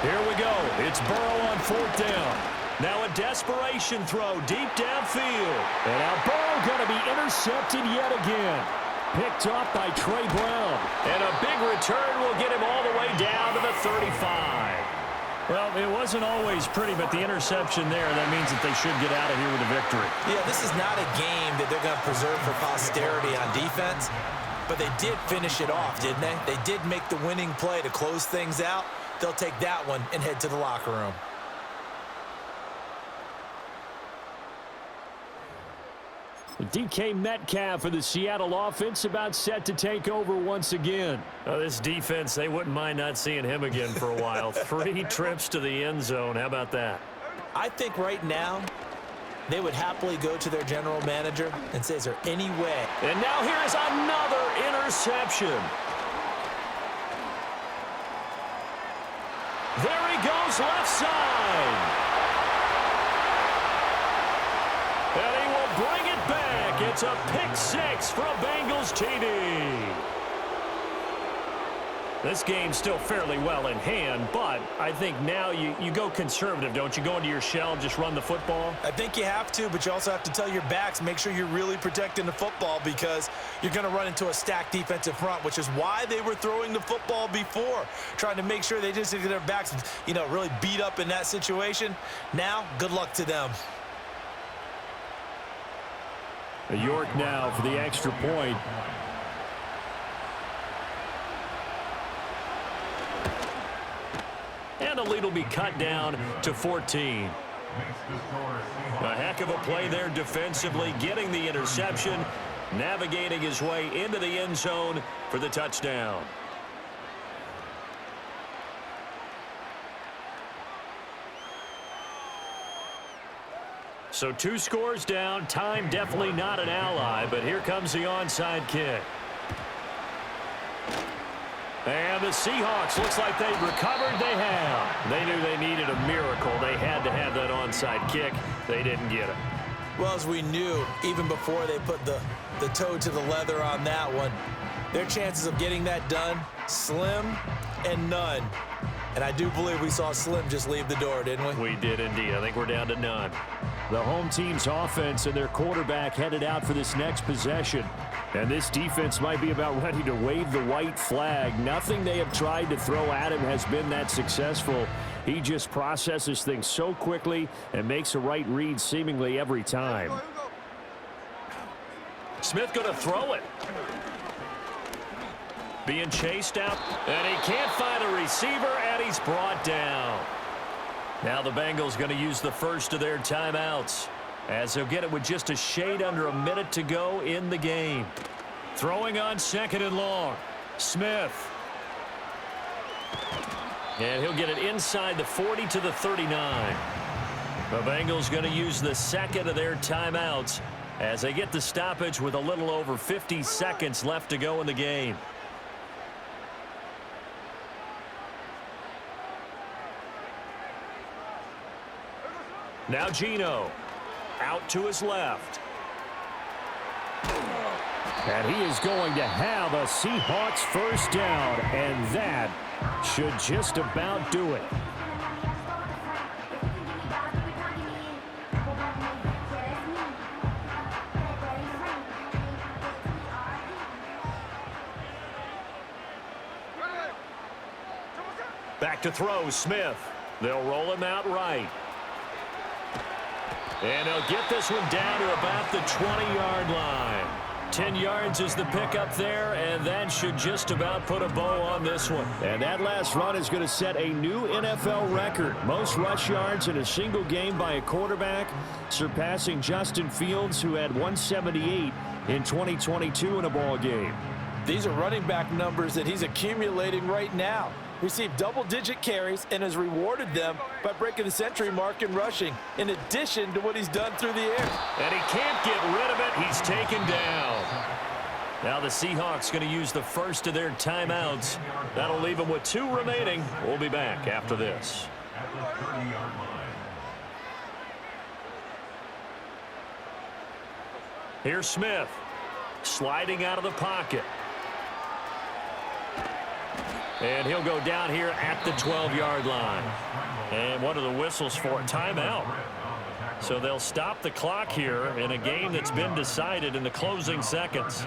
Here we go. It's Burrow on 4th down. Now a desperation throw deep downfield. And now Burrow going to be intercepted yet again. Picked off by Trey Brown. And a big return will get him all the way down to the 35. Well, it wasn't always pretty, but the interception there, that means that they should get out of here with a victory. Yeah, this is not a game that they're going to preserve for posterity on defense, but they did finish it off, didn't they? They did make the winning play to close things out. They'll take that one and head to the locker room. DK Metcalf for the Seattle offense about set to take over once again. This defense, they wouldn't mind not seeing him again for a while. 3 trips to the end zone. How about that? I think right now they would happily go to their general manager and say, is there any way? And now here is another interception. There he goes, left side. And he will bring it back. It's a pick 6 for a Bengals TD. This game's still fairly well in hand, but I think now you go conservative, don't you? Go into your shell and just run the football? I think you have to, but you also have to tell your backs, make sure you're really protecting the football, because you're going to run into a stacked defensive front, which is why they were throwing the football before, trying to make sure they just get their backs, really beat up in that situation. Now, good luck to them. York now for the extra point. And the lead will be cut down to 14. A heck of a play there defensively, getting the interception, navigating his way into the end zone for the touchdown. So 2 scores down. Time definitely not an ally, but here comes the onside kick. And the Seahawks, looks like they've recovered. They have. They knew they needed a miracle. They had to have that onside kick. They didn't get it. Well, as we knew, even before they put the toe to the leather on that one, their chances of getting that done, slim and none. And I do believe we saw Slim just leave the door, didn't we? We did indeed. I think we're down to none. The home team's offense and their quarterback headed out for this next possession. And this defense might be about ready to wave the white flag. Nothing they have tried to throw at him has been that successful. He just processes things so quickly and makes a right read seemingly every time. Smith going to throw it. Being chased out, and he can't find a receiver, and he's brought down. Now the Bengals going to use the first of their timeouts, as they'll get it with just a shade under a minute to go in the game. Throwing on 2nd and long. Smith. And he'll get it inside the 40 to the 39. The Bengals going to use the second of their timeouts as they get the stoppage with a little over 50 seconds left to go in the game. Now Geno out to his left. And he is going to have a Seahawks first down, and that should just about do it. Back to throw, Smith. They'll roll him out right. And he'll get this one down to about the 20-yard line. 10 yards is the pickup there, and that should just about put a bow on this one. And that last run is going to set a new NFL record. Most rush yards in a single game by a quarterback, surpassing Justin Fields, who had 178 in 2022 in a ball game. These are running back numbers that he's accumulating right now. Received double-digit carries and has rewarded them by breaking the century mark in rushing, in addition to what he's done through the air. And he can't get rid of it. He's taken down. Now the Seahawks going to use the first of their timeouts. That'll leave them with 2 remaining. We'll be back after this. At the 30-yard line. Here's Smith, sliding out of the pocket. And he'll go down here at the 12-yard line. And what are the whistles for? Timeout. So they'll stop the clock here in a game that's been decided in the closing seconds.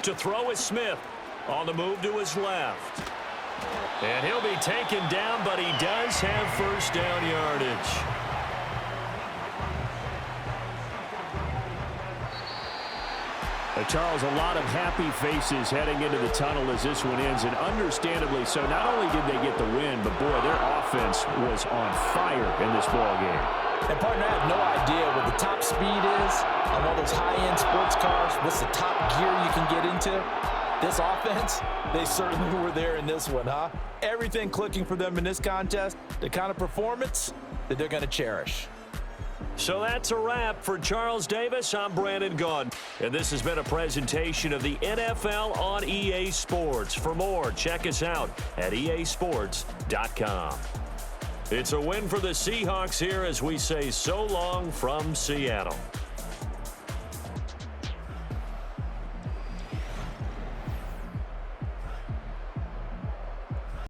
To throw is Smith. On the move to his left. And he'll be taken down, but he does have first down yardage. Charles, a lot of happy faces heading into the tunnel as this one ends, and understandably so. Not only did they get the win, but boy, their offense was on fire in this ball game. And partner, I have no idea what the top speed is on all those high-end sports cars. What's the top gear you can get into? This offense, they certainly were there in this one, huh? Everything clicking for them in this contest, the kind of performance that they're going to cherish. So that's a wrap for Charles Davis. I'm Brandon Gunn, and this has been a presentation of the NFL on EA Sports. For more, check us out at easports.com. It's a win for the Seahawks here as we say so long from Seattle.